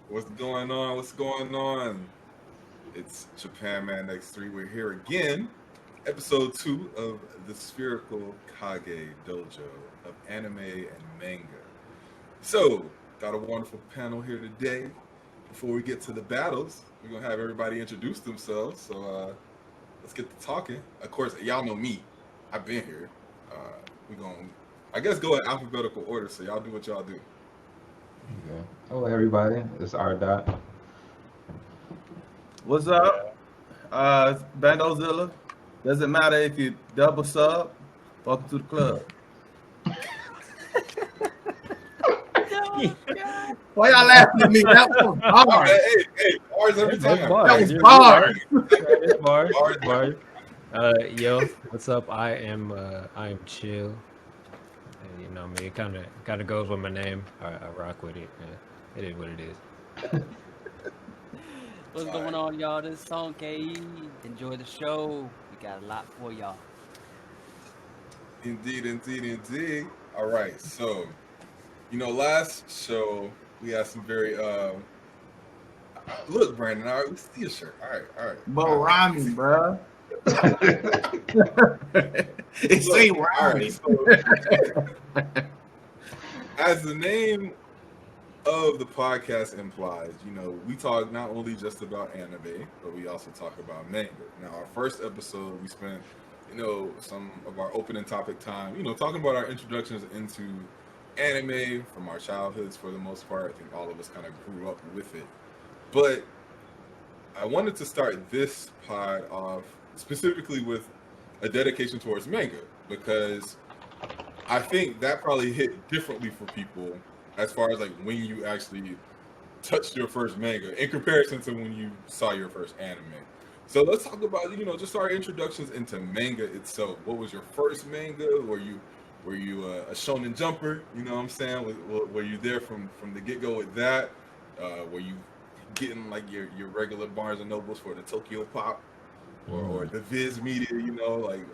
What's going on? What's going on? It's Japan Man X3. We're here again, episode 2 of the Spherical Kage Dojo of anime and manga. So, got a wonderful panel here today. Before we get to the battles, we're gonna have everybody introduce themselves. So, let's get to talking. Of course, y'all know me. I've been here. We're gonna, I guess, go in alphabetical order. So y'all do what y'all do. Okay. Hello, everybody. It's R. Dot. What's up? It's Bandozilla. Doesn't matter if you double sub. Welcome to the club. Why y'all laughing at me? That was hard. Hey, bars every That's time. bars. That was You're hard. right. Bars. Bars. Bars. Yo, what's up? I am chill. And, you know me, it kind of goes with my name. I rock with it. It is what it is. What's going on, y'all? This is Song KE. Enjoy the show. We got a lot for y'all. Indeed. All right, so last show we had some very look, Brandon. All right, we see your shirt. All right. But rhyming, bro. It Look, ain't all rhyming. right, so, as the name of the podcast implies, we talk not only just about anime, but we also talk about manga. Now, our first episode, we spent, some of our opening topic time, talking about our introductions into anime from our childhoods for the most part. I think all of us kind of grew up with it. But I wanted to start this pod off specifically with a dedication towards manga because I think that probably hit differently for people as far as like when you actually touched your first manga in comparison to when you saw your first anime. So let's talk about just our introductions into manga itself. What was your first manga? Were you a Shonen Jumper? You know what I'm saying? Were you there from the get go with that? Were you getting like your regular Barnes and Nobles for the Tokyo Pop or the Viz Media?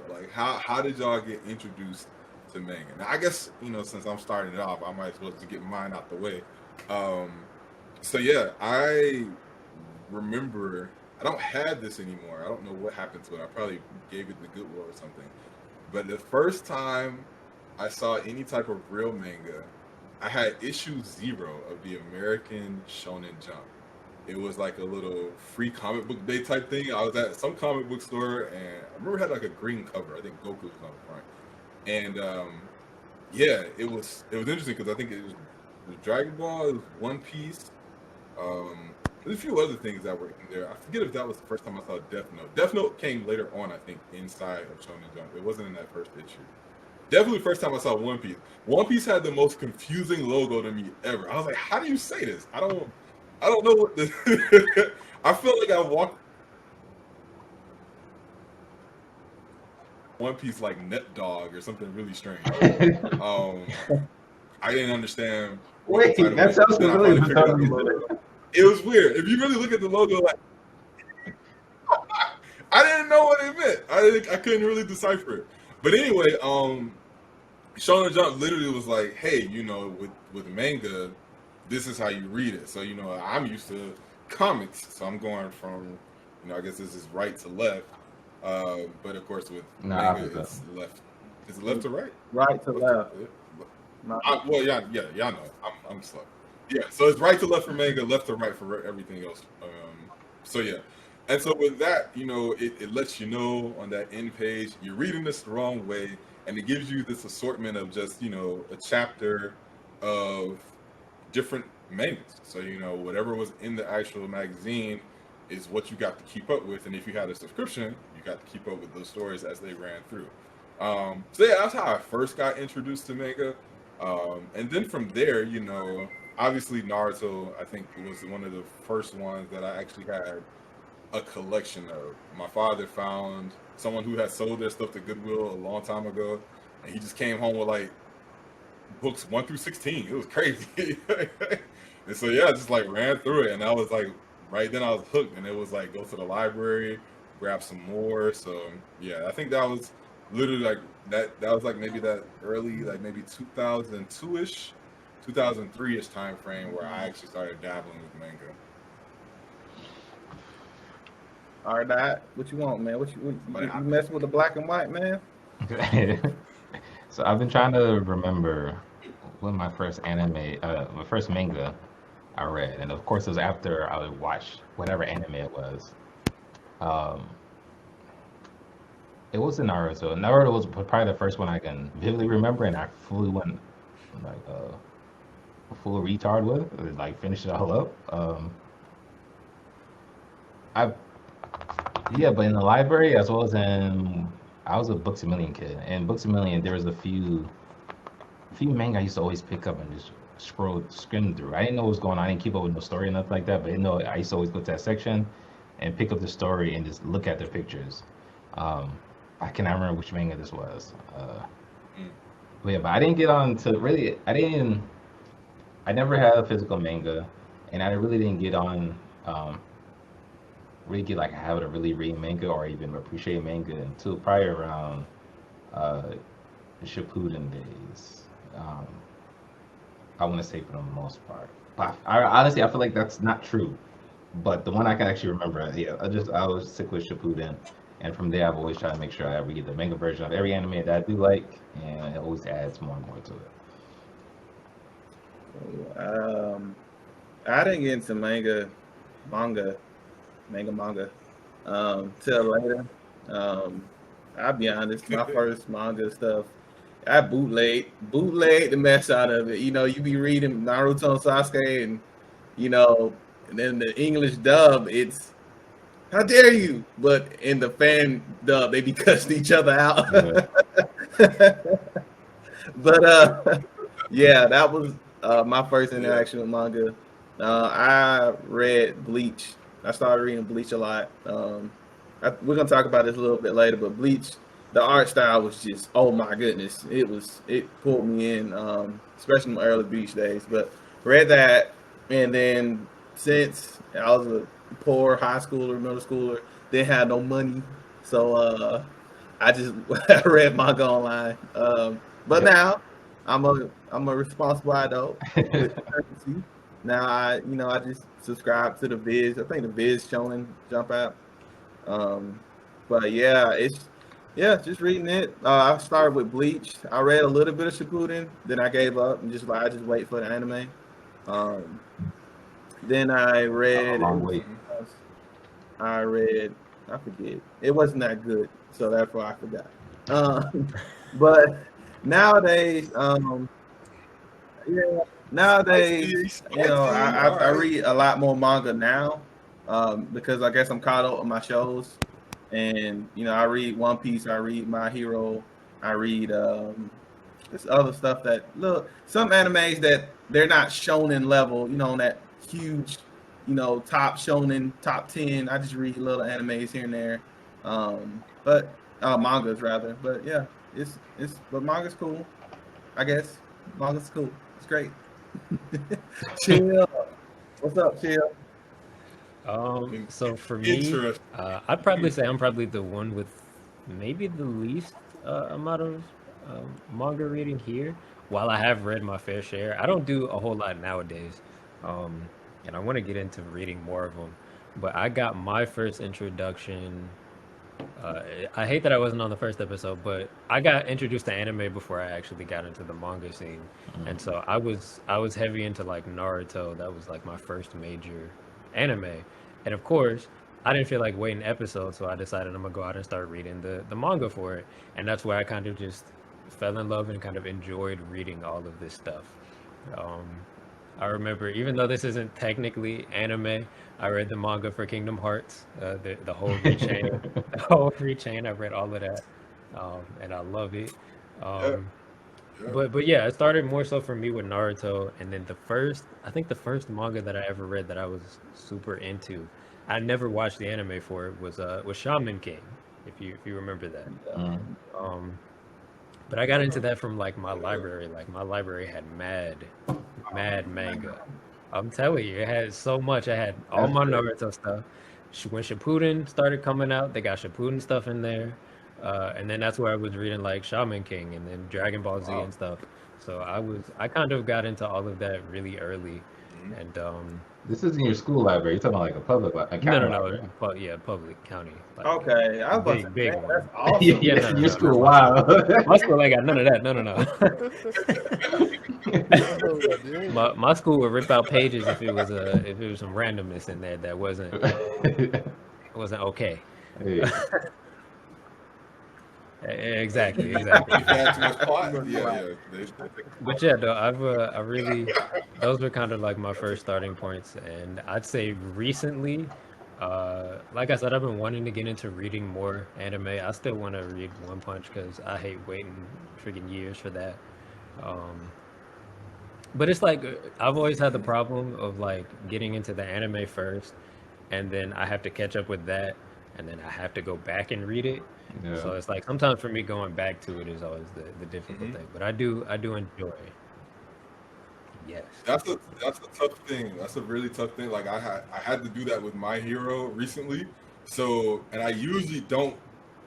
Like how did y'all get introduced to manga? Now I guess since I'm starting it off, I might as well just get mine out the way. So yeah, I remember. I don't have this anymore. I don't know what happened to it. I probably gave it the Goodwill or something. But the first time I saw any type of real manga, I had issue 0 of the American Shonen Jump. It was like a little free comic book day type thing. I was at some comic book store and I remember it had like a green cover. I think Goku was on the front. And yeah, it was interesting because I think it was Dragon Ball, it was One Piece. There's a few other things that were in there. I forget if that was the first time I saw Death Note. Death Note came later on, I think, inside of Shonen Jump. It wasn't in that first issue. Definitely the first time I saw One Piece. One Piece had the most confusing logo to me ever. I was like, how do you say this? I don't know what the I feel like I walked One Piece like Net Dog or something really strange. I didn't understand what Wait, the title that was. sounds Then I familiar. finally figured out the logo. It was weird. If you really look at the logo, like I didn't know what it meant. I couldn't really decipher it. But anyway, Shonen Jump literally was like, hey, with manga, this is how you read it. So I'm used to comics, so I'm going from, I guess this is right to left. But of course with manga, it's left. Is it left to right? Right to left. Well, yeah, y'all know. I'm slow. Yeah, so it's right to left for manga, left to right for everything else. So yeah, and so with that, it lets you know on that end page you're reading this the wrong way, and it gives you this assortment of just a chapter of different mangas. So whatever was in the actual magazine is what you got to keep up with, and if you had a subscription, you got to keep up with those stories as they ran through. So yeah, that's how I first got introduced to manga. And then from there, obviously Naruto, I think it was one of the first ones that I actually had a collection of. My father found someone who had sold their stuff to Goodwill a long time ago, and he just came home with like books 1 through 16. It was crazy. And so yeah, I just like ran through it, and I was like, right then I was hooked, and it was like go to the library, grab some more. So yeah, I think that was literally like that was like maybe that early, like maybe 2002-ish 2003-ish time frame where I actually started dabbling with manga. All right, what you want, man? You messing with the black and white, man? So I've been trying to remember when my first my first manga I read, and of course it was after I would watch whatever anime it was. Um, it wasn't Naruto. Naruto was probably the first one I can vividly remember, and I fully went like a full retard with, like finished it all up. I Yeah, but in the library as well as I was a Books a Million kid, and Books a Million there was a few manga I used to always pick up and just skim through. I didn't know what was going on. I didn't keep up with no story or nothing like that, but I know I used to always go to that section and pick up the story and just look at the pictures. Um, I cannot remember which manga this was. But yeah, but I didn't get on to really. I never had a physical manga, and I really didn't get on. Really get like a habit of really reading manga or even appreciate manga until probably around uh, Shippuden days. I want to say for the most part. But honestly, I feel like that's not true. But the one I can actually remember, yeah, I was sick with Shippuden, and from there I've always tried to make sure I read the manga version of every anime that I do like, and it always adds more and more to it. I didn't get into manga till later. I'll be honest, my first manga stuff, I bootleg the mess out of it. You know, you be reading Naruto and Sasuke, and and then the English dub, it's how dare you, but in the fan dub, they be cussing each other out. Yeah. But yeah, that was my first interaction with manga. I read Bleach. I started reading Bleach a lot. We're gonna talk about this a little bit later, but Bleach, the art style was just, oh my goodness, it pulled me in, especially in my early Bleach days. But read that, and then since I was a poor high schooler, middle schooler, didn't have no money, so I just I read manga online. But now I'm a responsible adult with currency. Now I just subscribe to the Viz. I think the Viz Shonen Jump out. But yeah, just reading it. I started with Bleach. I read a little bit of Shippuden, then I gave up and I just wait for the anime. Then I read. I forget. It wasn't that good, so therefore I forgot. But nowadays, Nowadays, I read a lot more manga now, because I guess I'm caught up on my shows, and I read One Piece, I read My Hero, I read this other stuff that some animes that they're not shonen level, on that huge, top shonen, top 10. I just read little animes here and there, but mangas rather. But yeah, but manga's cool, I guess. Manga's cool. It's great. Chill. What's up, Chill? So for me, I'd probably say I'm probably the one with maybe the least amount of manga reading here. While I have read my fair share, I don't do a whole lot nowadays, and I want to get into reading more of them. But I got my first introduction. I hate that I wasn't on the first episode, but I got introduced to anime before I actually got into the manga scene, and so I was heavy into like Naruto. That was like my first major anime, and of course I didn't feel like waiting episodes, so I decided I'm gonna go out and start reading the manga for it, and that's where I kind of just fell in love and kind of enjoyed reading all of this stuff. I remember, even though this isn't technically anime, I read the manga for Kingdom Hearts, the whole chain, the whole free chain. I read all of that, and I love it. But yeah, it started more so for me with Naruto, and then I think the first manga that I ever read that I was super into, I never watched the anime for it, was Shaman King, if you remember that. But I got into that from like my library. Like my library had mad manga. I'm telling you, it had so much. I had all my Naruto stuff. When Shippuden started coming out, they got Shippuden stuff in there. And then that's where I was reading like Shaman King and then Dragon Ball Z and stuff. So I kind of got into all of that really early, and This isn't your school library. You're talking about like a public, a county library. yeah, public county. Like, Okay, I was about to say, big man, one. that's awesome. Yeah, no, your school. no, Wow. My school ain't got none of that. No. my school would rip out pages if it was some randomness in there that wasn't okay. Hey. Exactly. You've had too much plot. Yeah. But yeah, though I really those were kind of like my first starting points, and I'd say recently, like I said, I've been wanting to get into reading more anime. I still want to read One Punch because I hate waiting freaking years for that. But it's like I've always had the problem of like getting into the anime first, and then I have to catch up with that, and then I have to go back and read it. Yeah. So it's like sometimes for me going back to it is always the difficult thing. But I do enjoy it. Yes. That's a tough thing. That's a really tough thing. Like I had to do that with My Hero recently. So, and I usually don't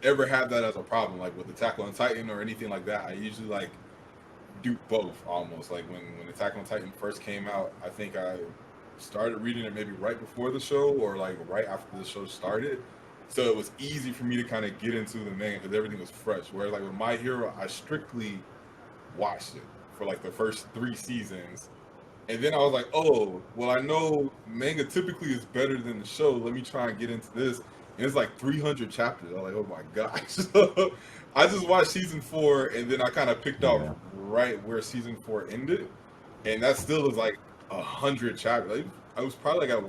ever have that as a problem, like with Attack on Titan or anything like that. I usually like do both almost. Like when Attack on Titan first came out, I think I started reading it maybe right before the show or like right after the show started. So it was easy for me to kind of get into the manga because everything was fresh. Whereas like with My Hero, I strictly watched it for like the first 3 seasons. And then I was like, oh, well, I know manga typically is better than the show. Let me try and get into this. And it's like 300 chapters. I was like, oh my gosh. So I just watched season 4 and then I kind of picked out right where season 4 ended. And that still is like 100 chapters. Like, I was probably like at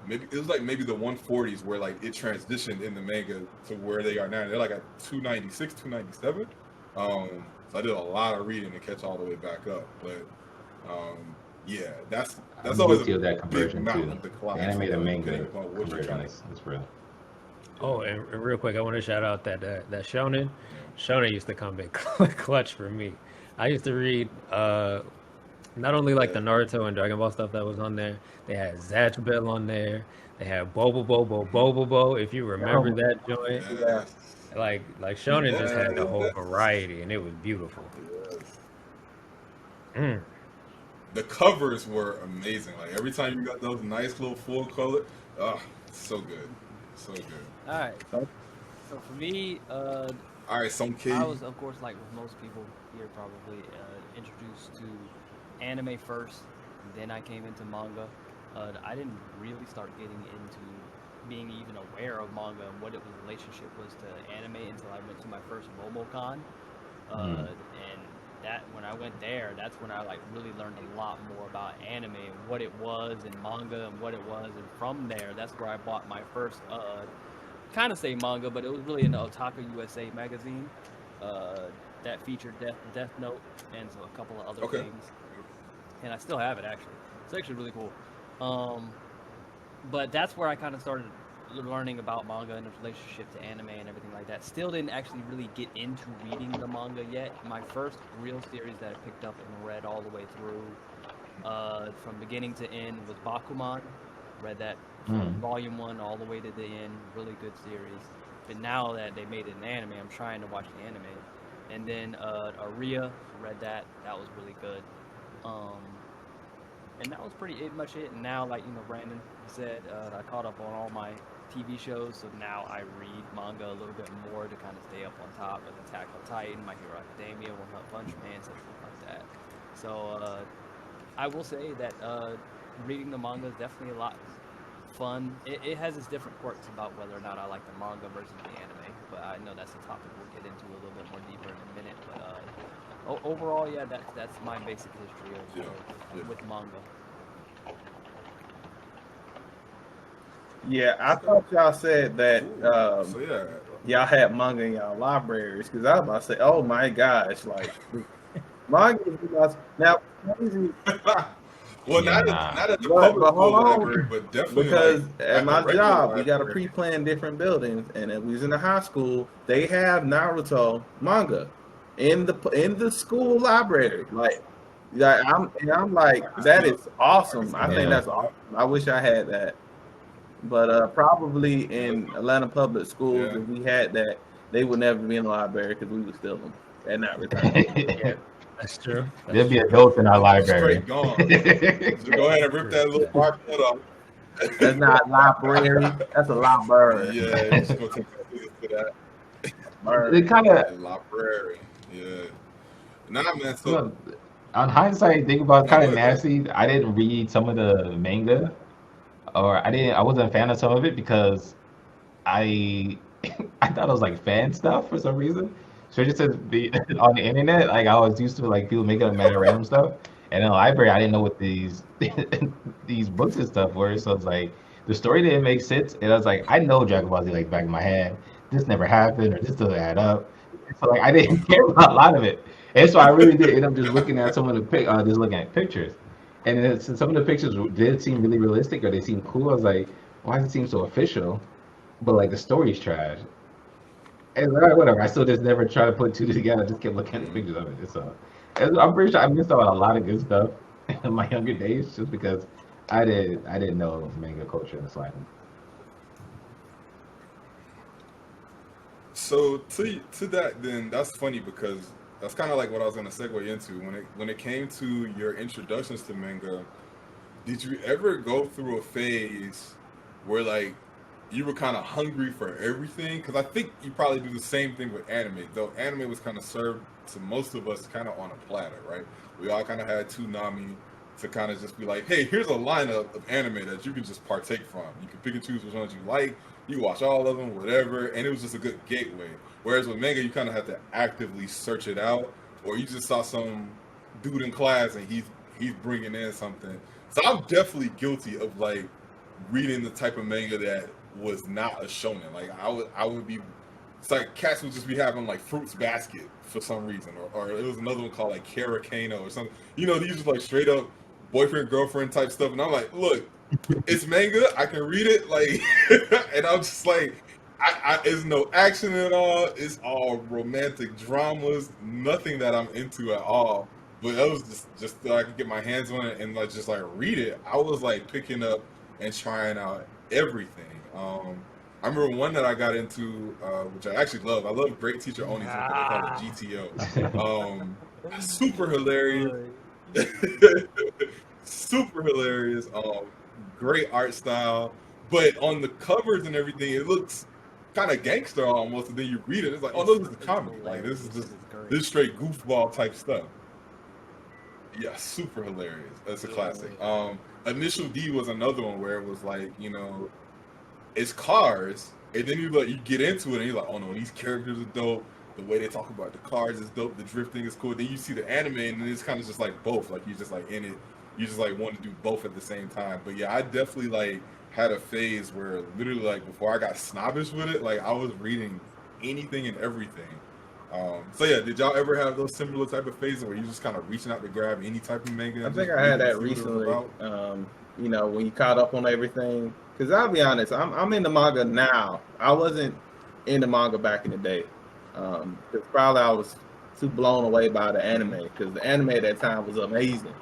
maybe the 140s where like it transitioned in the manga to where they are now. They're like at 296, 297. So I did a lot of reading to catch all the way back up. But yeah, that's always a that conversion big too. mountain to climb. Anime to manga conversion. It's real. Oh, and real quick, I want to shout out that Shonen. Shonen used to come in clutch for me. I used to read not only like the Naruto and Dragon Ball stuff that was on there. They had Zatch Bell on there. They had Bobo, if you remember that joint. Yeah. Like Shonen just had the whole variety, and it was beautiful. The covers were amazing. Like every time you got those nice little full color, so good, so good. All right. So for me, all right, some kid. I was, of course, like with most people here, probably introduced to anime first, and then I came into manga. I didn't really start getting into being even aware of manga and what its relationship was to anime until I went to my first MomoCon. And that when I went there, that's when I like really learned a lot more about anime and what it was and manga and what it was. And from there, that's where I bought my first, kind of say manga, but it was really an Otaku USA magazine that featured Death Note and so a couple of other things. And I still have it actually. It's actually really cool. But that's where I kind of started learning about manga and its relationship to anime and everything like that. Still didn't actually really get into reading the manga yet. My first real series that I picked up and read all the way through from beginning to end was Bakuman. Read that from volume 1 all the way to the end. Really good series. But now that they made it an anime, I'm trying to watch the anime. And then Aria, read that. That was really good. And that was pretty much it. And now, like, Brandon said, I caught up on all my TV shows, so now I read manga a little bit more to kind of stay up on top of Attack on Titan, My Hero Academia, One Punch Man, stuff like that. So I will say that reading the manga is definitely a lot fun. It has its different quirks about whether or not I like the manga versus the anime, but I know that's a topic we'll get into a little bit more deeper in a minute. But overall, yeah, that's my basic history with manga. Yeah, I thought y'all said that y'all had manga in y'all libraries, because I was about to say, oh my gosh, like manga is now crazy. Well, not at the public library, but definitely because like, at my job we got to pre-plan different buildings, and if we was in the high school, they have Naruto manga in the school library. Like I'm like, that is awesome. I think that's awesome. I wish I had that. But probably in Atlanta public schools, if we had that, they would never be in the library because we would steal them and not return them. That's true. There'd be adults in our library. Straight gone. Just go ahead and rip that little barcode off. That's not library. That's a library. Yeah, you just gonna take to that. It kind of Library. Yeah. Nah, man. So well, on hindsight, think about kind of go ahead. nasty. I didn't read some of the manga, or I wasn't a fan of some of it because I I thought it was like fan stuff for some reason. So just to be on the internet, like I was used to like people making up mad random stuff. And in the library, I didn't know what these these books and stuff were. So it's like the story didn't make sense. And I was like, I know Dragon Ball Z like back in my head. This never happened, or this doesn't add up. So like I didn't care about a lot of it. And so I really did end up just looking at some of the just looking at pictures. And then some of the pictures did seem really realistic, or they seemed cool. I was like, why does it seem so official? But like the story's trash. And whatever. I still just never try to put two together. I just kept looking at the pictures of it. So I'm pretty sure I missed out on a lot of good stuff in my younger days just because I didn't know manga culture in the slightest. So to that, then that's funny because that's kind of like what I was gonna segue into when it came to your introductions to manga. Did you ever go through a phase where like you were kind of hungry for everything? Because I think you probably do the same thing with anime, though anime was kind of served to most of us kind of on a platter, right? We all kind of had Toonami to kind of just be like, hey, here's a lineup of anime that you can just partake from. You can pick and choose which ones you like. You watch all of them, whatever, and it was just a good gateway. Whereas with manga, you kind of have to actively search it out, or you just saw some dude in class and he's bringing in something. So I'm definitely guilty of like reading the type of manga that was not a shonen. Like I would be, it's like cats would just be having like Fruits Basket for some reason, or it was another one called like Karakano or something. You know, these are like straight up boyfriend girlfriend type stuff, and I'm like, look, it's manga, I can read it, like, and I'm just like, it's no action at all. It's all romantic dramas, nothing that I'm into at all. But that was just so I could get my hands on it and like just like read it. I was like picking up and trying out everything. I remember one that I got into, which I actually love. I love Great Teacher Oni's, they call it GTO. Super hilarious. Super hilarious. Great art style. But on the covers and everything, it looks kind of gangster almost. And then you read it, it's like, oh, no, this is a comedy. Like, this is straight goofball type stuff. Yeah, super hilarious. That's a classic. Initial D was another one where it was like, you know, it's cars, and then you get into it, and you're like, oh no, these characters are dope. The way they talk about the cars is dope. The drifting is cool. Then you see the anime, and then it's kind of just like both. Like you're just like in it. You just like want to do both at the same time. But yeah, I definitely like had a phase where literally like before I got snobbish with it, like I was reading anything and everything. So yeah, did y'all ever have those similar type of phases where you just kind of reaching out to grab any type of manga? I think I had that recently. You know, when you caught up on everything. Because I'll be honest, I'm into manga now. I wasn't into manga back in the day. Because probably I was too blown away by the anime. Because the anime at that time was amazing.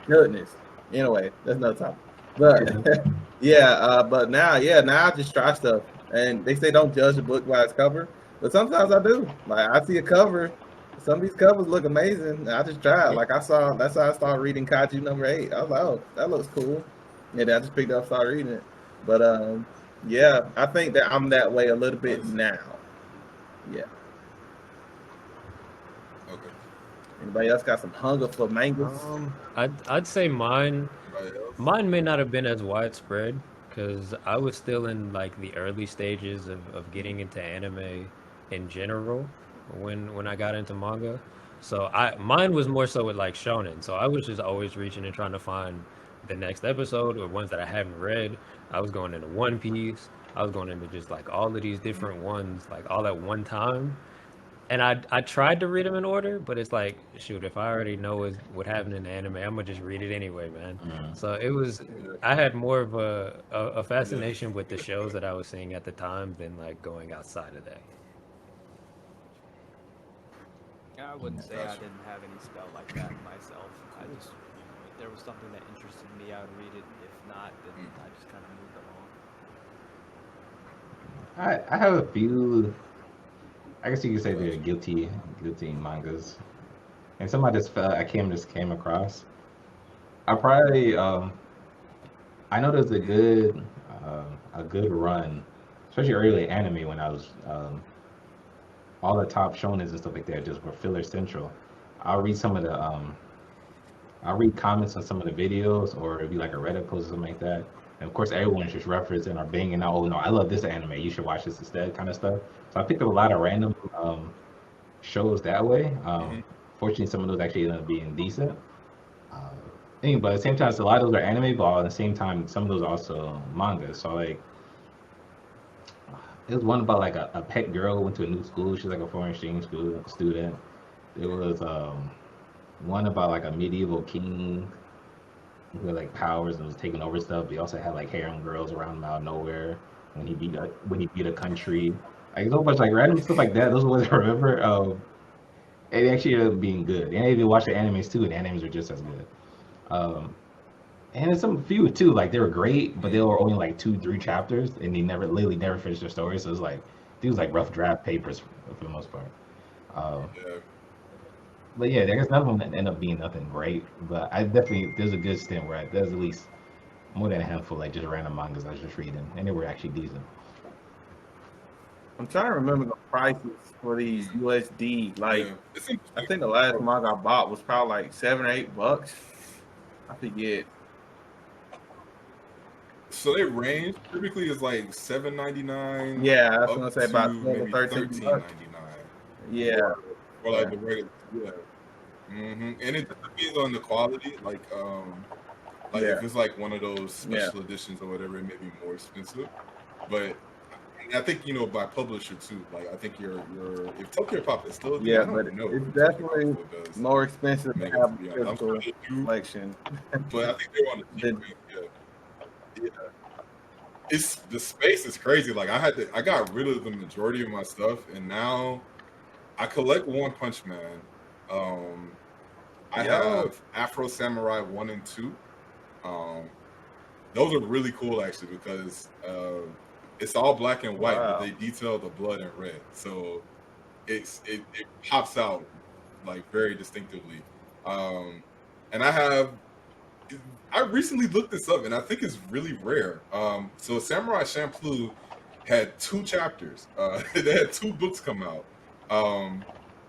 Goodness. Anyway, that's another topic. But yeah, but now I just try stuff. And they say don't judge a book by its cover. But sometimes I do. Like I see a cover. Some of these covers look amazing. I just tried. Like that's how I started reading Kage number 8. I was like, oh, that looks cool. And I just picked it up, started reading it. But yeah, I think that I'm that way a little bit now. Yeah. Okay. Anybody else got some hunger for mangas? I'd say mine may not have been as widespread because I was still in like the early stages of getting into anime in general when I got into manga. So mine was more so with like shonen. So I was just always reaching and trying to find the next episode or ones that I haven't read. I was going into One Piece. I was going into just like all of these different ones, like all at one time. And I tried to read them in order, but it's like, shoot, if I already know what happened in the anime, I'm gonna just read it anyway, man. So it was, I had more of a fascination with the shows that I was seeing at the time than like going outside of that. I wouldn't say I didn't have any spell like that myself. I just, if there was something that interested me, I would read it. If not, then I just kind of moved along. I have a few. I guess you could say they're guilty mangas. and something I just came across. I probably I know there's a good run, especially early anime when I was all the top shonens and stuff like that just were filler central. I'll read some of the I'll read comments on some of the videos, or it'd be like a Reddit post or something like that. And of course, everyone's just referencing or banging out, oh no, I love this anime, you should watch this instead, kind of stuff. So I picked up a lot of random shows that way. Fortunately, some of those actually ended up being decent. But at the same time, so a lot of those are anime, but at the same time, some of those are also manga. So like, it was one about like a pet girl who went to a new school. She's like a foreign exchange student. There was one about like a medieval king who had like powers and was taking over stuff. He also had like harem girls around him out of nowhere when he beat a country. Like so much like random stuff like that. Those are ones I remember. It actually ended up being good. And I even watched the animes too, and the animes were just as good. And there's some few too, like they were great, but they were only like 2-3 chapters, and they literally never finished their story. So it's like these like rough draft papers for the most part. But yeah, I guess none of them end up being nothing great. But I definitely there's a good stint where there's at least more than a handful like just random mangas I was just reading, and they were actually decent. I'm trying to remember the prices for these USD. Like, I think the last manga I bought was probably like $7 or $8. I forget. So they range typically is like $7.99. Yeah, I was gonna say about $13.99. Yeah, or like the regular. Yeah. And it just depends on the quality. Like if it's like one of those special editions or whatever, it may be more expensive. But I think by publisher too. Like I think if Tokyo Pop is still but it's definitely more expensive to have a physical collection. But I think they're on the cheap. Yeah. It's the space is crazy. Like I got rid of the majority of my stuff, and now I collect One Punch Man. I have Afro Samurai 1 and 2. Those are really cool actually because it's all black and white, but they detail the blood in red, so it pops out like very distinctively. And I recently looked this up, and I think it's really rare. So Samurai Champloo had 2 chapters. They had 2 books come out,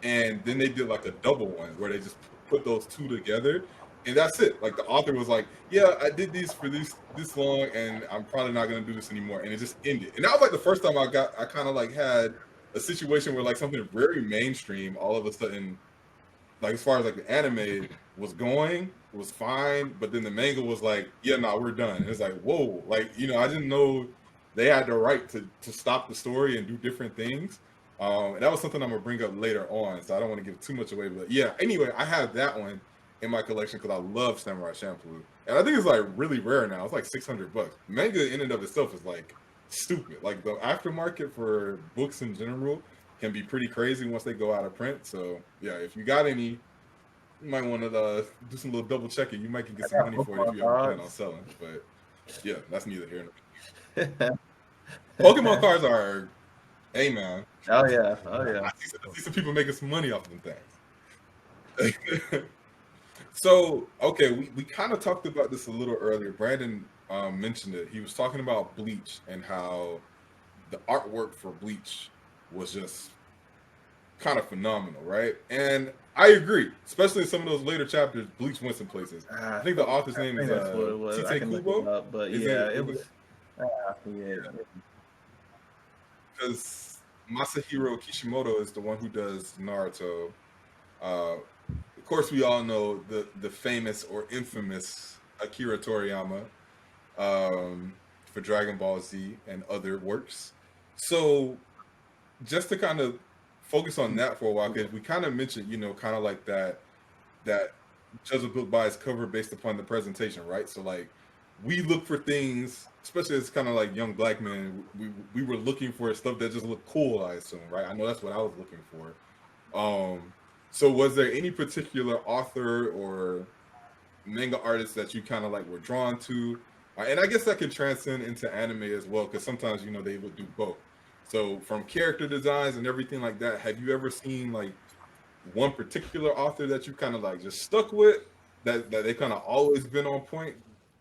and then they did like a double one where they just put those 2 together, and that's it. Like the author was like, "Yeah, I did these for this long, and I'm probably not gonna do this anymore," and it just ended. And that was like the first time I kind of like had a situation where like something very mainstream all of a sudden, like as far as like the anime was going, was fine, but then the manga was like, yeah, no, we're done. And it's like, whoa, like I didn't know they had the right to stop the story and do different things. And that was something I'm gonna bring up later on, so I don't want to give too much away. But yeah, anyway, I have that one in my collection because I love Samurai Champloo, and I think it's like really rare now. It's like $600. Manga in and of itself is like stupid. Like the aftermarket for books in general can be pretty crazy once they go out of print. So yeah, if you got any, you might want to do some little double checking. You might get some money for it if you ever plan on selling. But yeah, that's neither here nor there. Pokemon cards are, hey man. Oh yeah. I see some people making some money off of them things. So okay, we kind of talked about this a little earlier. Brandon mentioned it. He was talking about Bleach and how the artwork for Bleach was just kind of phenomenal, right? And I agree, especially in some of those later chapters. Bleach went some places. I think the author's name is Tite Kubo. But it was. Because Masahiro Kishimoto is the one who does Naruto. Of course, we all know the famous or infamous Akira Toriyama for Dragon Ball Z and other works. So, just to kind of focus on that for a while, because we kind of mentioned, kind of like that judge a book by its cover based upon the presentation, right? So, like, we look for things, especially as kind of like young black men, we were looking for stuff that just looked cool, I assume, right? I know that's what I was looking for. So was there any particular author or manga artist that you kind of like were drawn to? And I guess that could transcend into anime as well, because sometimes, they would do both. So from character designs and everything like that, have you ever seen like one particular author that you kind of like just stuck with, that they kind of always been on point?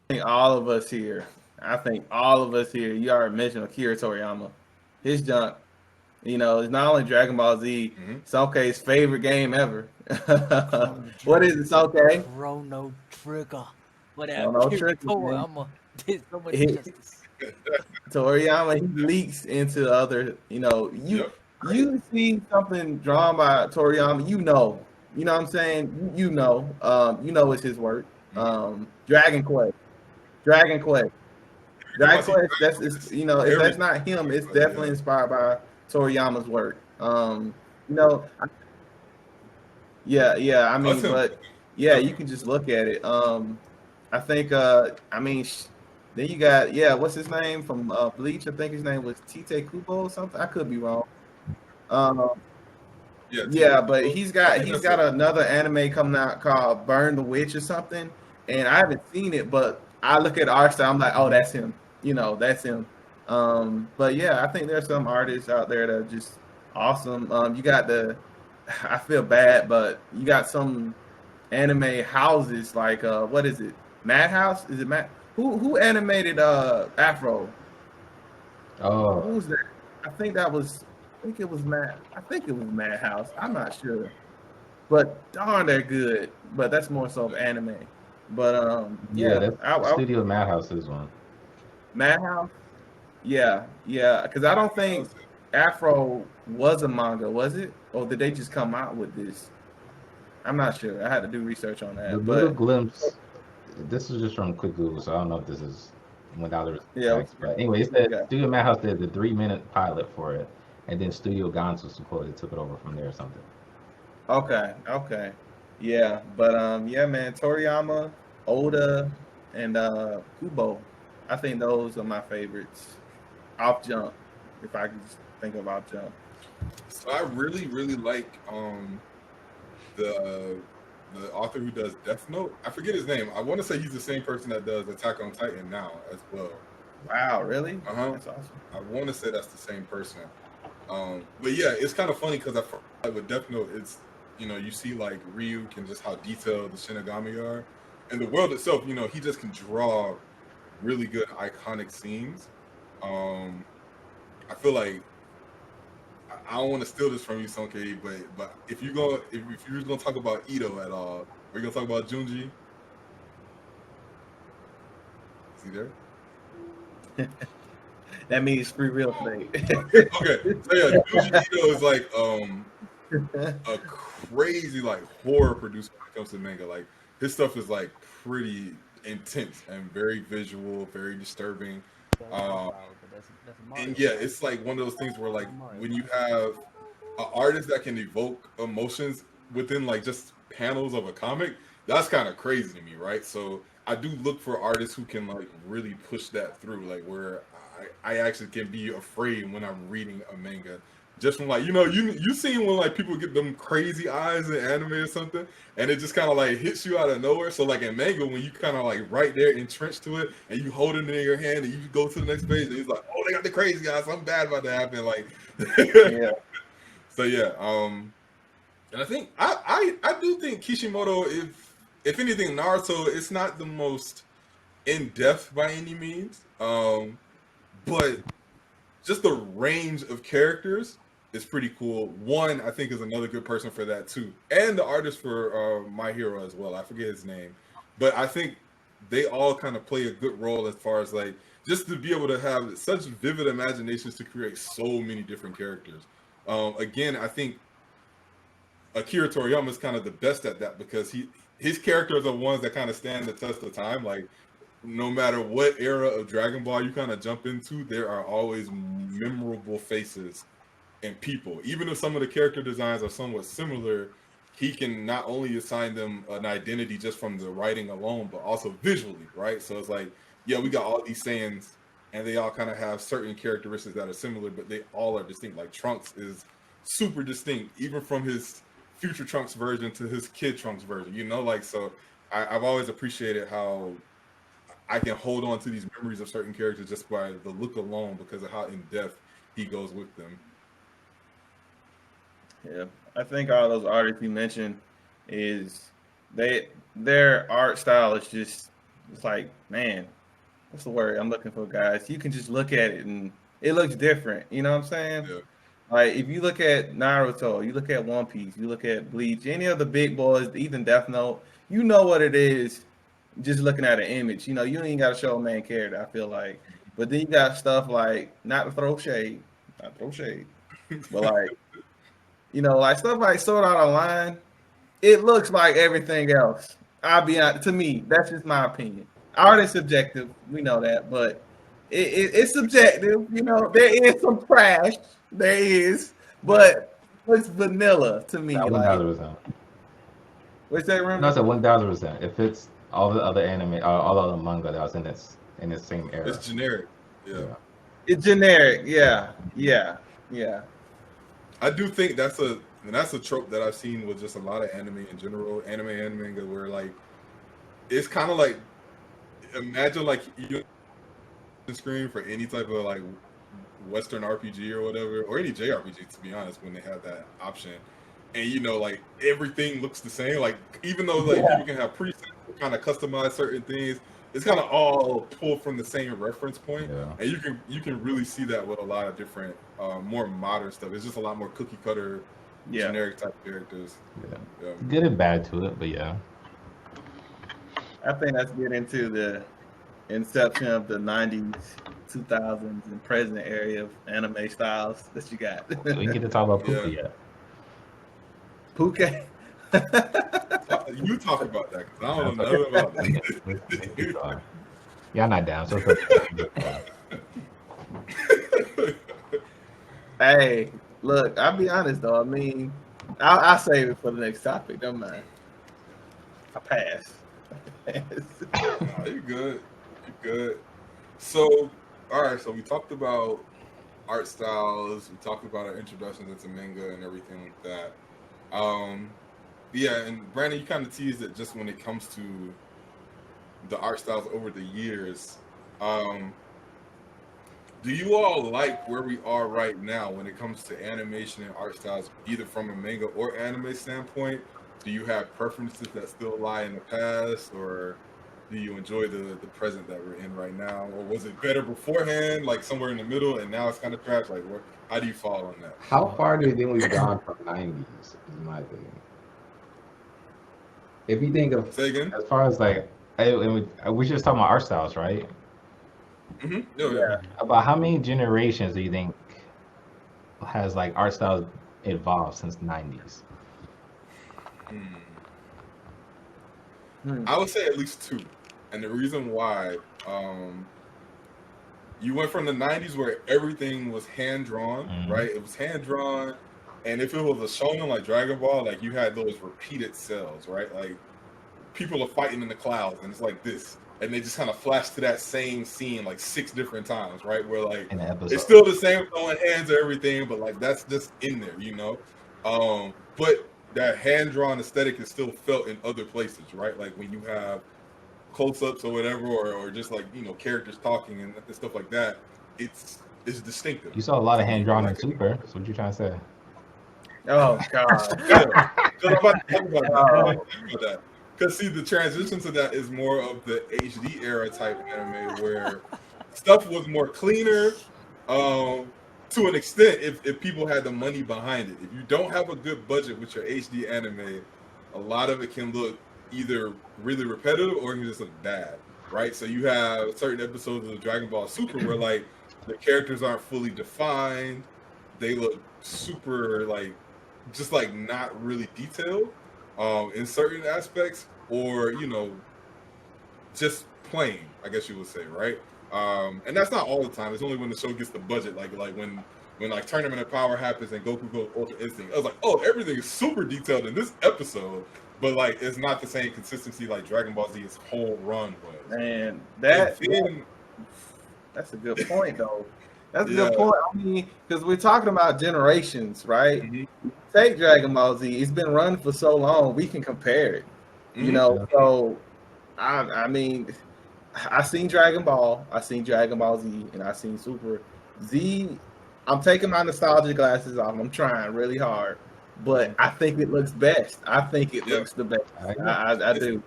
I think all of us here. You already mentioned Akira Toriyama. His junk, it's not only Dragon Ball Z, Sonke's favorite game ever. What is it, Sonke? Chrono Trigger. Whatever. Chrono Trigger. Toriyama did so much He- justice. Toriyama, he leaks into other, you see something drawn by Toriyama, you know what I'm saying? You know it's his work. Dragon Quest. That's if that's not him, it's definitely inspired by Toriyama's work. You can just look at it. I think then you got what's his name from Bleach? I think his name was Tite Kubo or something. I could be wrong. But he's got another anime coming out called Burn the Witch or something, and I haven't seen it, but I look at art style, I'm like, oh, that's him. That's him. But yeah, I think there's some artists out there that are just awesome. You got I feel bad, but you got some anime houses like what is it? Madhouse? Is it Mad? Who animated Afro? Oh, Who's that? I think it was Madhouse. I'm not sure, but darn, they're good. But that's more so of anime. But that's Studio Madhouse is one. Madhouse, because I don't think Afro was a manga, was it, or did they just come out with this? I'm not sure. I had to do research on that. The little glimpse. This is just from quick Google, so I don't know if this is without the facts. But anyway, it said Studio Madhouse did the 3-minute pilot for it, and then Studio Gonzo supposedly took it over from there or something. Okay. Yeah, but man, Toriyama, Oda, and Kubo. I think those are my favorites. Off Jump, if I can just think of Off Jump. So I really, really like the author who does Death Note. I forget his name. I want to say he's the same person that does Attack on Titan now as well. Wow, really? That's awesome. I want to say that's the same person. But yeah, it's kind of funny because I feel like with Death Note, it's you see like Ryuk and just how detailed the Shinigami are, and the world itself. He just can draw really good iconic scenes. I feel like I don't want to steal this from you, Sonke, but if you're gonna talk about Ito at all, we're gonna talk about Junji. Is he there? That means free real estate. Okay, so yeah, Junji Ito is like a crazy like horror producer when it comes to manga. Like his stuff is like pretty intense and very visual, very disturbing. And yeah, it's like one of those things where like when you have an artist that can evoke emotions within like just panels of a comic, that's kind of crazy to me, right? So I do look for artists who can like really push that through, like where I actually can be afraid when I'm reading a manga. Just from like, you seen when like people get them crazy eyes in anime or something, and it just kind of like hits you out of nowhere. So like in manga, when you kind of like right there entrenched to it, and you hold it in your hand, and you go to the next page, and it's like, oh, they got the crazy eyes. Something bad about to happen. Like, yeah. So yeah, and I think I do think Kishimoto, if anything, Naruto, it's not the most in depth by any means, but just the range of characters is pretty cool. One, I think, is another good person for that too, and the artist for My Hero as well. I forget his name, but I think they all kind of play a good role as far as like just to be able to have such vivid imaginations to create so many different characters. Again, I think Akira Toriyama is kind of the best at that because his characters are ones that kind of stand the test of time. Like no matter what era of Dragon Ball you kind of jump into, there are always memorable faces and people. Even if some of the character designs are somewhat similar, he can not only assign them an identity just from the writing alone, but also visually, right? So it's like, yeah, we got all these Saiyans, and they all kind of have certain characteristics that are similar, but they all are distinct. Like Trunks is super distinct, even from his future Trunks version to his kid Trunks version, like, so I've always appreciated how I can hold on to these memories of certain characters just by the look alone because of how in depth he goes with them. Yeah, I think all those artists you mentioned is their art style is just it's like, man, what's the word I'm looking for, guys? You can just look at it and it looks different. You know what I'm saying? Yeah. Like if you look at Naruto, you look at One Piece, you look at Bleach, any of the big boys, even Death Note, you know what it is just looking at an image. You know, you ain't got to show a main character, I feel like. But then you got stuff like, not to throw shade, but like, you know, like stuff like Sword Art Online, it looks like everything else. I'll be honest, to me, that's just my opinion. Art is subjective, we know that, but it's subjective. You know, there is some trash, there is, but it's vanilla to me. One Like, thousand percent. what's that? No, Remember? I said 1000%. If it's all the other anime, all the other manga that was in this same era. It's generic. Yeah. It's generic. Yeah. I do think that's a trope that I've seen with just a lot of anime in general, anime and manga, where like it's kind of like imagine like you screen for any type of like Western RPG or whatever, or any JRPG to be honest, when they have that option, and you know like everything looks the same. Like even though like people can have presets to kind of customize certain things, it's kind of all pulled from the same reference point, and you can really see that with a lot of different more modern stuff. It's just a lot more cookie cutter, generic type characters. Yeah. Good and bad to it, but yeah. I think that's get into the inception of the 90s, 2000s, and present area of anime styles that you got. We can get to talk about Puka yet. Puka? You talk about that because I don't know nothing about that. Y'all not down, so Hey, look, I'll be honest though. I mean, I'll save it for the next topic. Don't mind. I pass. Nah, you're good. You're good. So, all right. So we talked about art styles. We talked about our introductions into manga and everything like that. Yeah, and Brandon, you kind of teased it just when it comes to the art styles over the years. Do you all like where we are right now when it comes to animation and art styles, either from a manga or anime standpoint? Do you have preferences that still lie in the past, or do you enjoy the present that we're in right now? Or was it better beforehand, like somewhere in the middle, and now it's kind of trash? Like, how do you fall on that? How far do you think we've gone from 90s, is my opinion? If you think of... Say again? As far as like, we just talking about art styles, right? Mm-hmm. Yeah. About how many generations do you think has like art styles evolved since the 90s? I would say at least 2. And the reason why, you went from the 90s where everything was hand-drawn, right? It was hand-drawn. And if it was a shonen like Dragon Ball, like you had those repeated cells, right? Like people are fighting in the clouds and it's like this. And they just kind of flash to that same scene like 6 different times, right? Where like it's still the same throwing hands or everything, but like that's just in there, you know? But that hand-drawn aesthetic is still felt in other places, right? Like when you have close-ups or whatever, or just like, you know, characters talking and stuff like that, it's distinctive. You saw a lot of hand-drawn in Super. That's what you trying to say. Oh, God. I'm about to talk about that. Because, see, the transition to that is more of the HD era type anime where stuff was more cleaner to an extent if people had the money behind it. If you don't have a good budget with your HD anime, a lot of it can look either really repetitive or it can just look bad, right? So you have certain episodes of Dragon Ball Super where, like, the characters aren't fully defined. They look super, like, just, like, not really detailed in certain aspects, or, you know, just plain, I guess you would say, right? And that's not all the time. It's only when the show gets the budget, like when like Tournament of Power happens and Goku goes Ultra Instinct. I was like, oh, everything is super detailed in this episode, but like it's not the same consistency like Dragon Ball Z's whole run was. Man, that's a good point, though. That's a good point. I mean, because we're talking about generations, right? Mm-hmm. Take Dragon Ball Z. It's been run for so long, we can compare it. You know, so I mean, I seen Dragon Ball, I seen Dragon Ball Z, and I seen Super Z. I'm taking my nostalgia glasses off. I'm trying really hard, but I think it looks best. I think it looks the best. I do.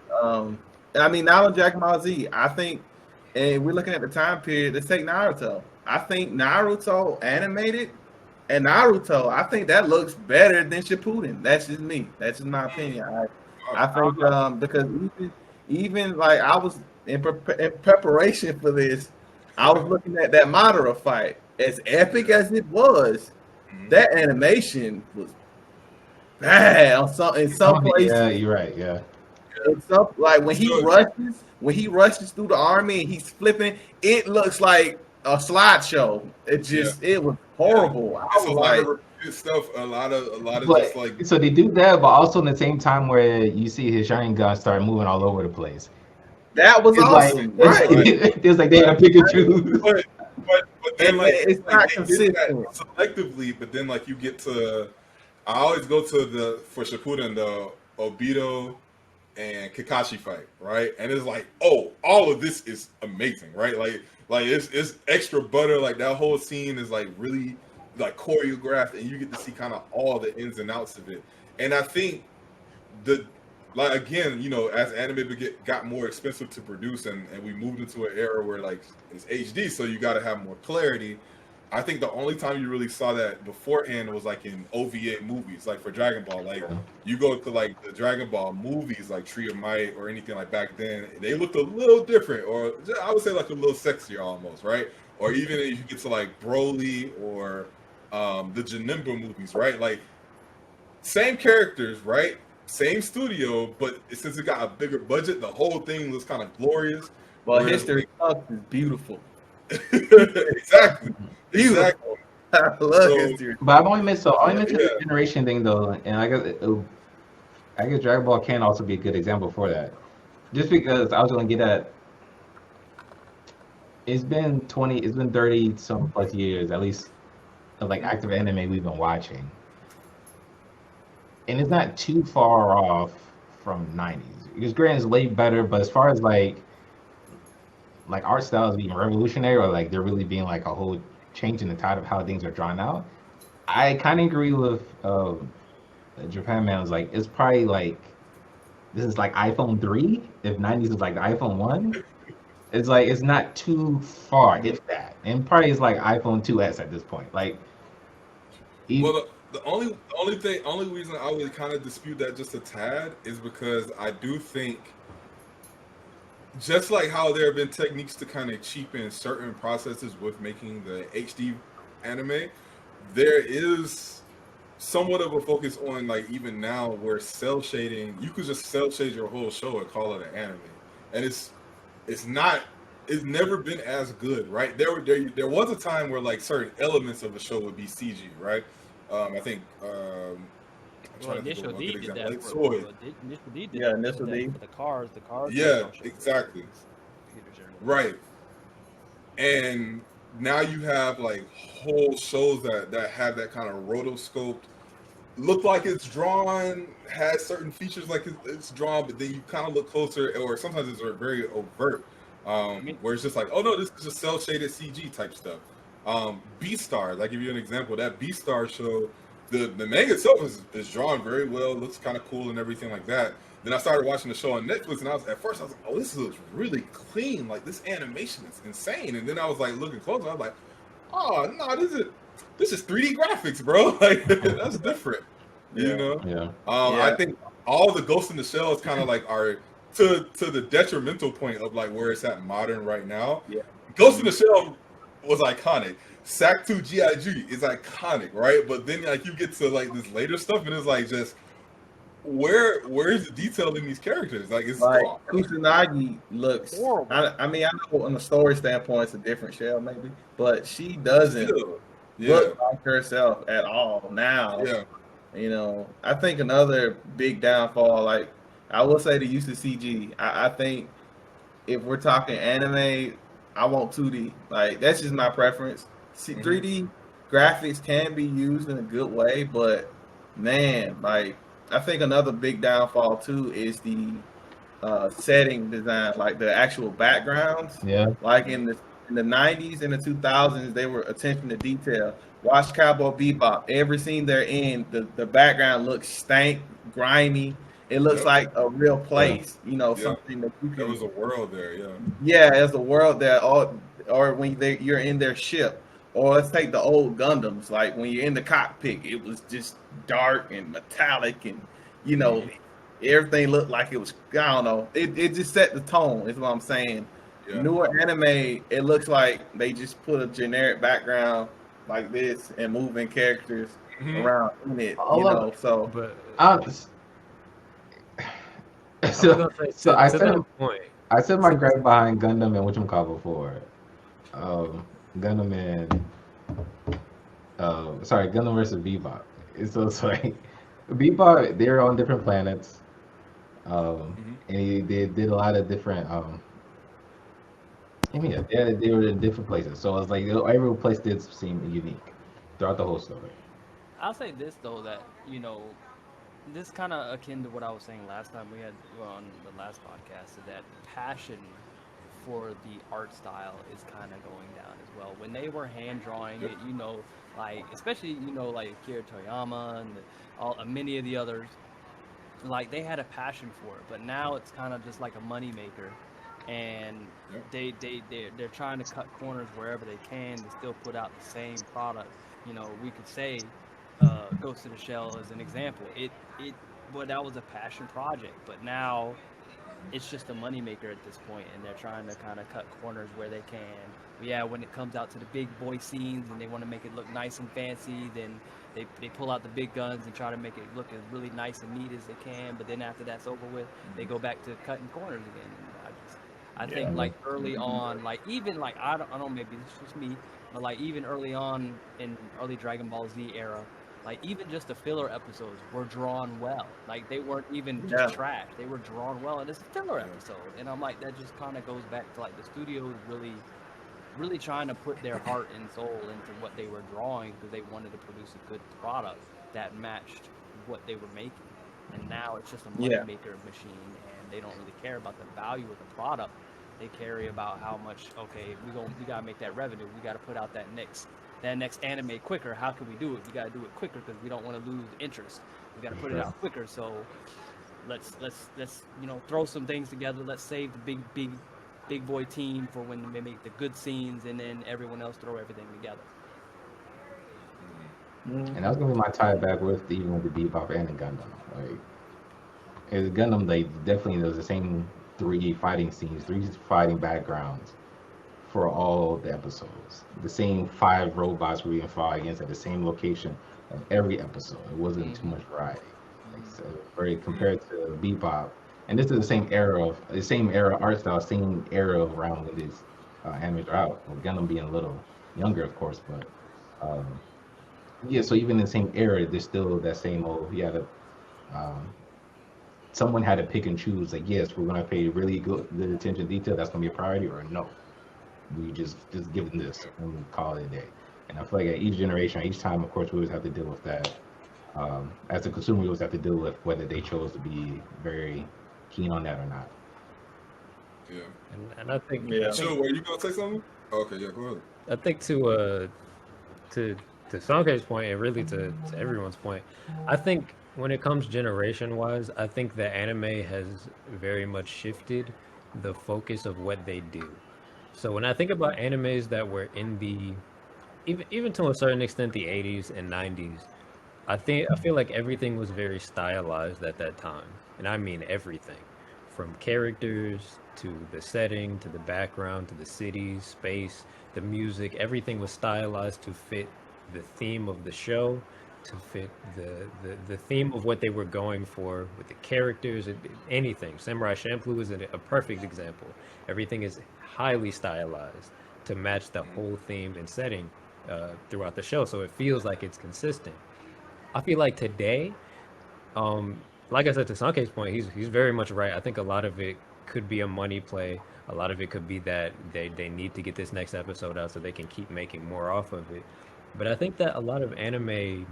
I mean, now on Dragon Ball Z, I think, and we're looking at the time period. Let's take Naruto. I think Naruto animated, and Naruto, I think that looks better than Shippuden. That's just me. That's just my opinion. I think because even like I was in preparation for this, I was looking at that Madara fight. As epic as it was, that animation was bad in some places. Yeah, you're right. Yeah. It's up like when he rushes through the army and he's flipping, it looks like a slideshow. It was horrible. I was like stuff, a lot of but, just like. So they do that, but also in the same time where you see his Sharingan start moving all over the place. That was awesome, right? It's like they had Pikachu. But then like it's not consistent selectively. But then like you get to, I always go to for Shippuden the Obito and Kakashi fight, right? And it's like, oh, all of this is amazing, right? Like it's extra butter. Like that whole scene is like really like choreographed, and you get to see kind of all the ins and outs of it. And I think again, you know, as anime got more expensive to produce, and we moved into an era where like it's HD, so you got to have more clarity. I think the only time you really saw that beforehand was like in OVA movies, like for Dragon Ball. Like you go to like the Dragon Ball movies, like Tree of Might or anything like back then, they looked a little different, or I would say like a little sexier almost, right? Or even if you get to like Broly or the Janemba movies, right? Like same characters, right? Same studio, but since it got a bigger budget, the whole thing was kind of glorious. Well, History is beautiful. Exactly. Exactly. I love History. But I've only mentioned the generation thing though, and I guess Dragon Ball can also be a good example for that. Just because I was going to get at, it's been 30 some plus years at least of like active anime we've been watching. And it's not too far off from 90s. Because granted, it's way better, but as far as like art styles being revolutionary, or like they're really being like a whole change in the tide of how things are drawn out, I kind of agree with Japan Man. Was like, it's probably like this is like iPhone 3 if 90s is like the iPhone 1. It's like it's not too far if that, and probably it's like iPhone 2s at this point. Like, the only reason I would kind of dispute that just a tad is because I do think, just like how there have been techniques to kind of cheapen certain processes with making the HD anime, there is somewhat of a focus on like even now where cell shading, you could just cell shade your whole show and call it an anime, and it's never been as good, right? There was a time where like certain elements of the show would be CG, right? I think Initial D did that. Initial D. The cars. Yeah, exactly. Right. And now you have like whole shows that have that kind of rotoscoped, look like it's drawn, has certain features like it's drawn, but then you kind of look closer, or sometimes it's very overt, where it's just like, oh no, this is just cell shaded CG type stuff. Beastars, I give you an example. That Beastars show, the manga itself is drawn very well, looks kind of cool and everything like that. Then I started watching the show on Netflix, and at first I was like, oh, this looks really clean. Like this animation is insane. And then I was like looking closer, I was like, oh no, this is 3D graphics, bro. Like that's different. You know? Yeah. I think all the Ghost in the Shell is kind of like are to the detrimental point of like where it's at modern right now. Yeah. Ghost in the Shell was iconic. Sack 2 GIG is iconic, right? But then like you get to like this later stuff, and it's like just where is the detail in these characters? Like it's like Kusanagi looks horrible. I mean, I know on the story standpoint it's a different Shell maybe, but she doesn't look like herself at all now. Yeah. You know, I think another big downfall, like I will say the use of CG. I think if we're talking anime, I want 2D. Like that's just my preference. 3D graphics can be used in a good way, but man, like I think another big downfall too is the setting design, like the actual backgrounds. Yeah. Like in in the 90s and the 2000s, they were attention to detail. Watch Cowboy Bebop. Every scene they're in, the background looks stank, grimy. It looks like a real place, something that you can. There was a world there, Yeah, there's a world there. Or when you're in their ship. Or let's take the old Gundams. Like when you're in the cockpit, it was just dark and metallic, and everything looked like it was. I don't know. It just set the tone. Is what I'm saying. Yeah. Newer anime, it looks like they just put a generic background like this and moving characters around in it. So. But so I said my gripe behind Gundam and whatchamacallit before. Gundam and Gundam versus Bebop. So it's like Bebop, they're on different planets. And they did a lot of different they were in different places. So it's like every place did seem unique throughout the whole story. I'll say this though, that this kind of akin to what I was saying last time we had on the last podcast, is that passion for the art style is kind of going down as well. When they were hand drawing it, like especially like Akira Toriyama and many of the others, like they had a passion for it. But now it's kind of just like a money maker, and they're trying to cut corners wherever they can to still put out the same product. We could say Ghost in the Shell as an example. That was a passion project, but now it's just a moneymaker at this point, and they're trying to kind of cut corners where they can. But yeah, when it comes out to the big boy scenes and they want to make it look nice and fancy, then they pull out the big guns and try to make it look as really nice and neat as they can. But then after that's over with, they go back to cutting corners again. And I think like early on, like even like I don't know, maybe it's just me, but like even early on in early Dragon Ball Z era, like even just the filler episodes were drawn well. Like they weren't even just trash; they were drawn well, and it's a filler episode. And I'm like, that just kind of goes back to like the studios really trying to put their heart and soul into what they were drawing, because they wanted to produce a good product that matched what they were making. And now it's just a money maker machine, and they don't really care about the value of the product. They care about how much. Okay, we gotta make that revenue. We gotta put out that next anime quicker. How can we do it? We gotta do it quicker because we don't want to lose interest. We gotta put it out quicker. So let's throw some things together. Let's save the big boy team for when they make the good scenes, and then everyone else throw everything together. And that's gonna be my tie back with the Bebop and the Gundam. Like, as Gundam, they definitely there's the same three fighting backgrounds for all the episodes. The same 5 robots were being fought against at the same location of every episode. It wasn't too much variety. Like, so very compared to Bebop, and this is the same era art style, same era around when these animes are out. With Gundam being a little younger, of course, but so even in the same era, there's still that same old. Someone had to pick and choose. Like, yes, we're gonna pay really good attention to detail. That's gonna be a priority, or no, we just give them this and we call it a day. And I feel like at each generation, each time, of course, we always have to deal with that. As a consumer, we always have to deal with whether they chose to be very keen on that or not. Yeah. And I think. Sure, were you gonna say something? Okay, yeah, go ahead. I think to Sanke's point, and really to everyone's point, I think when it comes generation-wise, I think the anime has very much shifted the focus of what they do. So when I think about animes that were in the, even to a certain extent, the 80s and 90s, I feel like everything was very stylized at that time. And I mean everything. From characters, to the setting, to the background, to the cities, space, the music, everything was stylized to fit the theme of the show, to fit the theme of what they were going for with the characters, anything. Samurai Champloo is a perfect example. Everything is highly stylized to match the whole theme and setting throughout the show, so it feels like it's consistent. I feel like today, like I said, to Sanke's point, he's very much right. I think a lot of it could be a money play. A lot of it could be that they need to get this next episode out so they can keep making more off of it. But I think that a lot of anime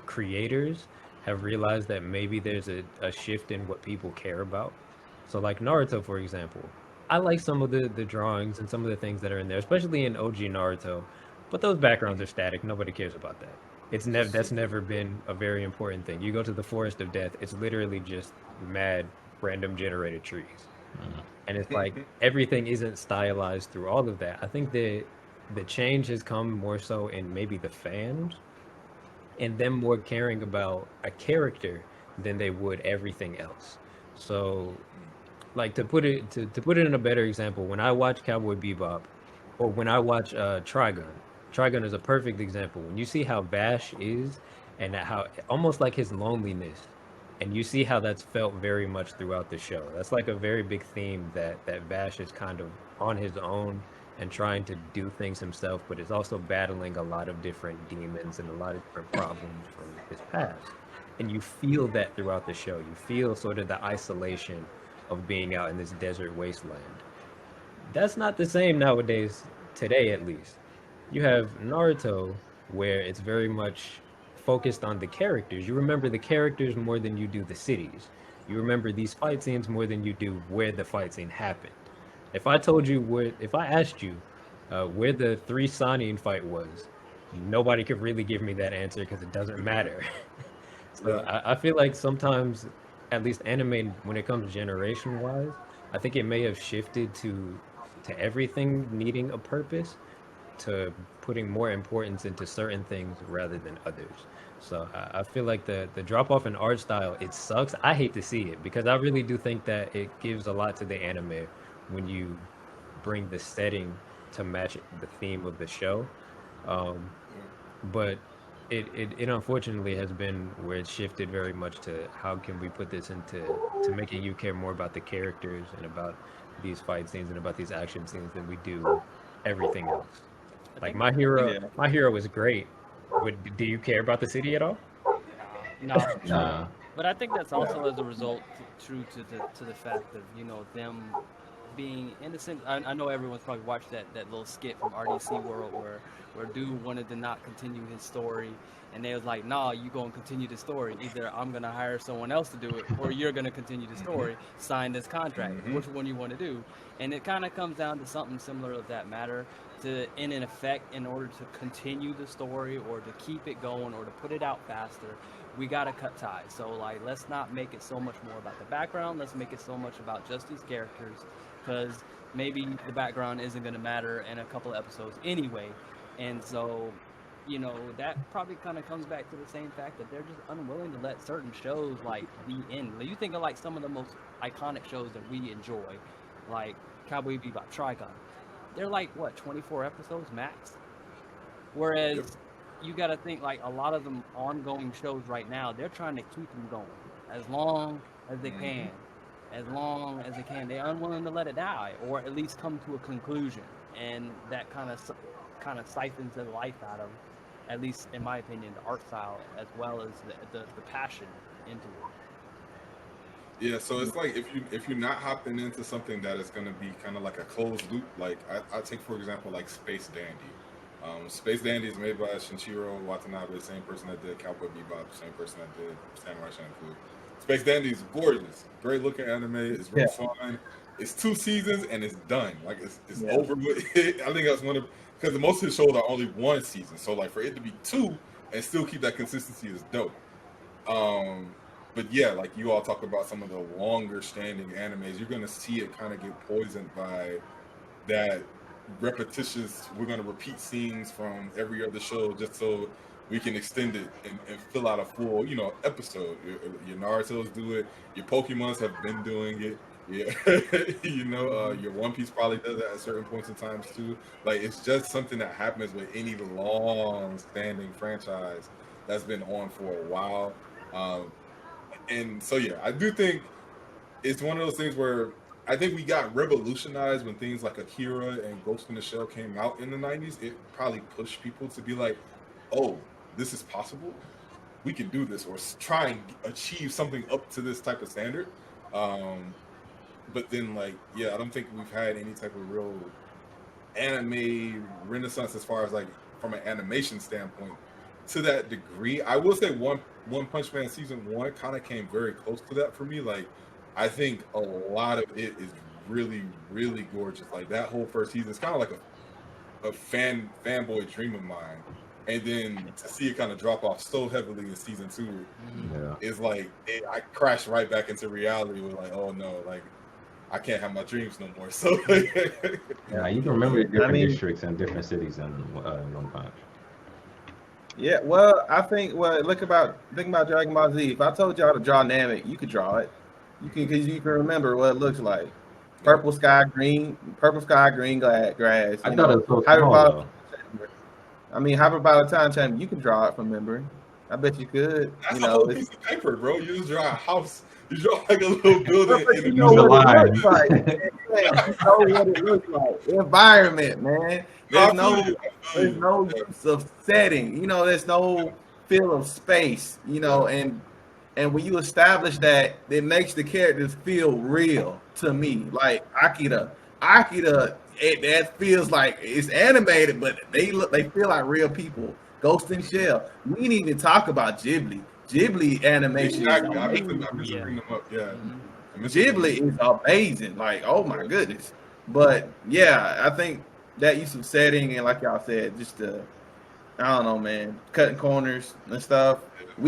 creators have realized that maybe there's a shift in what people care about. So like Naruto, for example, I like some of the drawings and some of the things that are in there, especially in OG Naruto. But those backgrounds are static. Nobody cares about that. That's never been a very important thing. You go to the Forest of Death, it's literally just mad random generated trees. And it's like everything isn't stylized through all of that. I think the change has come more so in maybe the fans and them more caring about a character than they would everything else. So like to put it in a better example, when I watch Cowboy Bebop or when I watch Trigun, Trigun is a perfect example. When you see how Bash is and how almost like his loneliness, and you see how that's felt very much throughout the show. That's like a very big theme that Bash is kind of on his own and trying to do things himself, but is also battling a lot of different demons and a lot of different problems from his past. And you feel that throughout the show. You feel sort of the isolation of being out in this desert wasteland. That's not the same nowadays, today at least. You have Naruto, where it's very much focused on the characters. You remember the characters more than you do the cities. You remember these fight scenes more than you do where the fight scene happened. If I told you if I asked you where the 3 Sannin fight was, nobody could really give me that answer because it doesn't matter. So I feel like sometimes, at least anime, when it comes generation wise, I think it may have shifted to everything needing a purpose, to putting more importance into certain things rather than others. So I feel like the drop off in art style, it sucks. I hate to see it because I really do think that it gives a lot to the anime when you bring the setting to match the theme of the show. But it unfortunately has been where it's shifted very much to how can we put this into making you care more about the characters and about these fight scenes and about these action scenes than we do everything else. Like my hero is great, but do you care about the city at all? No, Nah. but I think that's also as a result true to the fact of them being innocent. I know everyone's probably watched that little skit from RDC World where dude wanted to not continue his story, and they was like, nah, you gonna continue the story. Either I'm gonna hire someone else to do it, or you're gonna continue the story. Sign this contract. Which one you want to do? And it kind of comes down to something similar of that matter. In effect, in order to continue the story or to keep it going or to put it out faster, we gotta cut ties. So like, let's not make it so much more about the background. Let's make it so much about just these characters, because maybe the background isn't gonna matter in a couple of episodes anyway. And so, that probably kind of comes back to the same fact that they're just unwilling to let certain shows like be in. You think of like some of the most iconic shows that we enjoy, like Cowboy Bebop, Trigun. They're like what, 24 episodes max? Whereas you got to think like a lot of them ongoing shows right now, they're trying to keep them going as long as they can, as long as they can. They're unwilling to let it die or at least come to a conclusion, and that kind of siphons the life out of, at least in my opinion, the art style as well as the passion into it. Yeah, so it's like if you're not hopping into something that is going to be kind of like a closed loop, like I take for example like Space Dandy. Space Dandy is made by Shinichiro Watanabe, the same person that did Cowboy Bebop, the same person that did Samurai Champloo. Space Dandy is gorgeous, great looking anime. It's real fun. It's 2 seasons and it's done. Like it's over with. I think that's because most of the shows are only 1 season, so like for it to be 2 and still keep that consistency is dope. But yeah, like you all talk about some of the longer standing animes, you're going to see it kind of get poisoned by that repetitious, we're going to repeat scenes from every other show just so we can extend it and fill out a full, episode. Your Naruto's do it. Your Pokemons have been doing it. Yeah, your One Piece probably does that at certain points in times too. Like it's just something that happens with any long standing franchise that's been on for a while. And so, yeah, I do think it's one of those things where I think we got revolutionized when things like Akira and Ghost in the Shell came out in the 90s. It probably pushed people to be like, oh, this is possible. We can do this or try and achieve something up to this type of standard. But then, like, yeah, I don't think we've had any type of real anime renaissance as far as, like, from an animation standpoint to that degree. I will say One Punch Man season 1 kind of came very close to that for me. Like, I think a lot of it is really, really gorgeous. Like that whole first season, it's kind of like a fanboy dream of mine. And then to see it kind of drop off so heavily in season 2 is like I crashed right back into reality. With like, oh no, like I can't have my dreams no more. So yeah, you can remember different districts and different cities in One Punch. Yeah, well, I think think about Dragon Ball Z. If I told y'all to draw Namek, you could draw it. You can because you can remember what it looks like. Purple sky, green grass. I thought it was so small, though. I mean, Hyperbolic Time Chamber, you can draw it from memory. I bet you could. That's a whole piece of paper, bro. You just draw a house. You draw like a little building. You know what it looks like. You know what it looks like. Environment, man. There's no use of setting. You know, there's no feel of space. You know, and when you establish that, it makes the characters feel real to me. Like Akira, that feels like it's animated, but they feel like real people. Ghost in Shell. We didn't even talk about Ghibli. Ghibli animation. Exactly. I meant to bring them up. Yeah. Ghibli is amazing. Like, oh my goodness. But yeah, I think that use of setting and like y'all said, just I don't know, man, cutting corners and stuff. To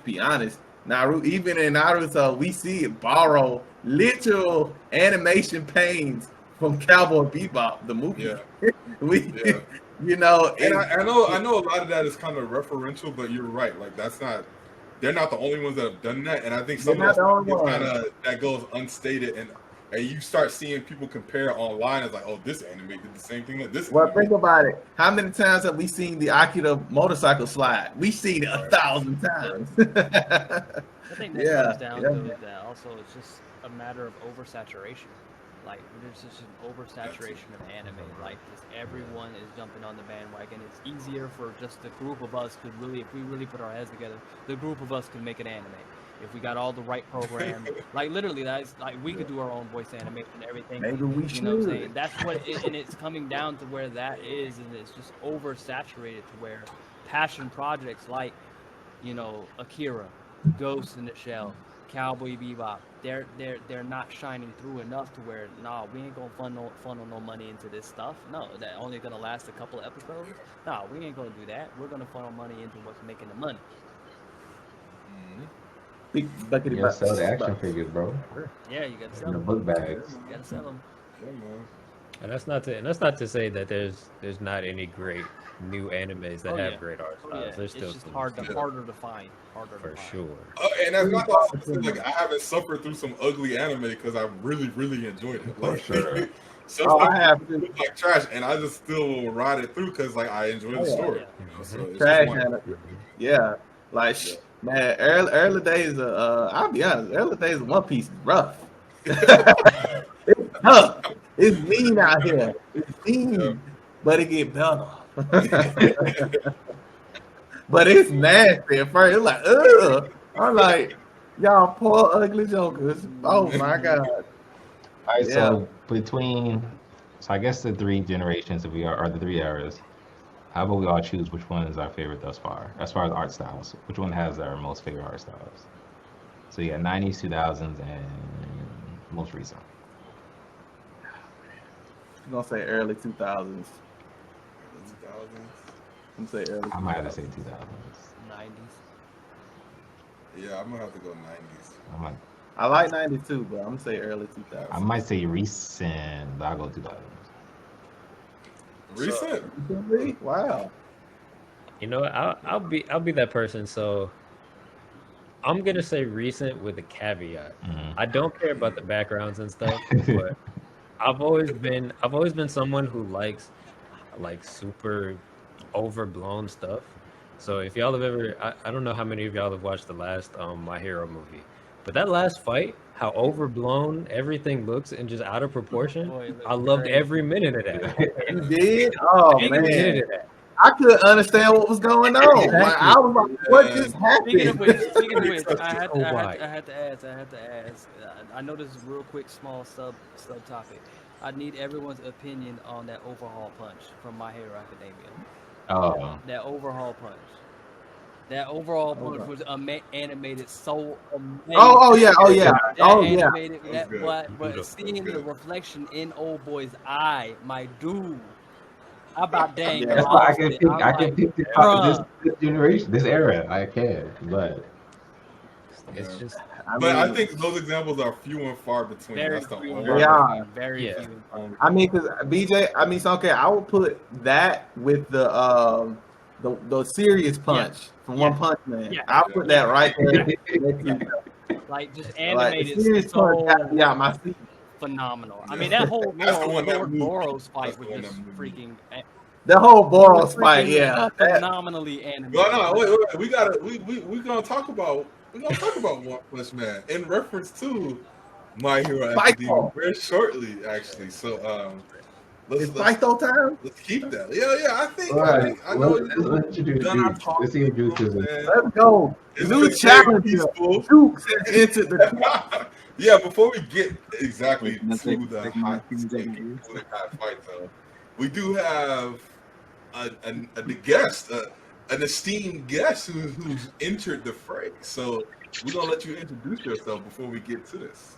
be honest, even in Naruto, we see it borrow literal animation pains from Cowboy Bebop, the movie. Yeah. You know, and I know a lot of that is kind of referential, but you're right. Like they're not the only ones that have done that, and I think some of that goes unstated, and you start seeing people compare online as like, oh, this anime did the same thing that this. Well, think about it. How many times have we seen the Akira motorcycle slide? We've seen it 1,000 times. I think that comes down to that. Also, it's just a matter of oversaturation. Like, there's just an oversaturation of anime. Like, just everyone is jumping on the bandwagon. It's easier for just the group of us if we really put our heads together, the group of us could make an anime. If we got all the right programs, like literally, that's like we could do our own voice animation and everything. Maybe we should. You know what I'm saying? That's what and it's coming down to where that is, and it's just oversaturated to where passion projects like, you know, Akira, Ghost in the Shell, Cowboy Bebop, they're not shining through enough to where we ain't gonna funnel no money into this stuff. No, that only gonna last a couple of episodes. We ain't gonna do that. We're gonna funnel money into what's making the money. You sell the action figures, bro. Yeah, you gotta sell the them. book bags. You gotta sell them. And that's not to say that there's not any great new animes that have great art styles. There's still it's just harder to find. For sure. And that's not also like I haven't suffered through some ugly anime because I really, really enjoyed it. Like, sure. I have to. Like trash, and I just still will ride it through because like I enjoy the story. Yeah. You know? So it's Trash just anime. Yeah, like man, early days of I'll be honest, early days of One Piece is rough. It's tough. It's mean out here. It's mean, but it get better. But it's nasty at first. It's like, ugh. I'm like, y'all poor ugly jokers. Oh my god. All right, so I guess the 3 generations of or the 3 eras. How about we all choose which one is our favorite thus far? As far as art styles, which one has our most favorite art styles? So yeah, 90s, 2000s, and most recent. I'm gonna say early 2000s. I'm gonna say early. I might have to say 2000s. 90s. Yeah, I'm gonna have to go 90s. I like 92, but I'm gonna say early 2000s. I might say recent, but I'll go 2000s. Recent? Wow. You know, I'll be that person. So I'm gonna say recent with a caveat. I don't care about the backgrounds and stuff, but I've always been someone who likes like super overblown stuff. So if y'all have ever, I don't know how many of y'all have watched the last My Hero movie, but that last fight, how overblown everything looks and just out of proportion, I loved every minute of that. You did? Oh man, I couldn't understand what was going on. Exactly. Like, I was like, what just happened? Speaking of which, I had to ask. I know this is a real quick, small subtopic. I need everyone's opinion on that overhaul punch from My Hero Academia. Oh, That overhaul punch. That overall punch was animated so amazing. Oh yeah. Animated that, good. but seeing the reflection in old boy's eye, my dude, I about dang Yeah. That's why I lost can it. pick. I'm I can like, pick this bruh. generation, this era. I can, but It's just But I think those examples are few and far between. Very That's the few only. and Yeah. far between, very Yeah. few and far between. I mean, because BJ, I mean, so okay, I would put that with the serious punch from One Punch Man. Yeah. I'll put that right there. Like just Like, animated the serious so punch got me out my seat. phenomenal. I Yeah. mean, that whole That's the one that Lord moved me. Boros fight That's was the one just that moved me. freaking The whole Boros fight, yeah. phenomenally animated. No, wait. We gotta. We gonna talk about. We're gonna talk about One Punch Man in reference to My Hero Academia very shortly, actually. So It's Faito time. let's keep that. Yeah. I think. all right. I know Let's introduce done our Jukes. talk. Let's see if Jukes is in. Let's go. It's New been very challenger. peaceful. Jukes has entered the Yeah, before we get exactly Can I to take the my hot things take out of here? Budokai Faito, we do have a guest, an esteemed guest who's entered the fray. So we're gonna let you introduce yourself before we get to this.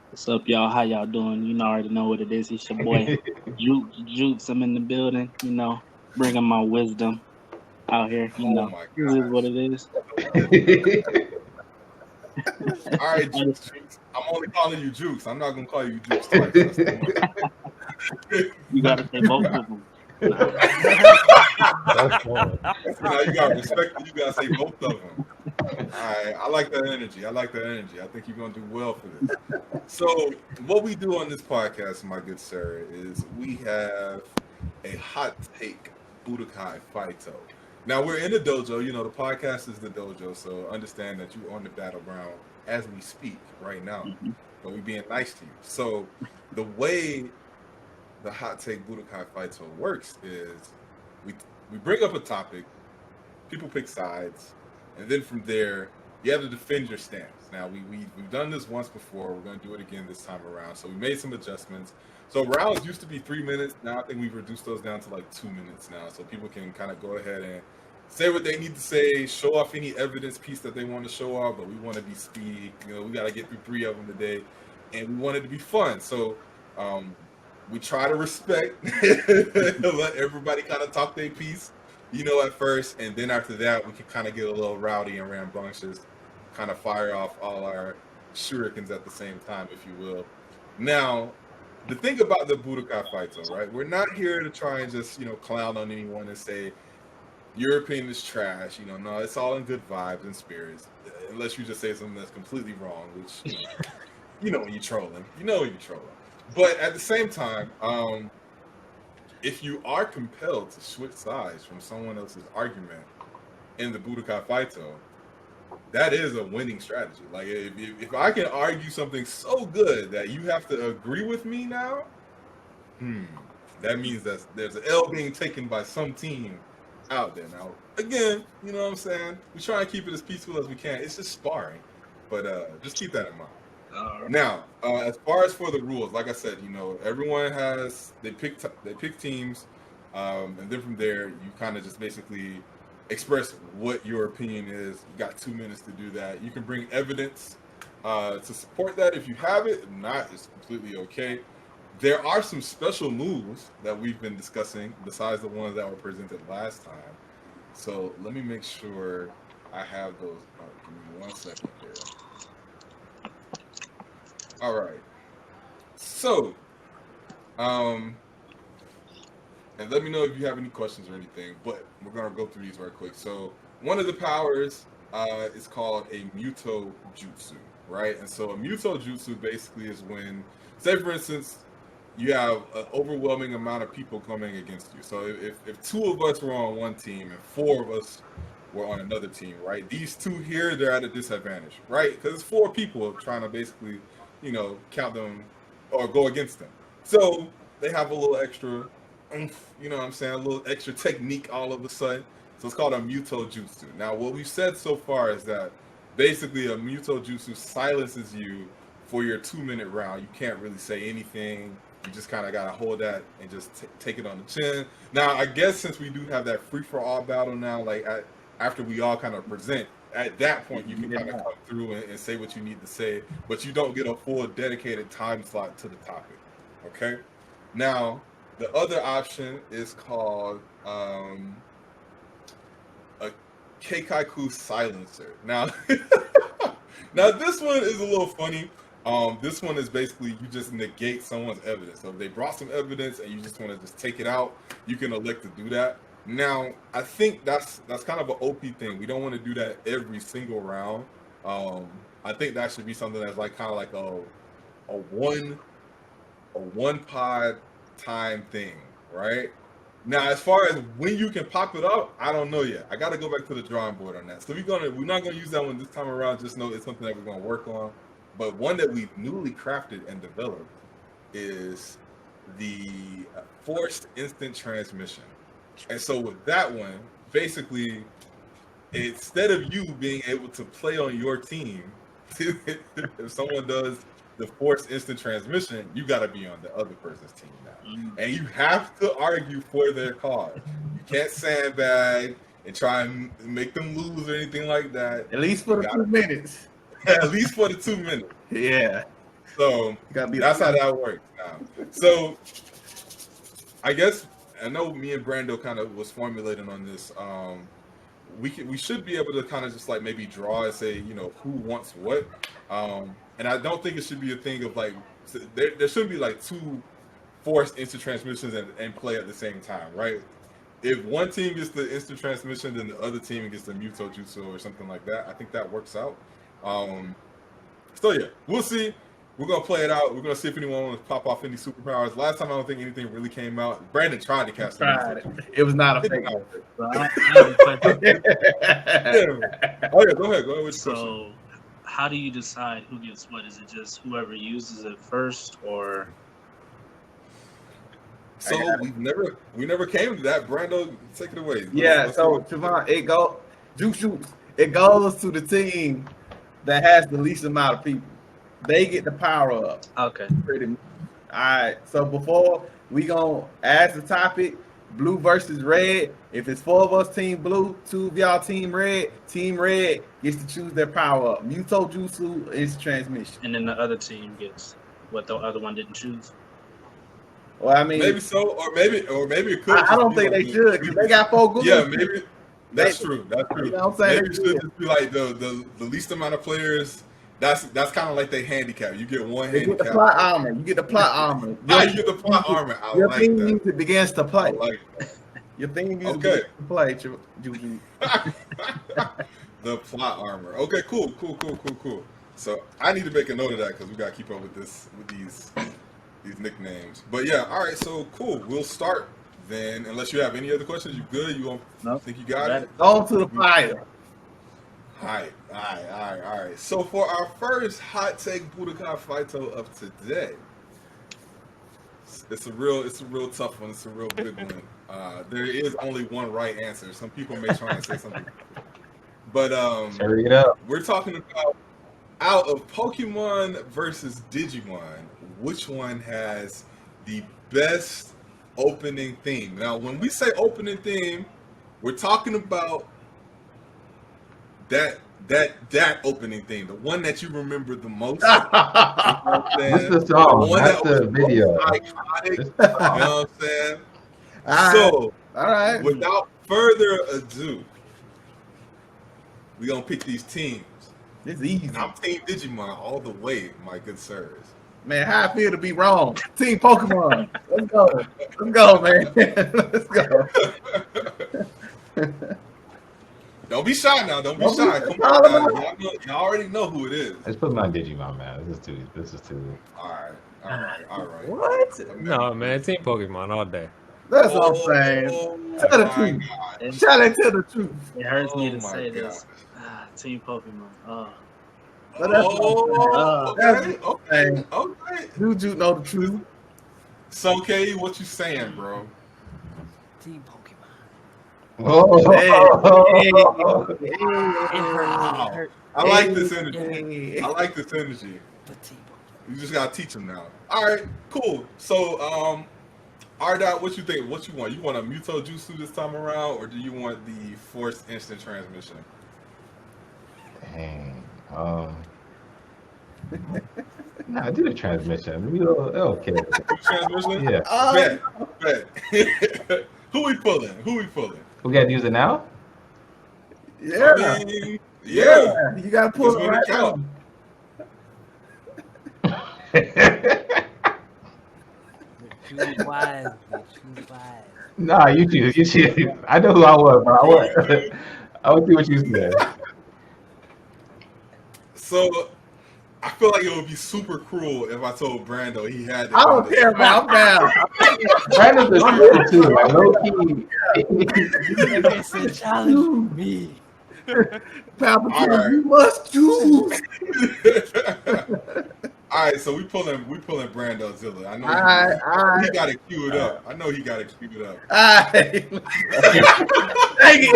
What's up, y'all? How y'all doing? You know, already know what it is. It's your boy, Jukes. I'm in the building, you know, bringing my wisdom out here. You Oh know, my this is gosh. what it is. All right, Jukes. I'm only calling you Jukes. I'm not gonna call you Jukes twice. That's too much. You gotta say both of them. that's one. So now you gotta respect it. You gotta say both of them. All right, I like that energy. I think you're gonna do well for this. So, what we do on this podcast, my good sir, is we have a hot take Budokai Faito. Now we're in the dojo. You know, the podcast is the dojo, so understand that you're on the battleground as we speak right now. But we being nice to you. So, the way the hot take Budokai Faito works is we bring up a topic, people pick sides, and then from there you have to defend your stance. Now we've done this once before. We're going to do it again this time around. So we made some adjustments. So rounds used to be 3 minutes. Now I think we've reduced those down to like 2 minutes now, so people can kind of go ahead and say what they need to say, show off any evidence piece that they want to show off. But we want to be speedy. You know, we got to get through 3 of them today, and we want it to be fun. So we try to respect, let everybody kind of talk their piece, you know, at first, and then after that, we can kind of get a little rowdy and rambunctious, kind of fire off all our shurikens at the same time, if you will. Now, the thing about the Budokai Faito, right? We're not here to try and just, you know, clown on anyone and say your opinion is trash. You know, no, it's all in good vibes and spirits, unless you just say something that's completely wrong, which you know when you're trolling. You know when you're trolling. But at the same time, if you are compelled to switch sides from someone else's argument in the Budokai Faito, that is a winning strategy. Like if I can argue something so good that you have to agree with me now, that means that there's an L being taken by some team out there. Now, again, you know what I'm saying? We try and keep it as peaceful as we can. It's just sparring, but just keep that in mind. Now, as far as for the rules, like I said, you know, everyone they pick teams, and then from there you kind of just basically express what your opinion is. You got 2 minutes to do that. You can bring evidence to support that if you have it. If not, it's completely okay. There are some special moves that we've been discussing besides the ones that were presented last time. So let me make sure I have those. Give me 1 second here. All right. So, and let me know if you have any questions or anything, but we're going to go through these very quick. So, one of the powers is called a Muto Jutsu, right? And so, a Muto Jutsu basically is when, say for instance, you have an overwhelming amount of people coming against you. So, if 2 of us were on one team and 4 of us were on another team, right? These 2 here, they're at a disadvantage, right? Because it's 4 people trying to basically, you know, count them or go against them. So they have a little extra, you know what I'm saying, a little extra technique all of a sudden. So it's called a Muto Jutsu. Now, what we've said so far is that basically a Muto Jutsu silences you for your 2-minute round. You can't really say anything. You just kind of got to hold that and just take it on the chin. Now, I guess since we do have that free-for-all battle now, like after we all kind of present, at that point, you can kind of come through and say what you need to say, but you don't get a full dedicated time slot to the topic, okay? Now, the other option is called a Kekaiku Silencer. Now, now this one is a little funny. This one is basically you just negate someone's evidence. So if they brought some evidence and you just want to just take it out, you can elect to do that. Now, I think that's kind of an OP thing. We don't want to do that every single round. I think that should be something that's like kind of like a one pod time thing, right? Now, as far as when you can pop it up, I don't know yet. I got to go back to the drawing board on that. So we're not gonna use that one this time around. Just know it's something that we're gonna work on. But one that we've newly crafted and developed is the forced instant transmission. And so with that one, basically, instead of you being able to play on your team, if someone does the forced instant transmission, you got to be on the other person's team now. And you have to argue for their cause. You can't sandbag and try and make them lose or anything like that. At least for the 2 minutes. At least for the 2 minutes. Yeah. So that's how that works now. So I guess I know me and Brando kind of was formulating on this. We should be able to kind of just like maybe draw and say, you know, who wants what. And I don't think it should be a thing of like there shouldn't be like 2 forced instant transmissions and play at the same time, right? If one team gets the instant transmission, then the other team gets the Muto Jutsu or something like that. I think that works out. So yeah, we'll see. We're gonna play it out. We're gonna see if anyone wants to pop off any superpowers. Last time I don't think anything really came out. Brandon tried to cast it. It was not a fake. Yeah. Oh yeah, go ahead. So, how do you decide who gets what? Is it just whoever uses it first, or? So we never came to that. Brando, take it away. Yeah. So Javon, it goes to the team that has the least amount of people. They get the power up. Okay. Pretty much. All right. So before we gonna ask the topic, blue versus red. If it's 4 of us, team blue, 2 of y'all, team red gets to choose their power up. Muto Jutsu is transmission. And then the other team gets what the other one didn't choose. Well, I mean, maybe so, or maybe it could. I don't think they should because they got 4 good. Yeah, maybe that's true. That's true. You know what I'm saying? Maybe it should just be like the least amount of players. That's kind of like they handicap. You get one handicap. You get the plot armor. You get the plot armor. You get the plot armor. Your team music begins to play. I like that. Your theme music begins to play. Juju. The plot armor. Okay, cool. So I need to make a note of that because we gotta keep up with these nicknames. But yeah, all right. So cool. We'll start then. Unless you have any other questions, you good? You don't think you got it? On to the fire. All right. So for our first hot take Budokai Faito of today, it's a real tough one. It's a real big one. There is only one right answer. Some people may try and say something, but hurry it up. We're talking about out of Pokemon versus Digimon, which one has the best opening theme? Now, when we say opening theme, we're talking about that opening theme, the one that you remember the most. What's the song? That's the video. Iconic, you know what I'm saying? All right. Without further ado, we're gonna pick these teams. It's easy. And I'm Team Digimon all the way, my good sirs. Man, how I feel to be wrong. Team Pokemon. Let's go, man. Let's go. Don't be shy now. Don't be shy. Come on, guys. Y'all already know who it is. Let's put my Digimon, man. This is too. All right. What? No, man. Team Pokemon all day. That's what I'm saying. Tell the truth. Shout out to the truth. It hurts me to say this. Team Pokemon. Okay. Juju know the truth. So, K, what you saying, bro? Team Pokemon. It hurt. I like this energy. The team Pokemon. You just gotta teach him now. All right, cool. So, Ardot, what you think? What you want? You want a Muto Jutsu this time around, or do you want the forced instant transmission? Dang. Nah, do the transmission. Okay. Transmission? Yeah. Bet. Who we pulling? We gotta use it now? Yeah. I mean, Yeah. You gotta pull Just it when right it count. Choose wise. Choose wise. Nah, you choose. I know who I was, bro. I would see what you said. So, I feel like it would be super cruel if I told Brando he had to. I don't care, man. I'm down. Brandon's a shooter too, like low key. Listen, challenge me. Palpatine, Right. you must choose. All right, so we pulling Brando Zilla. I know All he right. got to cue it up. I know he got to cue it up. All right. Dang it.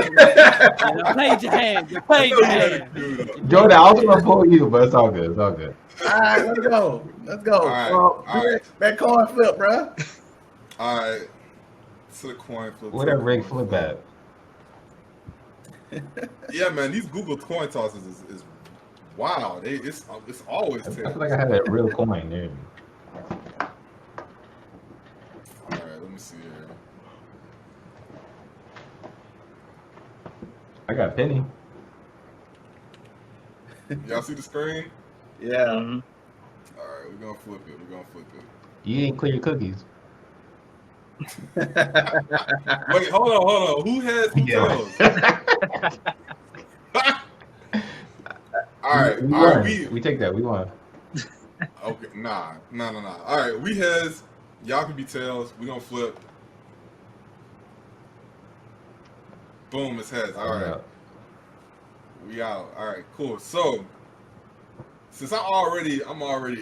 You played your hand. You I played know your he got to hand. cue it up. Jordan, I was gonna pull you, but it's all good. It's all good. All right, let's go. Let's go. All right, Well, all do right. that coin flip, bro. All right, to the coin flip. Where that rig flip at? Yeah, man, these Google coin tosses is wow. It's always I feel tails. like I had that real coin there. All right, let me see here. I got a penny. Y'all see the screen? Yeah. All right, we're gonna flip it. You ain't clear your cookies. Wait, hold on. Who has who Yeah. tails? All right, we all right. won. We take that. We won. Okay, nah. All right, we heads. Y'all can be tails. We gonna flip. Boom, it's heads. All right, we out. All right, cool. So, since I'm already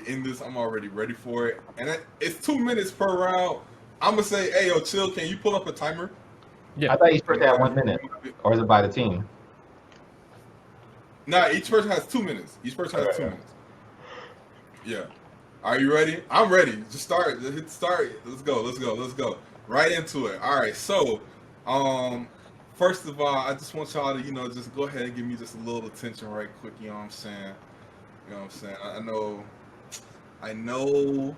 in this, I'm already ready for it, and it's 2 minutes per round. I'm gonna say, hey, yo, chill. Can you pull up a timer? I thought each person had 1 minute, or is it by the team? Nah, each person has 2 minutes. Each person has 2 minutes. Yeah. Are you ready? I'm ready. Just start. Hit start. Let's go. Right into it. All right. So, first of all, I just want y'all to, just go ahead and give me just a little attention right quick. You know what I'm saying? I know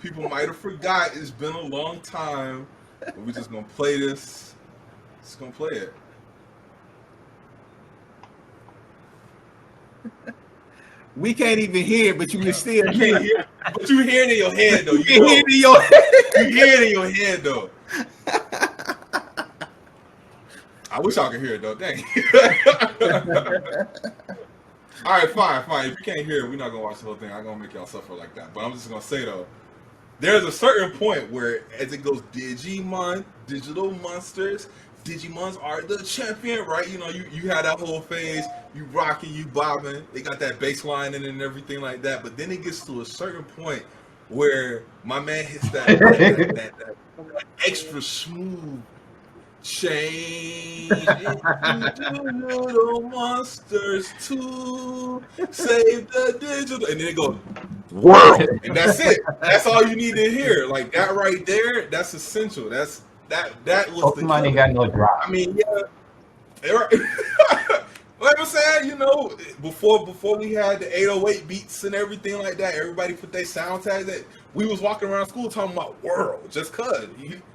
people might have forgot. It's been a long time. But we're just going to play this. Just going to play it. We can't even hear, but you can still You hear. can't hear, but you hear it in your head though. You can hear it in your head. You hear it in your head though. I wish I could hear it though. Dang. All right, fine. If you can't hear it, we're not gonna watch the whole thing. I'm gonna make y'all suffer like that. But I'm just gonna say though, there's a certain point where as it goes, Digimon, digital monsters. Digimons are the champion, right? You had that whole phase, you rocking, you bobbing. They got that bass line in it and everything like that. But then it gets to a certain point where my man hits that extra smooth change into digital monsters to save the digital, and then it goes world, and that's it. That's all you need to hear. Like that right there, that's essential. That was Pokemon ain't got no drop. I mean, yeah. Like I'm saying, before we had the 808 beats and everything like that, everybody put their sound tags that we was walking around school talking about world just cause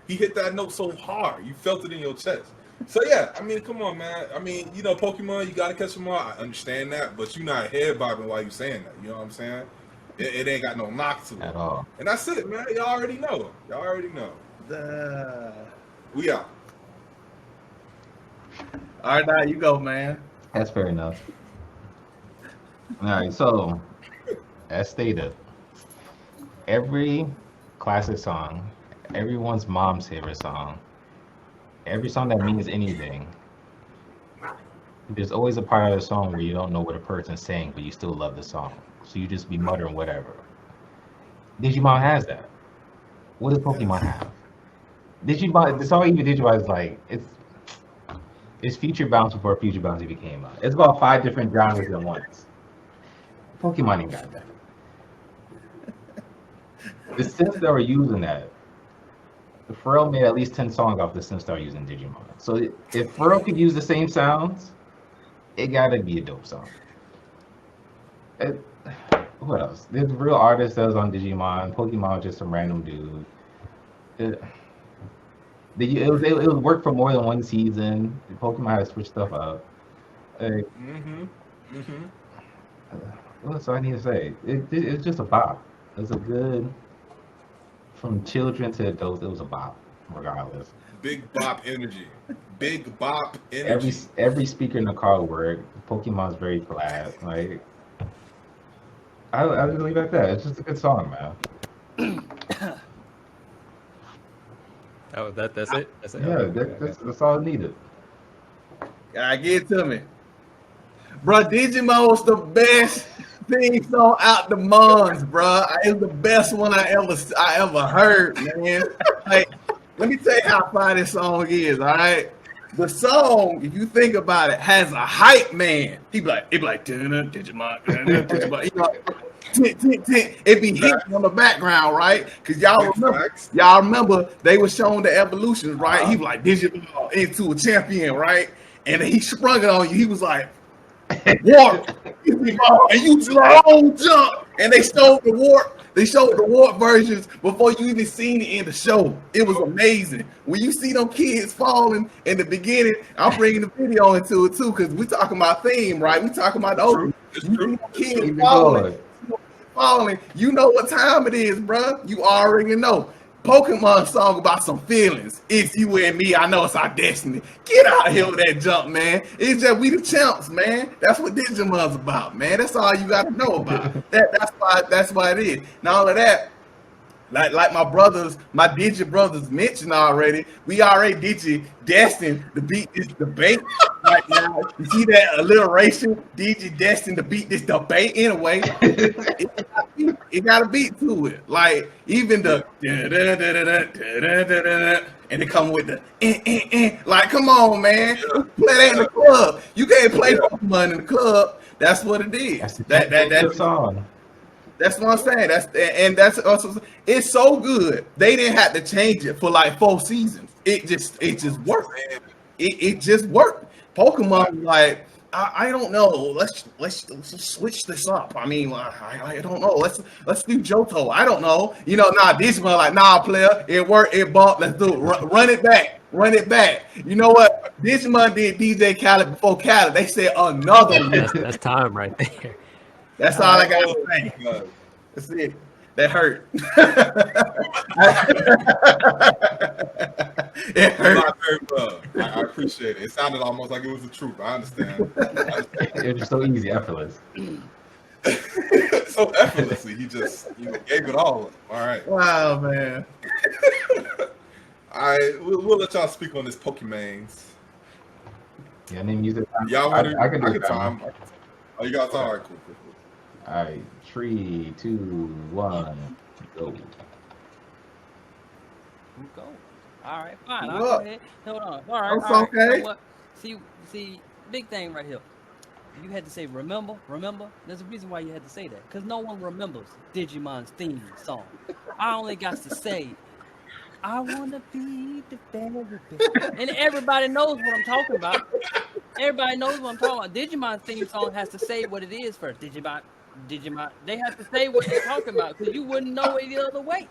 he hit that note so hard, you felt it in your chest. So yeah, I mean, come on, man. I mean, Pokemon, you gotta catch them all. I understand that, but you're not head bobbing while you saying that. You know what I'm saying? It ain't got no knock to it At all. And that's it, man. Y'all already know. We out. All right, now you go, man. That's fair enough. All right, so as stated, every classic song, everyone's mom's favorite song, every song that means anything, there's always a part of the song where you don't know what a person's saying, but you still love the song. So you just be muttering whatever. Digimon has that. What does Pokemon have? Digimon, the song even Digimon is like, it's Future Bounce before Future Bounce even came out. It's about 5 different genres at once. Pokemon ain't got that. the synths that were using that, Pharrell made at least 10 songs off the synths that were using Digimon. So if Pharrell could use the same sounds, it gotta be a dope song. What else? There's real artists that was on Digimon. Pokemon was just some random dude. It would work for more than one season. Pokemon had to switch stuff up. What's all I need to say? It's just a bop. It was a good, from children to adults, it was a bop, regardless. Big bop energy. Big bop energy. Every speaker in the car worked. Pokemon's very flat. Like, I'll just leave it at that. It's just a good song, man. Oh, that's it? That's it? Yeah, that's all it needed. I get it to me. Bro, Digimon was the best theme song out the Mons, bro. It was the best one I ever heard, man. Like, let me tell you how fine this song is, all right? The song, if you think about it, has a hype man. He be like, Digimon, Digimon. You know, it be hitting on the background, right? Because y'all remember they were showing the evolutions, right? He was like Digimon into a champion, right? And then he sprung it on you. He was like, warp, and you long jump, and they showed the warp. They showed the warp versions before you even seen it in the show. It was amazing. When you see them kids falling in the beginning, I'm bringing the video into it too because we talking about theme, right? We talking about the open. Kids falling. You know what time it is, bro. You already know. Pokemon song about some feelings. It's you and me. I know it's our destiny. Get out of here with that jump, man. It's just we the champs, man. That's what Digimon's about, man. That's all you got to know about. That's why it is. Not all of that. Like my Digi brothers mentioned already, we already Digi destined to beat this debate right now. You see that alliteration? Digi destined to beat this debate anyway. It got a beat to it. Like even the and they come with the like, come on, man. Play that in the club. You can't play Pokemon in the club. That's what it is. That's song. That's what I'm saying. That's also, it's so good. They didn't have to change it for like 4 seasons. It just worked. It just worked. Pokemon, like, I don't know. Let's switch this up. I mean, I don't know. Let's do Johto. I don't know. You know, Digimon like, player. It worked. It bumped. Let's do it. Run it back. Run it back. You know what? Digimon did DJ Khaled before Khaled. They said another. That's time right there. That's all I got to say. That's it. That hurt. It hurt. I appreciate it. It sounded almost like it was the truth. I understand. It was so easy, effortless. So effortlessly, he just gave it all. All right. Wow, man. All right, we'll let y'all speak on this Pokemans. Yeah, I need music. Y'all want to? I can do time. Oh, you got time? All right, cool. All right, 3, 2, 1, go. Go. All right, fine. I'll go ahead. Hold on. All right. That's all right. okay. You know what? See, big thing right here. You had to say remember. There's a reason why you had to say that, because no one remembers Digimon's theme song. I only got to say, I wanna be the very best, and everybody knows what I'm talking about. Everybody knows what I'm talking about. Digimon's theme song has to say what it is first. Digimon. They have to say what they're talking about, because you wouldn't know it the other way.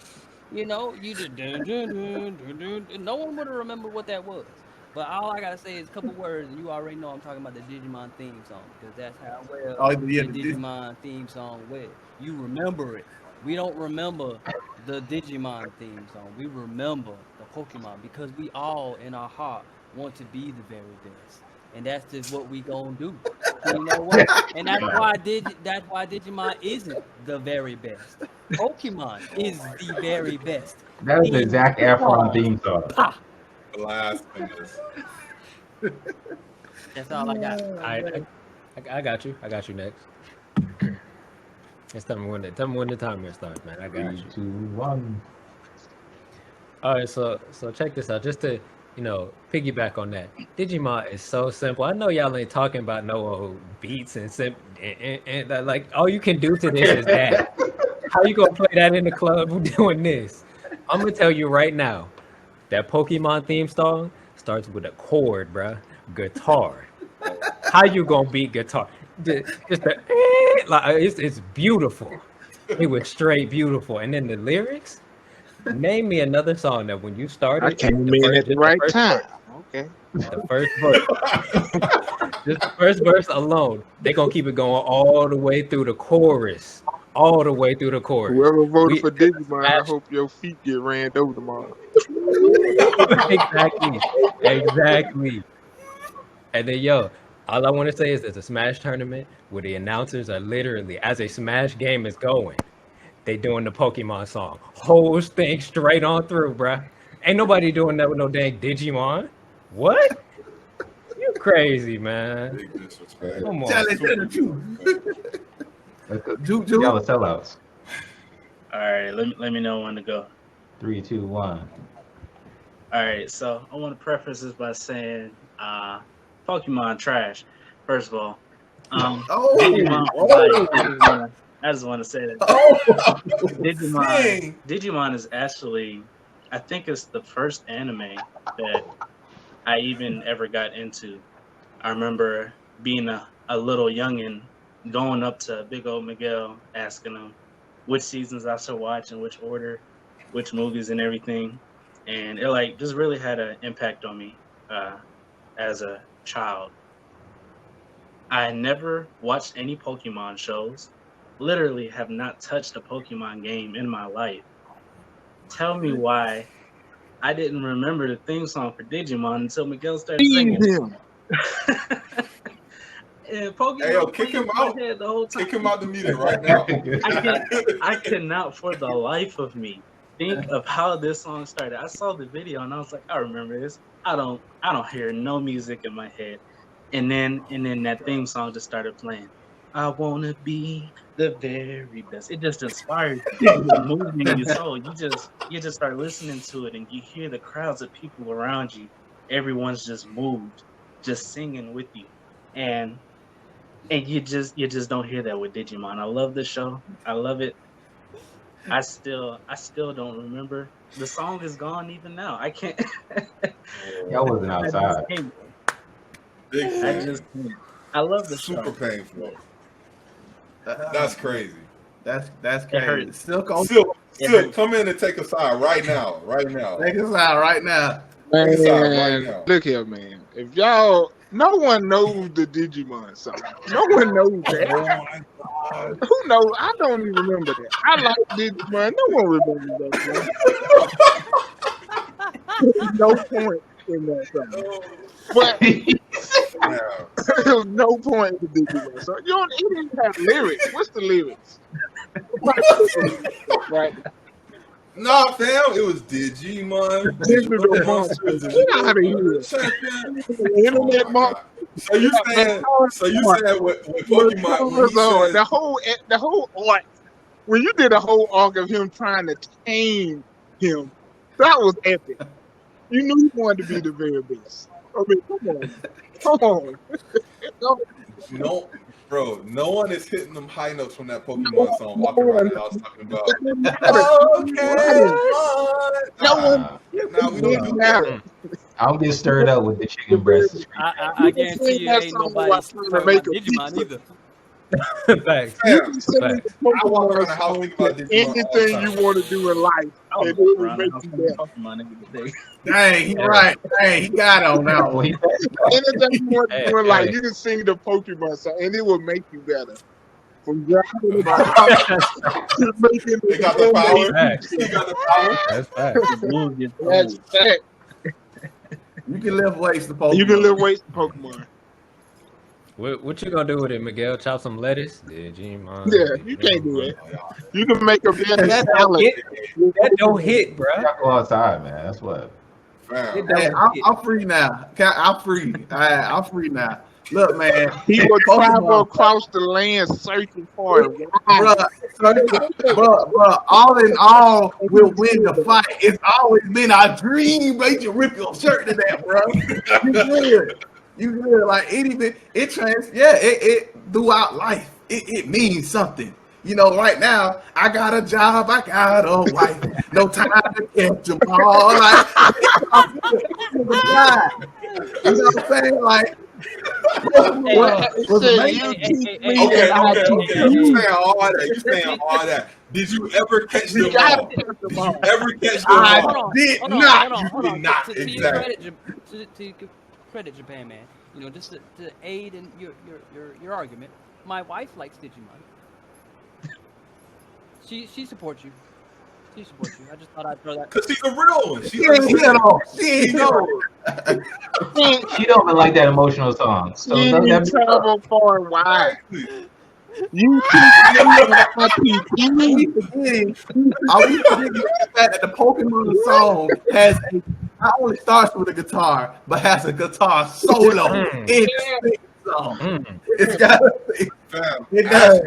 You know, you just no one would have remembered what that was. But all I gotta say is a couple words, and you already know I'm talking about the Digimon theme song, because that's how well the Digimon theme song went. You remember it. We don't remember the Digimon theme song. We remember the Pokemon, because we all in our heart want to be the very best. And that's just what we gonna do. You know what? And that's why Digimon isn't the very best. Pokemon is the very best. That is the exact Afro theme song. Blasphemous. That's all I got. I got you. I got you next. Just tell me when the timer starts, man. I got you. 3, 2, 1. All right, so check this out. Just to piggyback on that. Digimon is so simple. I know y'all ain't talking about no beats and like all you can do to this is that. How you gonna play that in the club doing this? I'm gonna tell you right now, that Pokemon theme song starts with a chord, bruh. Guitar. How you gonna beat guitar? Just the like it's beautiful. It was straight beautiful. And then the lyrics. Name me another song that when you started, I came in at the right time. Okay. The first verse, just the first verse alone, they gonna keep it going all the way through the chorus, all the way through the chorus. Whoever voted for Digimon, I hope your feet get ran over tomorrow. Exactly. And then all I want to say is there's a Smash tournament where the announcers are literally, as a Smash game is going, they doing the Pokemon song, whole thing straight on through, bruh. Ain't nobody doing that with no dang Digimon. What? You crazy, man. Big disrespect. Come on. Tell the truth. Y'all are sellouts. All right, let me know when to go. 3, 2, 1. All right, so I want to preface this by saying, Pokemon trash. First of all, Digimon, I just want to say that Digimon is actually, I think it's the first anime that I even ever got into. I remember being a little youngin', going up to big old Miguel, asking him which seasons I should watch in which order, which movies and everything. And it like just really had an impact on me as a child. I never watched any Pokemon shows. Literally have not touched a Pokemon game in my life. Tell me why I didn't remember the theme song for Digimon until Miguel started singing. And Pokemon, hey, yo, kick him out. The whole time. Kick him out the meeting right now. I cannot for the life of me think of how this song started. I saw the video and I was like, I remember this. I don't hear no music in my head. And then that theme song just started playing. I wanna be the very best. It just inspires you, moving your soul. You just start listening to it and you hear the crowds of people around you. Everyone's just moved, just singing with you. And you just don't hear that with Digimon. I love the show. I love it. I still don't remember. The song is gone even now. I can't. Y'all wasn't outside. I love the super show. painful. That's crazy. That's crazy. It hurts. Silk, come in and take a side right now. Take a side right now. Take a side right now. Look here, man. If y'all, no one knows the Digimon song. No one knows that. Oh my God. Who knows? I don't even remember that. I like Digimon. No one remembers that song. There's no point in that song. But there's no point in the Digimon song. You don't even have lyrics. What's the lyrics? Right. Nah, fam, it was Digimon. Get out of here. Internet monster. So you saying with Pokemon the whole arc, when you did a whole arc of him trying to tame him, that was epic. You knew he wanted to be the very best. I mean, come on. No, bro, no one is hitting them high notes from that Pokemon song walking around the house talking about No one. Nah, we don't do that. I'll get stirred up with the chicken breast. I guarantee you ain't nobody stirred up Digimon either. Facts. I walk around the house thinking about Digimon. Anything you want to do in life, and it will make you better. Dang, he right. Dang, he got on that one. Anything you want to do in life, you can sing the Pokemon song, and it will make you better. From grabbing They got the power. They got the power. That's facts. That's fact. You can lift weights to Pokemon. You can lift weights to Pokemon. What you gonna do with it, Miguel? Chop some lettuce? Digimon. Yeah, you can't do that. You can make a better That don't hit, bro. Y'all go outside, man. That's what. Hey, I'm free now. I'm free. I'm free now. Look, man. He will travel across the land searching for it. Bro, all in all, we'll win the fight. It's always been our dream, bro. You can rip your shirt to that, bro. You good. Like it throughout life. It means something. You know, right now, I got a job, I got a wife, no time to catch them all. Like, you know what I'm saying? Like, was amazing. Okay. You saying all that. Did you ever catch them all? Did you ever catch them all? Hold on. You did not. To your credit, Japan man. You know, just to aid in your argument, my wife likes Digimon. She supports you. She supports you. I just thought I'd throw that. Cause she's a real one. She ain't She don't even like that emotional song. So You does that travel far and wide. You teach Are we forgetting the fact that the Pokemon song has not only starts with a guitar, but has a guitar solo in the song. It's got Fam, it Ash does.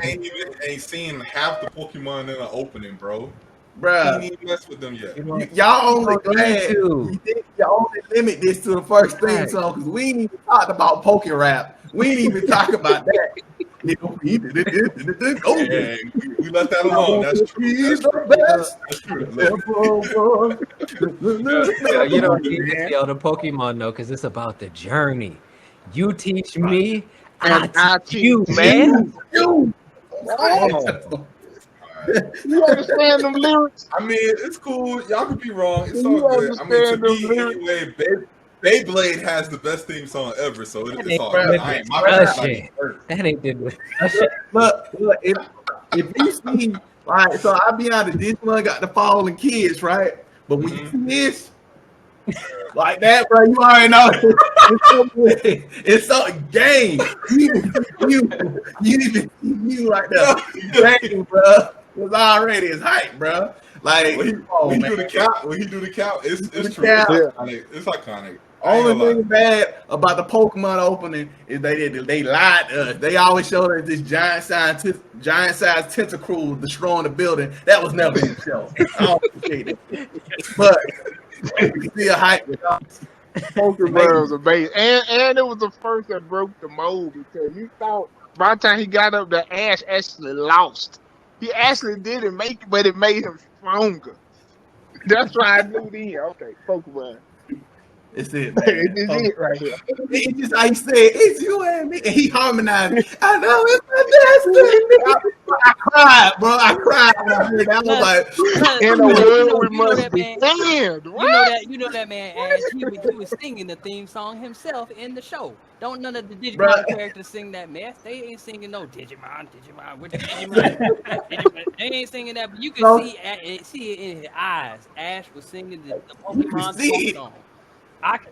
ain't seen half the Pokemon in the opening, bro. He Bruh. ain't even mess with them yet. Y'all only glad you think y'all only limit this to the first theme song because we ain't even talked about Poke Rap. We ain't even talk about that. We let that alone. That's true. He's the best. That's true. You don't need to tell the Pokemon though, because it's about the journey. You teach me, I teach you, man. You. You understand them lyrics? I mean, it's cool. Y'all could be wrong. It's all good. I mean, to me, anyway, Beyblade has the best theme song ever, so it's all good. I ain't my That ain't the Look, if you see, right, so I be honest, this one got the falling kids, right? But when you see this, like that, bro, you already know it's so game. You like that game, bro. It's already hype, bro. Like when he do the count, it's true. Count. It's iconic. Only thing bad about the Pokemon opening is they lied to us. They always showed us this giant size tentacruel destroying the building. That was never in the show. I don't appreciate it. But it's still hype. Pokemon was amazing. And it was the first that broke the mold because you thought by the time he got up there, Ash actually lost. He actually didn't make it, but it made him stronger. That's why I knew then. Okay, Pokemon. It's it, man. It's it right here. It's just how he said, it's you and me. And he harmonized. I know it's my destiny. I cried, bro. I cried when I heard that. I was like, in a world we must be fans. You know that man, Ash, he was singing the theme song himself in the show. Don't none of the Digimon characters sing that mess. They ain't singing no Digimon, with the Digimon. They ain't singing that, but you can see it in his eyes. Ash was singing the Pokemon song.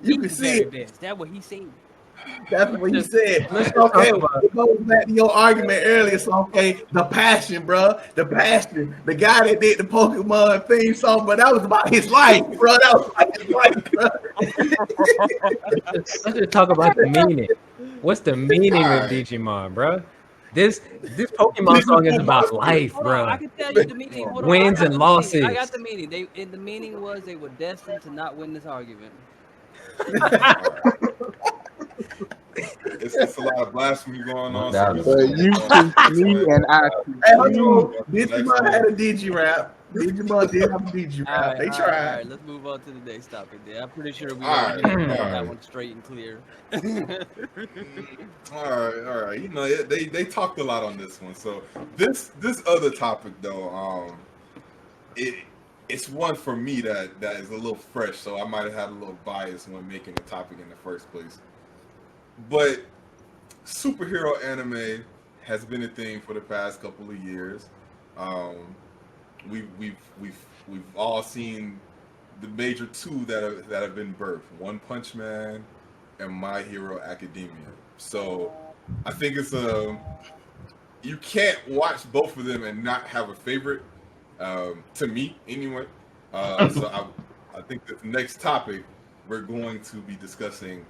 You can see it. Best. That's what he said. That's what he said. Okay, it goes back to your argument earlier. So, okay, the passion, bro. The passion. The guy that did the Pokemon theme song, but that was about his life, bro. That was about his life, bro. Let's just talk about the meaning. What's the meaning of Digimon, bro? This Pokemon song is about life, bro. I can tell you the meaning. Wins and losses. I got the meaning. The meaning was they were destined to not win this argument. It's a lot of blasphemy going on. You teach me and I teach you. Digimon had a Digi-Rap. Digimon did have a Digi-Rap. They tried. All right, let's move on to the next topic there. I'm pretty sure we already got that one straight and clear. All right. You know, they talked a lot on this one. So this other topic though, it's one for me that is a little fresh, so I might have had a little bias when making the topic in the first place. But superhero anime has been a thing for the past couple of years. We've all seen the major two that have been birthed: One Punch Man and My Hero Academia. So I think it's you can't watch both of them and not have a favorite. To me, anyway. So I think the next topic we're going to be discussing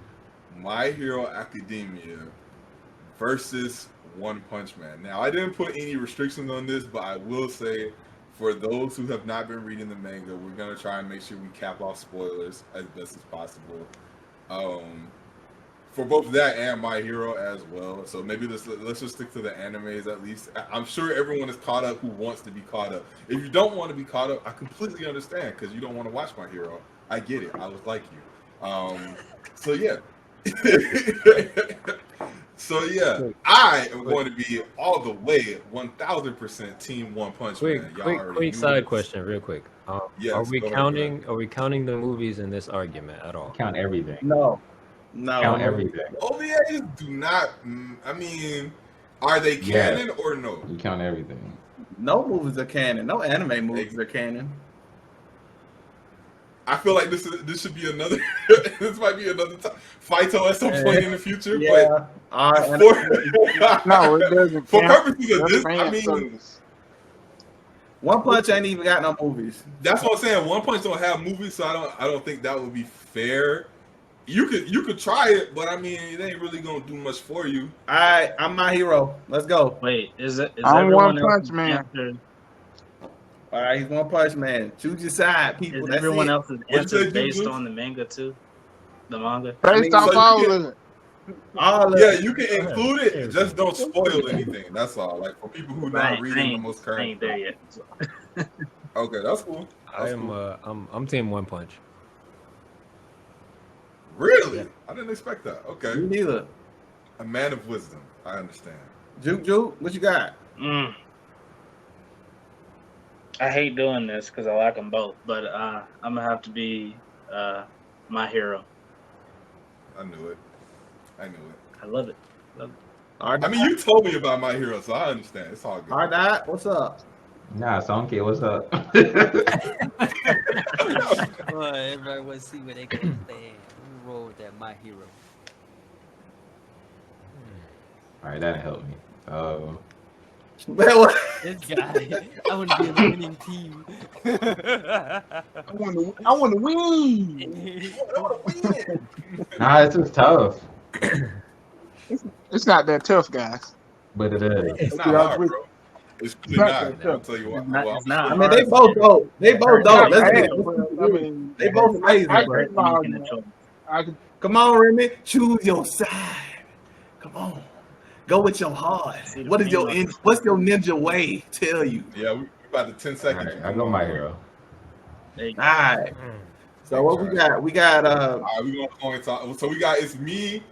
My Hero Academia versus One Punch Man. Now, I didn't put any restrictions on this, but I will say for those who have not been reading the manga, we're going to try and make sure we cap off spoilers as best as possible. for both that and My Hero as well. So maybe let's just stick to the animes at least. I'm sure everyone is caught up who wants to be caught up. If you don't want to be caught up, I completely understand because you don't want to watch My Hero. I get it. I was like you. So yeah. So yeah, I am going to be all the way 1000% Team One Punch Man. Quick side question, real quick. Yes, are we go ahead, counting? Are we counting the movies in this argument at all? Count everything. No. Count everything. OVAs do not. I mean, are they canon or no? You count everything. No movies are canon. No anime movies are canon. I feel like this should be another. This might be another Faito at some point in the future. Yeah. But No, it doesn't. For count. purposes of this, That's I mean, service. One Punch ain't even got no movies. that's what I'm saying. One Punch don't have movies, so I don't think that would be fair. You could try it, but I mean, it ain't really gonna do much for you. All right, I'm My Hero. Let's go. Wait, is I'm everyone One Punch else's Man. answer? All right, he's One Punch Man. Choose your side, people. Is That's everyone it. else's you answer say, based Juju? on the manga too? The manga? Based so off you all get- of it. All of Yeah, it. you can include it, just don't spoil anything. That's all. Like for people who I not reading the most I current. ain't there yet. Okay, that's cool. I am. I'm Team One Punch. Really? Yeah. I didn't expect that. Okay, Me neither. a man of wisdom. I understand. Juke, what you got? I hate doing this because I like them both, but I'm gonna have to be My Hero. I knew it. I love it. All I mean, you told me about My Hero, so I understand. It's all good. All right, what's up? Nah, Sonke, what's up? Well, everybody want to see where they gonna stand. We roll with that My Hero. All right, that helped me. This guy, I want to be on the winning team. I want to win. Nah, it's just tough, It's not that tough, guys. but it is. It's not Yeah, hard, we- bro. It's really Not not. that I'll tell you what. It's not I mean, they both dope. They both dope. Let's get I mean, They both amazing, I bro. can follow Making a you. choice. I can. Come on, Remy. Choose your side. Come on. Go with your heart. What's your ninja way tell you? Yeah, we about the 10 All seconds. right, I go My Hero. There you go. All right. So what we got? We got All right, we gonna coin talk. So we got it's me,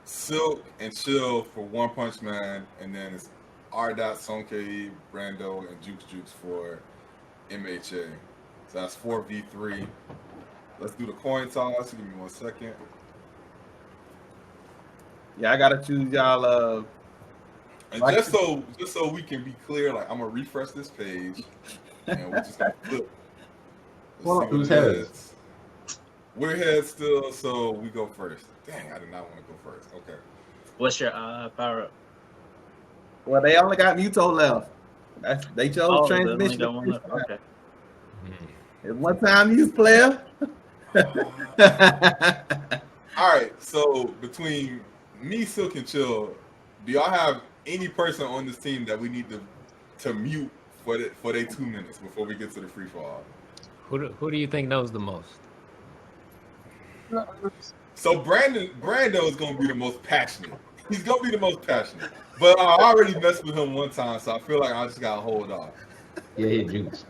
Silk, and Chill for One Punch Man, and then it's R. Sonke, Brando, and Jukes for MHA. So that's 4v3. Let's do the coin toss. Give me 1 second. I gotta choose y'all. And Like- just so we can be clear, like I'm gonna refresh this page, and we're just gonna flip. Well, Let's see who's what it heads? is. We're heads still, so we go first. Dang, I did not want to go first. Okay. What's your power up? Well, they only got Muto left. They chose they only transmission. got one left. Okay. It's one time use player. All right. So between me, Silk, and Chill, do y'all have any person on this team that we need to mute for their 2 minutes before we get to the free fall? Who do you think knows the most? So Brando is gonna be the most passionate. He's gonna be the most passionate. But I already messed with him one time, so I feel like I just gotta hold off. Yeah, he Jukes.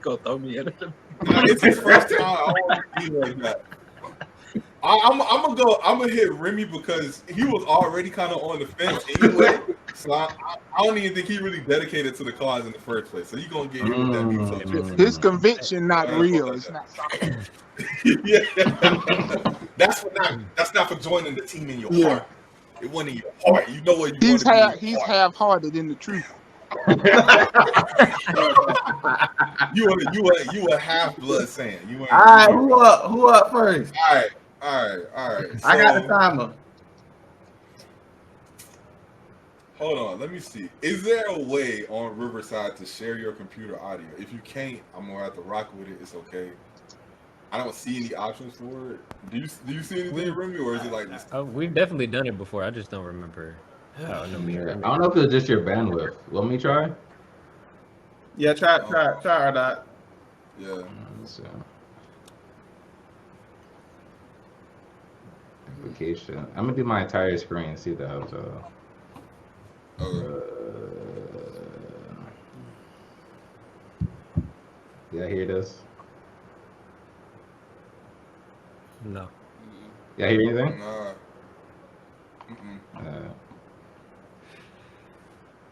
Go throw me in it. It's his first time. I don't want to be like that. I'm gonna hit Remy because he was already kind of on the fence anyway. So I don't even think he really dedicated to the cause in the first place. So you gonna get hit with that Muto. His conviction not real. It's not. Yeah, that's not for joining the team in your heart. It wasn't in your heart. You know what you He's want to be. he's half-hearted in the truth. You a half blood saying. You ain't. All right, who up first? All right. I got the timer. Hold on, let me see. Is there a way on Riverside to share your computer audio? If you can't, I'm gonna have to rock with it. It's okay. I don't see any options for it. Do you see anything, Remy, or is it like this? We've definitely done it before. I just don't remember. I don't know if it's just your bandwidth. Let me try. Yeah, try R. Dot. Yeah. So, Vacation. I'm gonna do my entire screen and see if that helps. Yeah, hear this? No. Yeah, hear anything? Nah.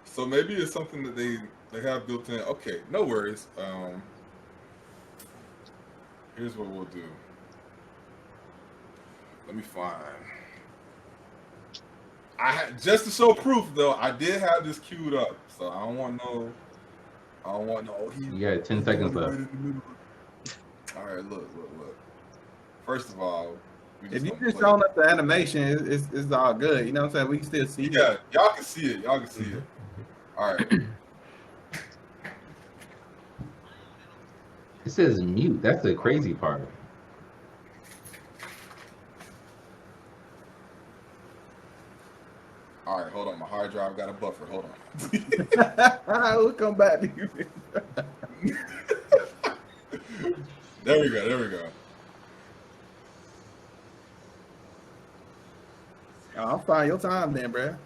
So maybe it's something that they have built in. Okay, no worries. Here's what we'll do. Let me find. Just to show proof though, I did have this queued up, so I don't want no. You got 10 seconds left. All right, look. First of all, if you just showing us the animation, it's all good. You know what I'm saying? We can still see it. Yeah, y'all can see it. All right. It says mute. That's the crazy part. All right, hold on. My hard drive got a buffer. Hold on. We'll come back to you. There we go. I'll find your time then, bruh.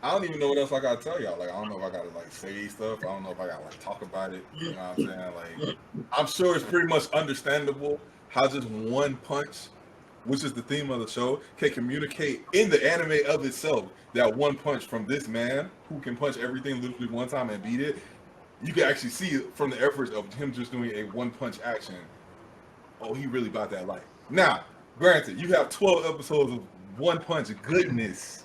I don't even know what else I gotta tell y'all. Like, I don't know if I gotta say stuff. I don't know if I gotta talk about it. You know what I'm saying? Like, I'm sure it's pretty much understandable how just one punch, which is the theme of the show, can communicate in the anime of itself. That one punch from this man who can punch everything literally one time and beat it. You can actually see it from the efforts of him just doing a one punch action. Oh, he really about that life. Now, granted, you have 12 episodes of one punch goodness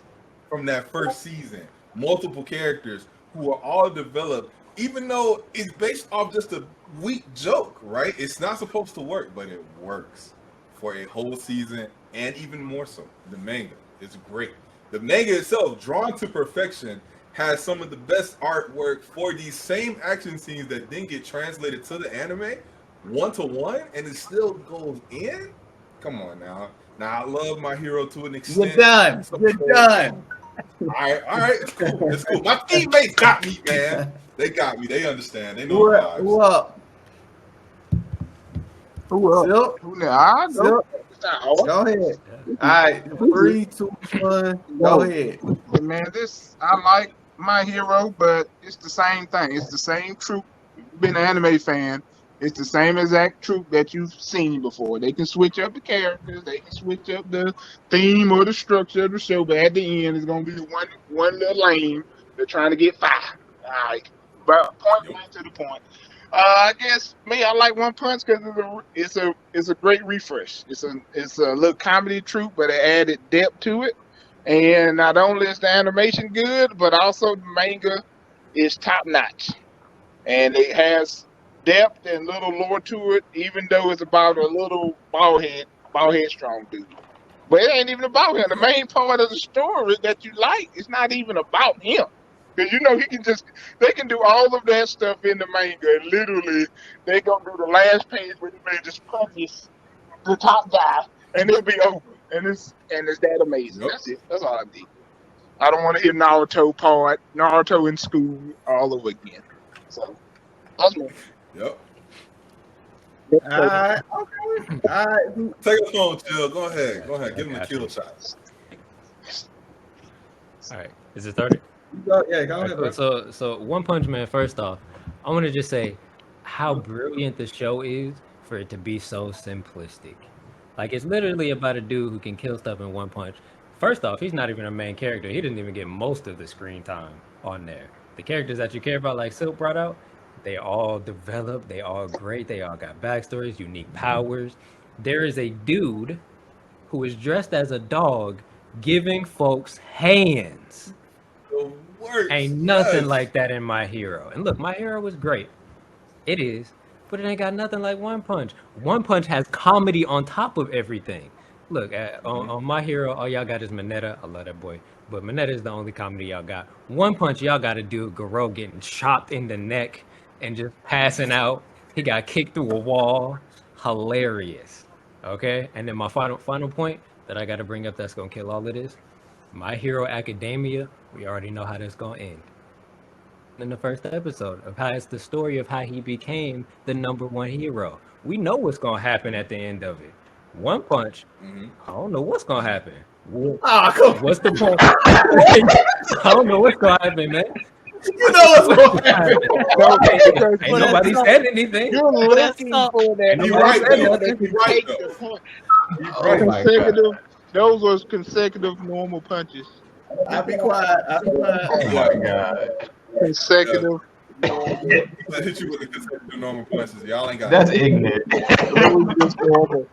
from that first season. Multiple characters who are all developed, even though it's based off just a weak joke, right? It's not supposed to work, but it works for a whole season and even more so. The manga is great. The manga itself, drawn to perfection, has some of the best artwork for these same action scenes that then get translated to the anime, 1-to-1, and it still goes in. Come on now. Now I love my hero to an extent. You're done. All right, it's cool. My teammates got me, man. They got me. They understand. They know the vibes. Who up? Go ahead. All right, 3, 2, 1. Go ahead. Man, I like my hero, but it's the same thing. It's the same troop. You've been an anime fan. It's the same exact troop that you've seen before. They can switch up the characters, they can switch up the theme or the structure of the show, but at the end, it's gonna be one little lane. They're trying to get 5. All right, but point blank to the point. I guess me, I like One Punch because it's a great refresh. It's a little comedy troupe, but it added depth to it. And not only is the animation good, but also the manga is top notch, and it has depth and little lore to it, even though it's about a little bald head strong dude. But it ain't even about him. The main part of the story that you like is not even about him. Because they can do all of that stuff in the manga, and literally they gonna do the last page where the man just punches the top guy and it'll be over. And it's that amazing. Yep. That's it. That's all I need. I don't want to hear Naruto in school all over again. So that's me. Yep. All right. Take a phone, chill. Go ahead. Give him a kill shot. All right. Is it started? Go ahead. So One Punch Man, first off, I want to just say how brilliant the show is for it to be so simplistic. Like it's literally about a dude who can kill stuff in one punch. First off, he's not even a main character. He didn't even get most of the screen time on there. The characters that you care about, like Silk brought out, they all developed. They all great. They all got backstories, unique powers. There is a dude who is dressed as a dog giving folks hands. The worst. Ain't nothing Yes. like that in My Hero. And look, My Hero was great. It is, but it ain't got nothing like One Punch. One Punch has comedy on top of everything. Look, on My Hero, all y'all got is Mineta. I love that boy. But Mineta is the only comedy y'all got. One Punch, y'all got to do Garo getting chopped in the neck and just passing out. He got kicked through a wall. Hilarious. Okay? And then my final point that I got to bring up that's going to kill all of this. My Hero Academia, we already know how that's going to end. In the first episode of how it's the story of how he became the #1 hero. We know what's going to happen at the end of it. One Punch, I don't know what's going to happen. What's the point? I don't know what's going to happen, man. You know what's going to happen. Ain't nobody said anything. You're looking for that. You're right, hero though. that can You're right, take though. the punch. Oh my Consecutive. Those was consecutive normal punches. I'll be quiet. Oh my god. Consecutive. I hit you with the consecutive normal punches. Y'all ain't got That's ignorant. Just normal.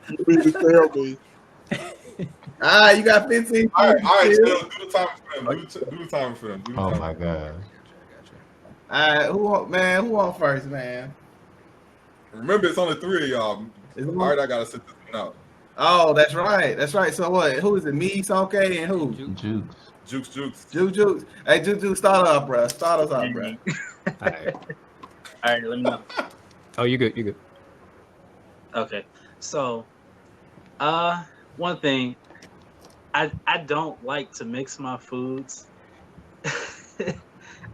You need to tell me. You got 15. All right, still do the time for them. Do the time for them. Oh my god. All right, who on first, man? Remember, it's only 3 of y'all. All right, I gotta sit this one out. Oh, that's right. So what? Who is it? Me, Sonke, and who? Jukes. Juke. Hey, Juke, start us off, bro. Start us off, bro. All right. All right, let me know. Oh, you good. Okay, so one thing, I don't like to mix my foods.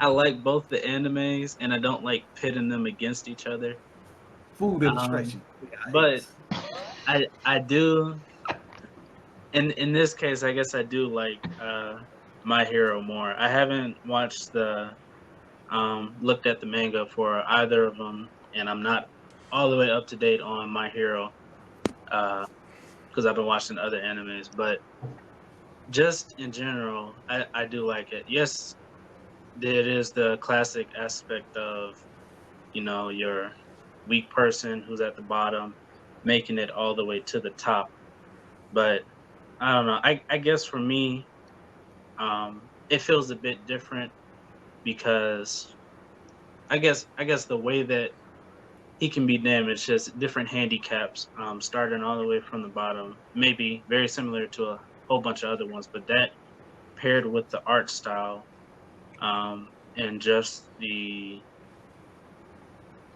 I like both the animes, and I don't like pitting them against each other. Food illustration. But I do, in this case, I guess I do like My Hero more. I haven't watched looked at the manga for either of them, and I'm not all the way up to date on My Hero because I've been watching other animes. But just in general, I do like it. Yes, it is the classic aspect of, your weak person who's at the bottom, making it all the way to the top. But I don't know. I guess for me, it feels a bit different because I guess the way that he can be damaged has different handicaps, starting all the way from the bottom, maybe very similar to a whole bunch of other ones, but that paired with the art style, and just the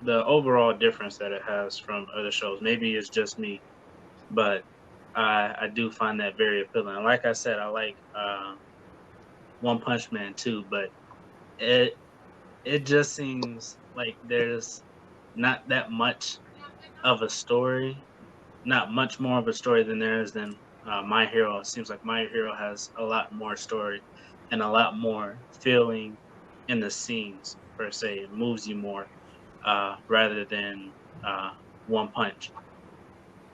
overall difference that it has from other shows. Maybe it's just me, but I do find that very appealing. Like I said, I like One Punch Man too, but it just seems like there's not that much of a story, not much more of a story than there is than My Hero. It seems like My Hero has a lot more story and a lot more feeling in the scenes, per se. It moves you more rather than One Punch.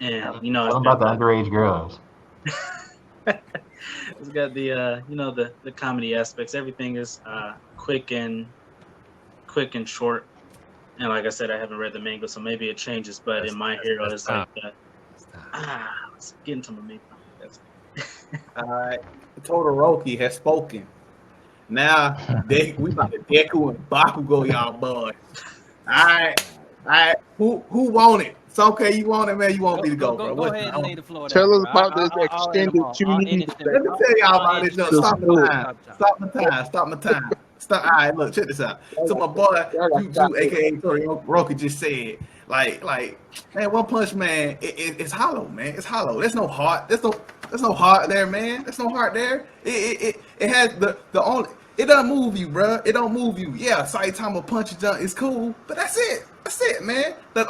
And What about the underage girls? It's got the the comedy aspects. Everything is quick and short. And like I said, I haven't read the manga, so maybe it changes. But in My Hero, it's like it's getting to my main point. All right, Todoroki has spoken. Now we about to Deku and Bakugo, y'all boys. All right. Who want it? It's okay. You want it, man. You want me to go, bro? Go ahead and lay the floor. Tell down, us bro. about this extended tuning. Let me tell y'all about this. No, stop my time. All right, look, check this out. So my boy, Juju, aka Todoroki, just said, like, man, One Punch Man, it's hollow, man. It's hollow. There's no heart. There's no heart there, man. There's no heart there. It has the only. It doesn't move you, bro. It don't move you. Yeah, Saitama punch jump is cool, but that's it. That's it, man. The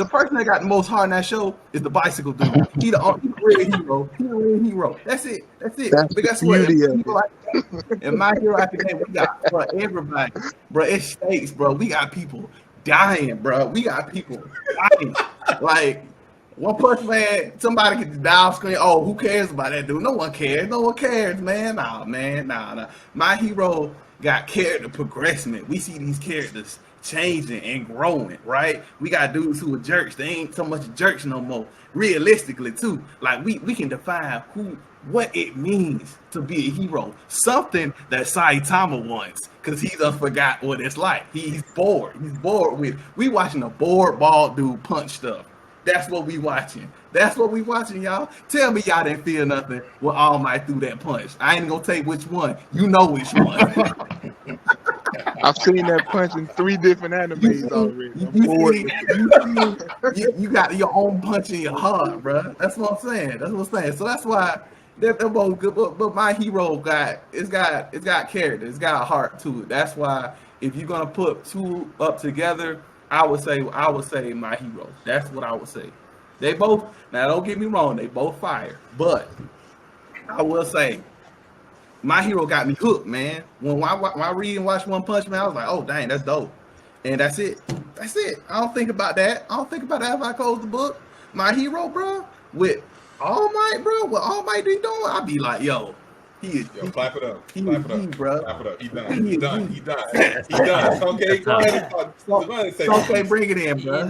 person that got the most heart in that show is the bicycle dude. He the real hero. He the real hero. That's it. But guess what? In My Hero Academia, we got everybody, bro. It's stakes, bro. We got people dying, bro. We got people dying. One Punch Man, somebody can just dial screen. Oh, who cares about that dude? No one cares. No one cares, man. Nah. My Hero got character progressment. We see these characters changing and growing, right? We got dudes who are jerks. They ain't so much jerks no more. Realistically, too. Like, we can define what it means to be a hero. Something that Saitama wants, because he done forgot what it's like. He's bored. He's bored with. We watching a bored bald dude punch stuff. That's what we watching. That's what we watching, y'all. Tell me y'all didn't feel nothing when All Might threw that punch. I ain't gonna take which one. You know which one. I've seen that punch in 3 different animes already. You got your own punch in your heart, bro. That's what I'm saying. So that's why they're both good. But My Hero got character. It's got a heart to it. That's why if you're gonna put 2 up together, I would say My Hero. That's what I would say. They both, now don't get me wrong, they both fire. But I will say My Hero got me hooked, man. When I read and watch One Punch Man, I was like, oh dang, that's dope. And that's it. I don't think about that. If I close the book. My Hero, bro, with All Might, bro, what All Might be doing, I'd be like, yo, clap it up. Bro. Clap it up. He done. Okay, go ahead and say okay, bring it in, bro.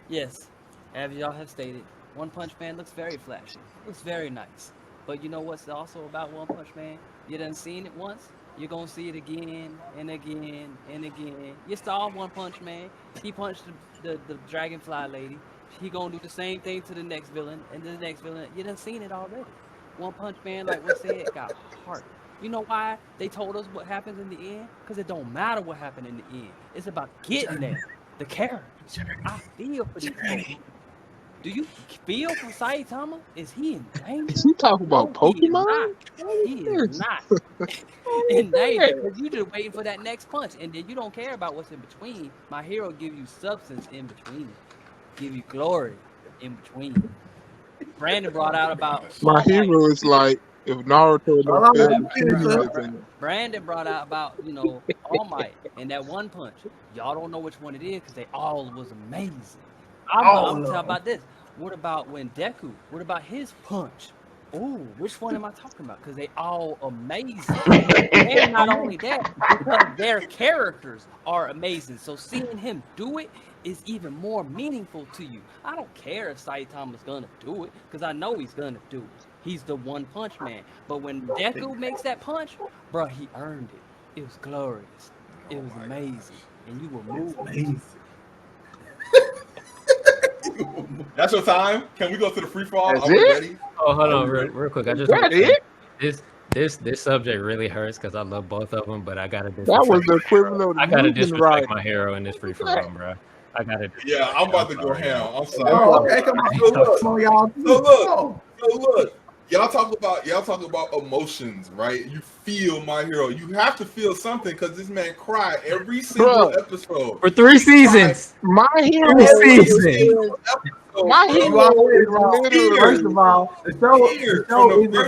Yes, as y'all have stated, One Punch Man looks very flashy. Looks very nice. But you know what's also about One Punch Man? You done seen it once, you're gonna see it again and again and again. You saw One Punch Man. He punched the Dragonfly lady. He gonna do the same thing to the next villain and the next villain. You done seen it already. One Punch Man, like we said, got heart. You know why they told us what happens in the end? Because it don't matter what happened in the end. It's about getting there. The characters. I feel for these people. Do you feel for Saitama? Is he in danger? Is he talking about Pokemon? He is not in danger, because you just waiting for that next punch, and then you don't care about what's in between. My Hero give you substance in between, give you glory in between. Brandon brought out about My Hero is like if Naruto Brandon brought out about, All Might and that one punch. Y'all don't know which one it is because they all was amazing. I'm talking about this. What about when Deku? What about his punch? Ooh, which one am I talking about? Because they all amazing. And not only that, because their characters are amazing. So seeing him do it is even more meaningful to you. I don't care if Saitama's gonna do it, because I know he's gonna do it. He's the One Punch Man. But when Deku makes that punch, bro, he earned it. It was glorious. It was amazing. And you were moving. That's your time. Can we go to the free fall? That's it? Ready? Oh, hold on, real quick. I just this subject really hurts because I love both of them, but I gotta That was the equivalent of I gotta disrespect right. My Hero in this free for all, bro. I gotta. Yeah, I'm about to go ham. I'm sorry. Oh, okay, come on, y'all. So look. Y'all talk about emotions, right? You feel My Hero. You have to feel something because this man cried every single episode For 3 seasons. My Hero. My Hero. First of all, the show isn't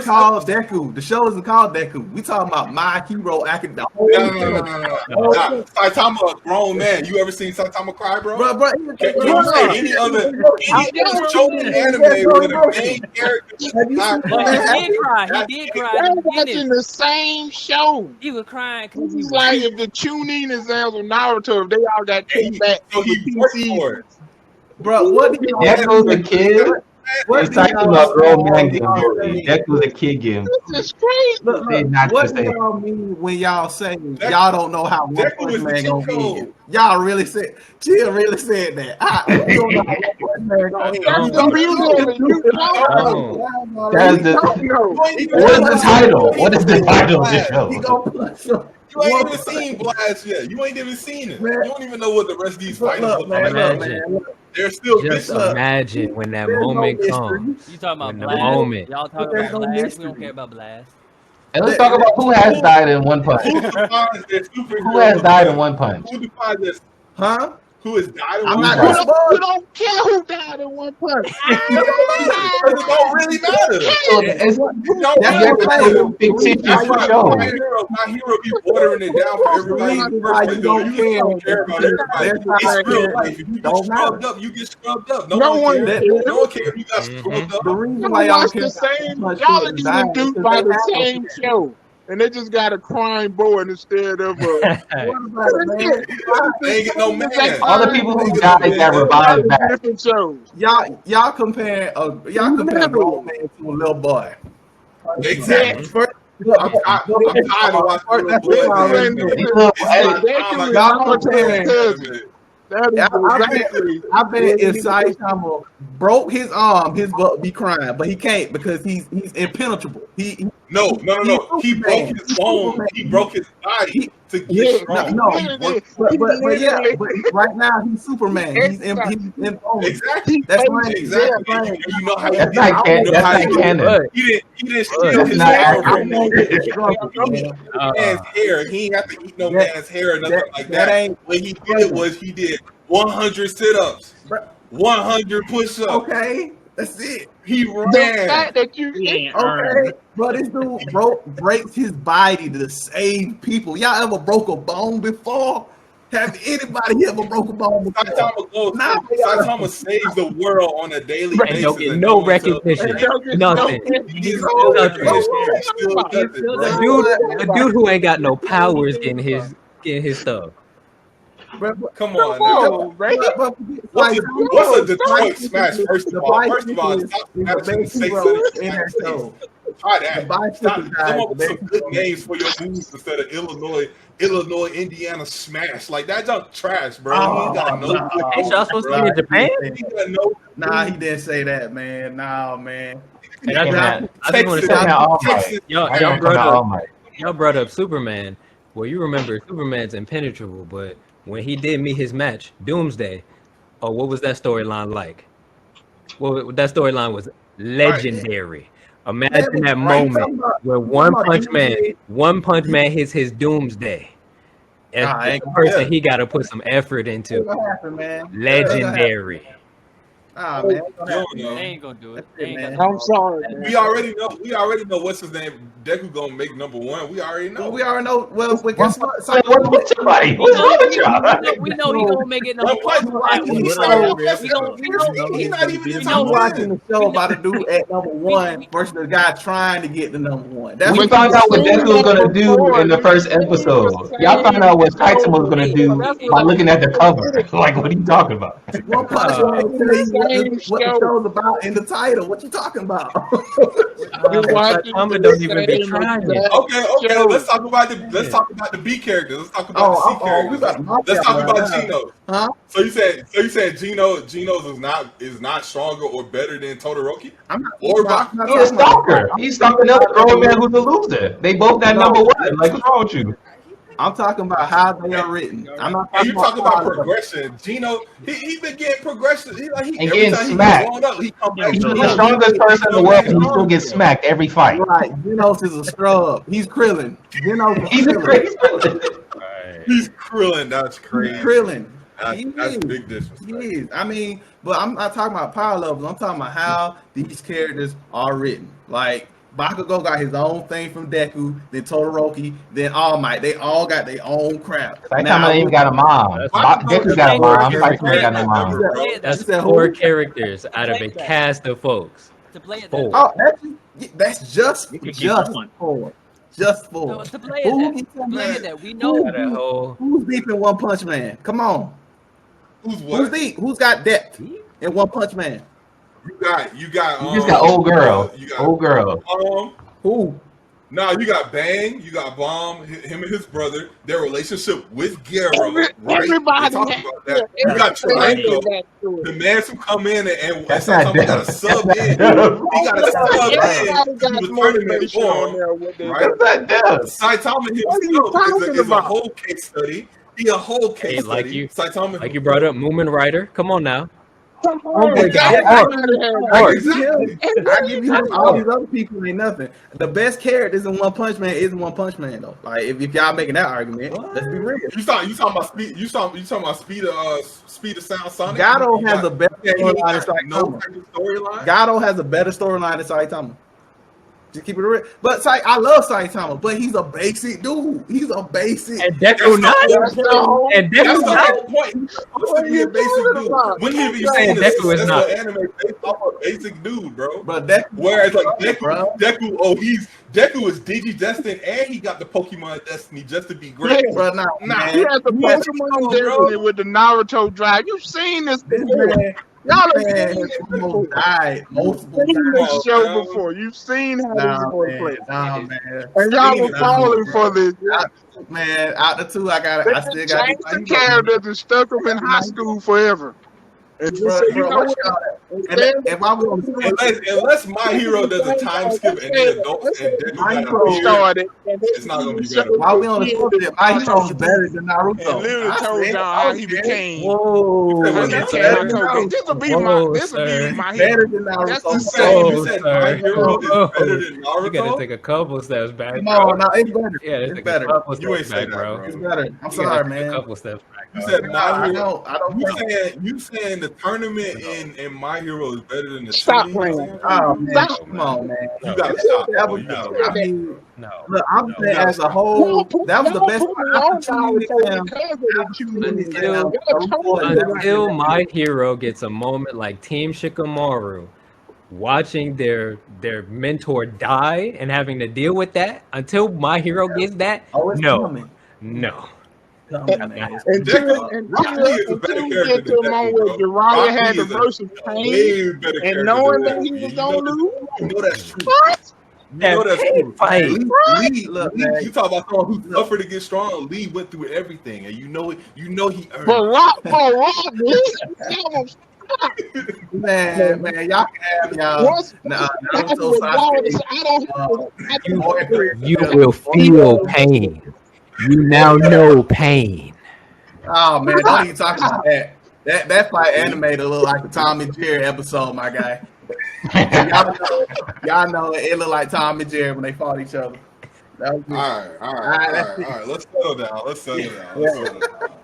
called Deku. The show isn't called Deku. We talking about My Hero acting the whole No. Saitama, a grown man. You ever seen Saitama cry, bro? Bro, Can you say any other show in anime with a main character? He did cry. They're watching the same show. He was crying This because he is was like if the Chunin exams of Naruto, if they all got kicked back. So he worked for it. Bro, what do you Deku's a kid. We're talking about grown man game. Deku's a kid game. This is crazy. Look, what do y'all mean when y'all say y'all don't know how One Punch Man gonna be? Y'all really said, Jill really said that. We don't know how One Punch Man gonna be. What is the title? What is the title of the show? You ain't even seen Blast yet. You ain't even seen it. You don't even know what the rest of these fighters look like. They're still just imagine when that moment comes. You talking about Blast? Moment. Y'all talking about Blast? We don't care about Blast. And let's talk about who has died in One Punch. Who has died in One Punch? Who defines this? Huh? Who has died in I'm One not Punch? that You smart. don't care who died in One Punch. Because it don't really matter. It's That's you're what I'm a saying. fictitious That's why show. my hero be watering it down for everybody in The the reason first why place. you Though don't you care don't care about is everybody. there's not It's real care. life. If you get Don't scrubbed matter. up, you get scrubbed up. No No one one cares. cares. No one cares if you got scrubbed up. The reason Y'all why y'all watch don't care the about same. Punch Y'all Kid are is being dying induced because by they the have no same care. show, and they just got a crime boy instead of a. What about it, man? They ain't get no man. All the people They who ain't get no died got man. revived back. Different shows. Y'all compare a grown man to a little boy. Exactly. First, I'm tired of watching little that's boys. what I and was anime. doing. It's They my time can I be got y'all to comparing. cousin. That is exactly. I bet if Saitama broke his arm, his butt would be crying, but he can't because he's impenetrable. No. He broke his bone. Superman. He broke his body to get Yeah, strong. no, He worked. but right now he's Superman. He's invulnerable. Exactly. That's He- right. Exactly. And you know how he That's did not it. You know that's how not he did it. canon. He didn't steal That's his not arrow accurate. from no Man. man's hair. He ain't have to eat no man's hair or nothing like that that. ain't- What he did was he did 100 sit-ups, 100 push-ups. Okay, that's it. He The ran. fact that you He ain't Okay, earned. but this dude breaks his body to save people. Y'all ever broke a bone before? Have anybody ever broke a bone before? Saitama saves the world on a daily And basis. don't get and no one tells him recognition. that. Nothing. He gets No, no nothing. recognition. He still does it, The bro. dude who ain't got no powers getting his stuff. Come on now. What's a Detroit smash? First of all, stop smashing the try that. Stop. Come up with some good names for your moves instead of Illinois, Indiana smash. Like that junk trash, bro. He ain't got no. Ain't y'all supposed to be in Japan? He got no. Nah, he didn't say that, man. Nah, man. And I just want to say, y'all brought up Superman. Well, you remember Superman's impenetrable, but when he did meet his match, Doomsday, what was that storyline like? Well, that storyline was legendary. Imagine that moment where One Punch Man hits his Doomsday. As the person he got to put some effort into. Legendary. Man. They ain't gonna do it. I'm sorry. Man. We already know what's his name. Deku gonna make number one. We already know. Well, guess what? What's somebody? What's wrong with y'all? We know he gonna make it number one. He's not even in the top 10. Watching the show about a dude at number one versus the guy trying to get to number one. That's We found out what Deku was gonna do in the first episode. Y'all found out what Saitama was gonna do by looking at the cover. Like, what are you talking about? One Punch Man tell you what the show's about in the title. What you talking about? Saitama don't even be trying. Okay. Let's talk about the B characters. Let's talk about the C characters. Let's talk about Gino. Huh? So you said Geno's is not stronger or better than Todoroki? He's a stalker. He's stalking another grown man who's a loser. They both got number one. Like, what's wrong with you? I'm talking about how they are written. I'm not talking about progression. Gino, he's been getting progression. And getting smacked. He's the strongest person in the world, and he still gets smacked every fight. Right. Genos is a scrub. He's Krillin. He's Krillin. He's Krillin. That's crazy. He's Krillin. That's big disrespect. He is. I mean, but I'm not talking about power levels. I'm talking about how these characters are written. Like, Bakugo got his own thing from Deku, then Todoroki, then All Might. They all got their own crap. Saitama ain't even got a mom. Deku got a mom. Saitama got no mom. That's 4 characters out of a cast of folks. 4. Oh, that's just 4. Just 4. No, to play that, we know who's deep in One Punch Man. Come on. Who's deep? Who's got depth in One Punch Man? You got just got old girl. Old girl. Who? No, you got Bang, you got Bomb, him and his brother, their relationship with Gero, right? Everybody talking about that. You got Triangle, the man who come in and sometimes got a sub in. He got a sub in. He was tournament form, right? Saitama himself is a whole case study. He a whole case study. Like you brought up Moomin Rider. Come on now. Oh my Exactly. God. Exactly. I give you all these other people ain't nothing. The best characters in One Punch Man isn't One Punch Man though. Like if y'all making that argument, let's be real. You talking about speed? You talking about speed of sound Sonic? Gato has a better storyline than no Saitama. type of storyline. Gato has a better storyline than Saitama. Just keep it real. But I love Saitama, but he's a basic dude. He's a basic. And Deku not. And That's Deku the not. whole point. He's supposed to be a basic dude. When have you seen Deku a is successful not. anime based off a basic dude, bro? But Deku, Whereas like bro. Deku is Digi destined, and he got the Pokemon Destiny just to be great. Yeah. Bro, nah, He man. had the Pokemon Destiny with the Naruto drive. You've seen this This before. man, Y'all have man seen has this before. almost died multiple You've seen times. this show man. before. You've seen how Nah, this boy man. plays. Nah, man. And y'all Seen were it falling before, for this. Man, out the two, I They still just got changed the characters and stuck them in high school forever. And just Bro, said, you bro, know what what? y'all- Instead- and if I was Unless My Hero does a time skip and then adults and Deku My got Hero a beard, started, and they it's not gonna be better. while we on the subject, my hero is better than Naruto. and literally I told said, y'all I how was he scared. became. Whoa, How How he he became became Naruto. Kage. This will be Whoa, my. This will be sir. my Better hero. than That's Naruto. the saying same. you said My Hero is better than You gotta Naruto? take a couple steps back, No, bro. no, it's better. Yeah, It's take better. a couple You ain't steps say back, that, bro. bro. It's better. I'm You gotta sorry, take man. a couple steps back. You bro. said No, My I Hero. don't You saying the tournament in My Hero is better than the Stop TV playing. series? Oh man, Stop. come on, man. You got to stop. That bro. was You got to I stop. mean, No. look, I'm No. saying as a whole, that was the best Put me part. on After Chunin Naruto exam, because of the Chunin exam. Until- Y'all told me that. Until My Hero gets a moment like Team Shikamaru, watching their mentor die and having to deal with that. Until My Hero gets that, oh, it's no, coming. no. Coming, man. Until Rock Lee is a better we character get to a than moment Deku, where bro. Jiraiya Rock had Lee to is a versus Pain way better and character knowing than that he Deku. was You gonna lose. know that's true. What? You know that's That true. fight. Look, Lee, man. you talk about someone who's tougher to get strong. Lee went through everything, and you know he earned But it. Rock, Man, y'all can have y'all. once Naruto, Sasuke, You will feel pain. You now know pain. Oh man, don't even talk about that. That fight animated look like a Tom and Jerry episode, my guy. y'all know it looked like Tom and Jerry when they fought each other. That was All right. Let's settle down.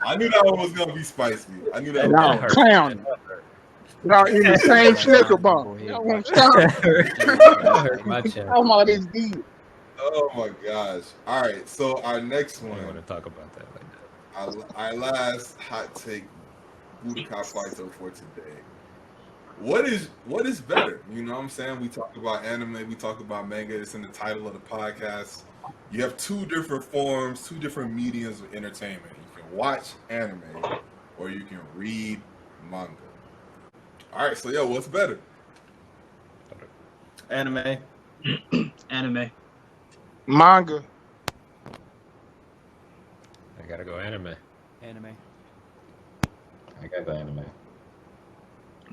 I knew that one was gonna be spicy. I knew that. Y'all clowning. Y'all in the same snicker bar. Y'all want to stop? That hurt my chest. Talking about this deal. Oh my gosh! All right, so our next I don't one, want to talk about that like that. our last hot take, Budokai Faito for today. What is better? You know what I'm saying? We talk about anime, we talk about manga. It's in the title of the podcast. You have two different forms, two different mediums of entertainment. You can watch anime, or you can read manga. All right, so what's better? anime. Anime. Manga. I gotta go anime. Anime. I got the anime.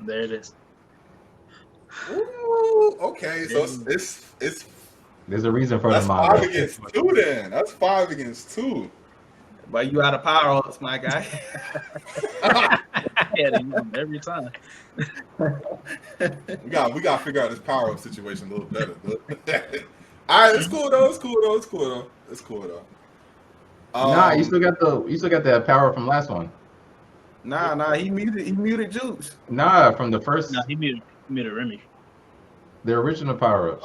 There it is. Ooh, okay, so it's There's a reason for the that's manga. 5 against 2 then. That's 5 against 2. But you out of power ups, my guy. Yeah, they use them every time. We got to figure out this power up situation a little better. All right, it's cool though. Nah, you still got that power from last one. Nah, he muted Juice. Nah, from the first, No, he muted Remy. the original power ups.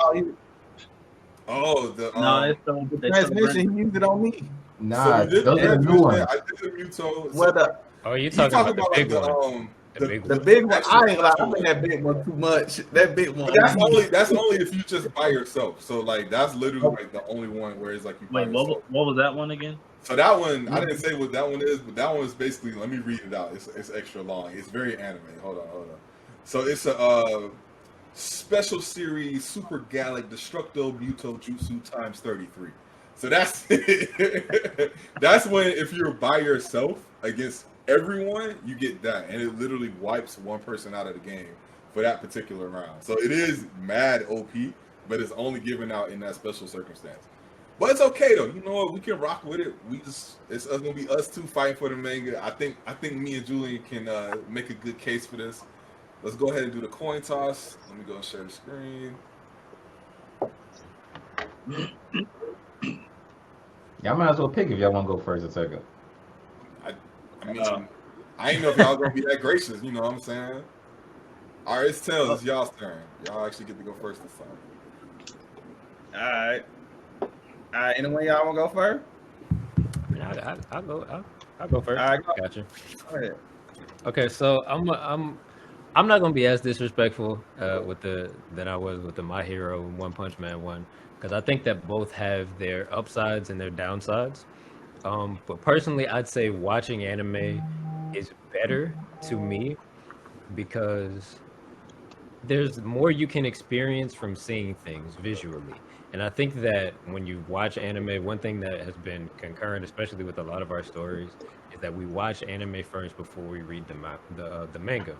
Oh, No, it's still the transmission, he muted on me. Nah, those are the new ones. I did the Muto. What up? Oh, you're You talking talking about the big one. The big one, I ain't like. I think that big one too much. That big one. But that's only if you just by yourself. So like that's literally like the only one where it's like you. Wait, what was that one again? So that one, I didn't say what that one is, but that one is basically. Let me read it out. It's extra long. It's very anime. Hold on. So it's a special series Super Gallic Destructo Muto Jutsu times 33. So that's that's when if you're by yourself against everyone, you get that, and it literally wipes one person out of the game for that particular round. So it is mad OP, but it's only given out in that special circumstance. But it's okay though. You know what? We can rock with it. It's gonna be us two fighting for the manga. I think me and Julian can make a good case for this. let's go ahead and do the coin toss. Let me go and share the screen. Y'all might as well pick if y'all want to go first or second. I mean, I ain't know if y'all gonna be that gracious. You know what I'm saying? All right, it's Tails. It's y'all's turn. Y'all actually get to go first this time. All right. Anyway, y'all want to go first? I'll go first. All right, go. Gotcha. Go ahead. Okay, so I'm not gonna be as disrespectful than I was with the My Hero and One Punch Man one, because I think that both have their upsides and their downsides. But personally, I'd say watching anime is better to me because there's more you can experience from seeing things visually. And I think that when you watch anime, one thing that has been concurrent, especially with a lot of our stories, is that we watch anime first before we read the manga.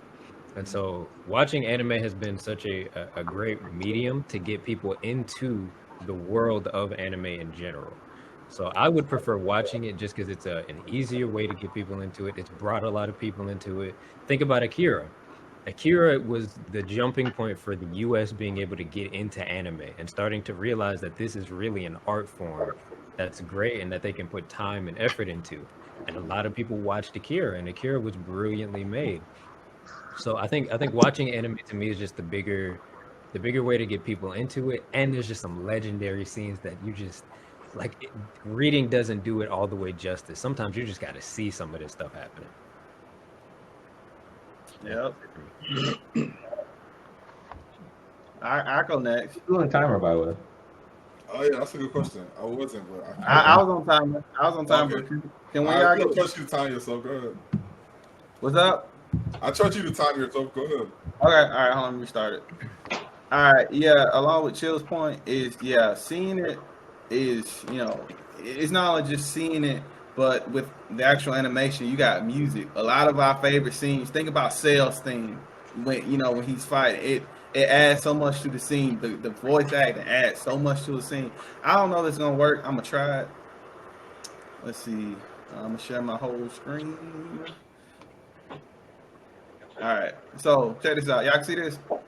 And so watching anime has been such a great medium to get people into the world of anime in general. So I would prefer watching it just because it's an easier way to get people into it. It's brought a lot of people into it. Think about Akira. Akira was the jumping point for the US being able to get into anime and starting to realize that this is really an art form that's great and that they can put time and effort into. And a lot of people watched Akira, and Akira was brilliantly made. So I think watching anime to me is just the bigger way to get people into it. And there's just some legendary scenes that you just reading doesn't do it all the way justice. Sometimes you just got to see some of this stuff happening. Yep. I go next. Who's doing the timer, by the way? Oh yeah, that's a good question. I wasn't, but I was on timer. Okay. Can we I get? trust you to time yourself. Go ahead. What's up? I trust you to time yourself. Go ahead. Okay. All right. Hold on. Let me restart it. All right. Yeah. Along with Chill's point is seeing it is it's not only just seeing it, but with the actual animation, you got music. A lot of our favorite scenes. Think about Cell's theme when he's fighting. It adds so much to the scene. The voice acting adds so much to the scene. I don't know if it's gonna work. I'm gonna try it. Let's see. I'm gonna share my whole screen. All right. So check this out. Y'all can see this? All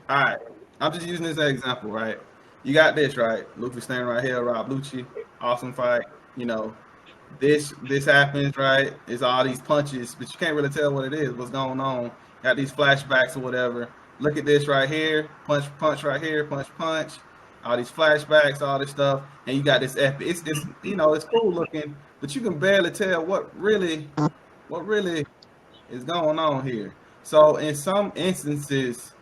right. I'm just using this as an example, right? You got this, right? Luffy standing right here, Rob Lucci. Awesome fight. This happens, right? It's all these punches, but you can't really tell what it is, what's going on. Got these flashbacks or whatever. Look at this right here. Punch right here. Punch. All these flashbacks, all this stuff. And you got this epic. It's cool looking, but you can barely tell what really is going on here. So in some instances,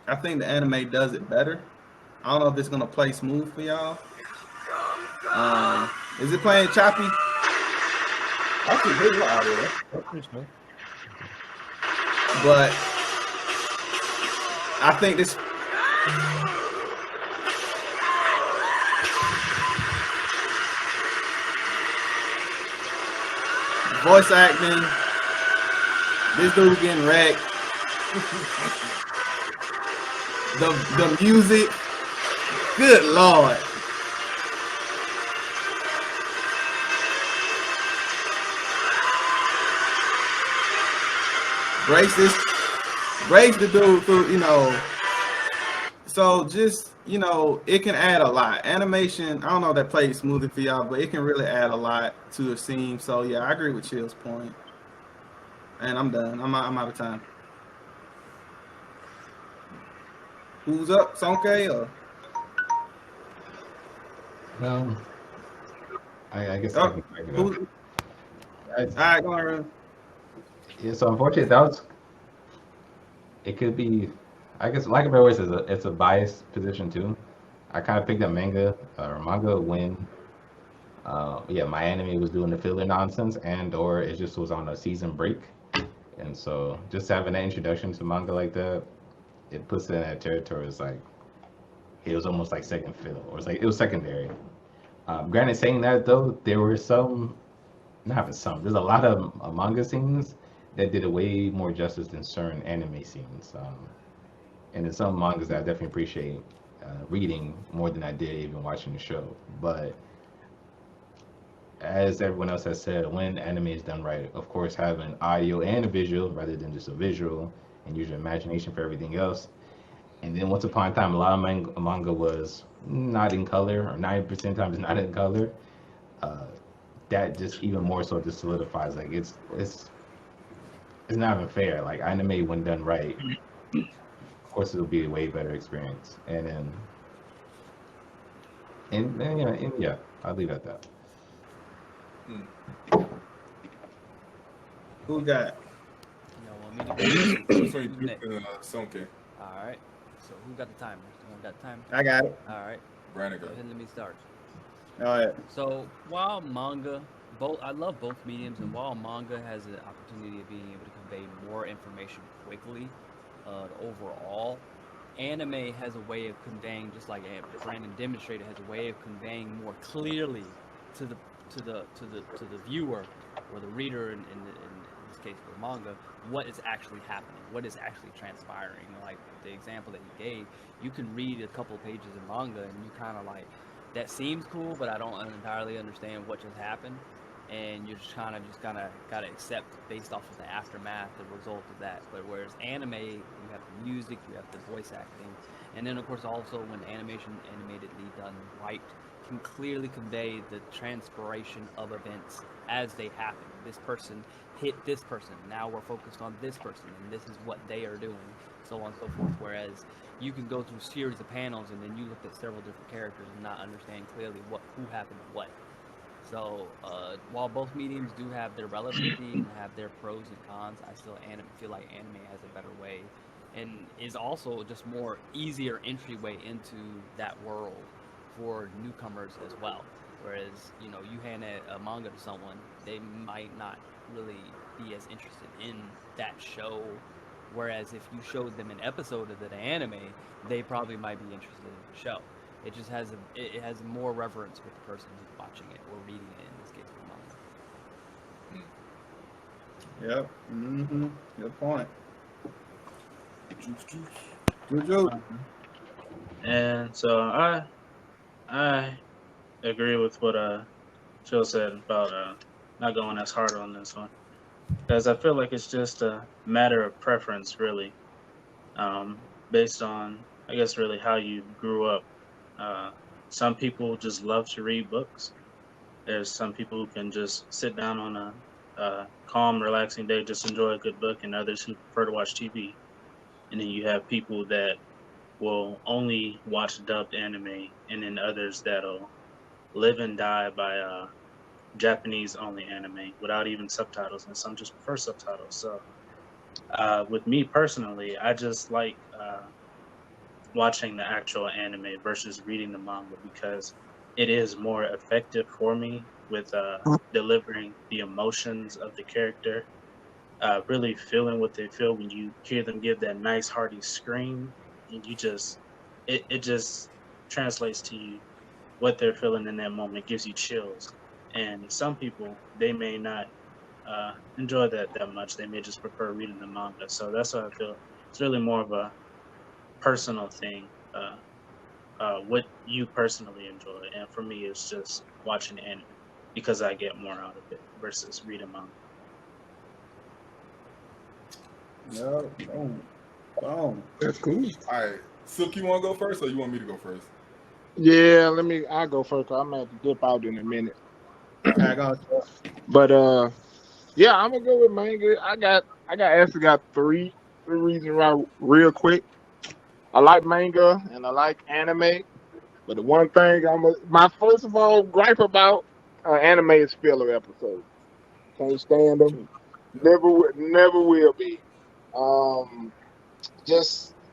I think the anime does it better. I don't know if it's gonna play smooth for y'all. Is it playing choppy? Actually, there's no audio. That's pretty smooth. But I think this voice acting, this dude getting wrecked. The music, good lord. Brace the dude through, So just, it can add a lot. Animation, I don't know if that plays smoothly for y'all, but it can really add a lot to a scene. So yeah, I agree with Chill's point. And I'm done. I'm out of time. Who's up? Sonke or? Well, I guess Oh, I can crack it up. All right, go on. Yeah, so unfortunately, it could be, I guess, like I always says, it's a biased position too. I kind of picked up manga when, my anime was doing the filler nonsense or it just was on a season break. And so just having an introduction to manga like that, it puts it in that territory. It's like, it was almost like second fiddle, or it was secondary. Granted, saying that though, there were there's a lot of manga scenes that did a way more justice than certain anime scenes. And there's some mangas that I definitely appreciate reading more than I did even watching the show. But as everyone else has said, when anime is done right, of course, having audio and a visual rather than just a visual, and use your imagination for everything else. And then once upon a time, a lot of manga was not in color, or 90% of the time it's not in color. Uh, that just even more so just solidifies like it's not even fair. Like anime when done right, of course it'll be a way better experience. And yeah, I'll leave it at that. Who got? You want me to go? Between Duke Next. and Sonke. All right. So who got the timer? Someone got the timer? I got it. All right. Brandon Go got ahead and let me start. All right. So while manga, I love both mediums, and while manga has the opportunity of being able to convey more information quickly, overall, anime has a way of conveying, just like Brandon demonstrated, has a way of conveying more clearly to the viewer or the reader in this case for manga, what is actually happening, what is actually transpiring. Like the example that he gave, you can read a couple of pages in manga and you kind of like, that seems cool, but I don't entirely understand what just happened. And you're just gotta accept based off of the aftermath, the result of that. But whereas anime, you have the music, you have the voice acting, and then of course also when animatedly done right, can clearly convey the transpiration of events as they happen. This person hit this person. Now we're focused on this person, and this is what they are doing, so on and so forth. Whereas you can go through a series of panels and then you look at several different characters and not understand clearly who happened to what. So while both mediums do have their relevancy and have their pros and cons, I still feel like anime has a better way and is also just more easier entryway into that world for newcomers as well. Whereas, you hand a manga to someone, they might not really be as interested in that show. Whereas if you showed them an episode of the anime, they probably might be interested in the show. It just has it has more reverence with the person who's watching it or reading it, in this case for manga. Yep. Mm-hmm. Good point. Juju. And so I agree with what Phil said about not going as hard on this one, because I feel like it's just a matter of preference, really, based on, I guess, really how you grew up. Some people just love to read books. There's some people who can just sit down on a calm, relaxing day, just enjoy a good book, and others who prefer to watch TV. And then you have people that will only watch dubbed anime, and then others that'll live and die by Japanese only anime without even subtitles, and some just prefer subtitles. So with me personally, I just like watching the actual anime versus reading the manga, because it is more effective for me with delivering the emotions of the character, really feeling what they feel when you hear them give that nice hearty scream, and you just it just translates to you what they're feeling in that moment, gives you chills. And some people, they may not enjoy that much. They may just prefer reading the manga. So that's why I feel it's really more of a personal thing, what you personally enjoy. And for me, it's just watching anime because I get more out of it versus reading manga. No. Boom. That's cool. All right. Silk, you want to go first or you want me to go first? Yeah, I'll go first. I'm gonna have to dip out in a minute. I got But yeah, I'm gonna go with manga. I actually got three reasons why real quick. I like manga and I like anime, but the one thing my first of all gripe about anime is filler episodes. Can't stand them. Never will be.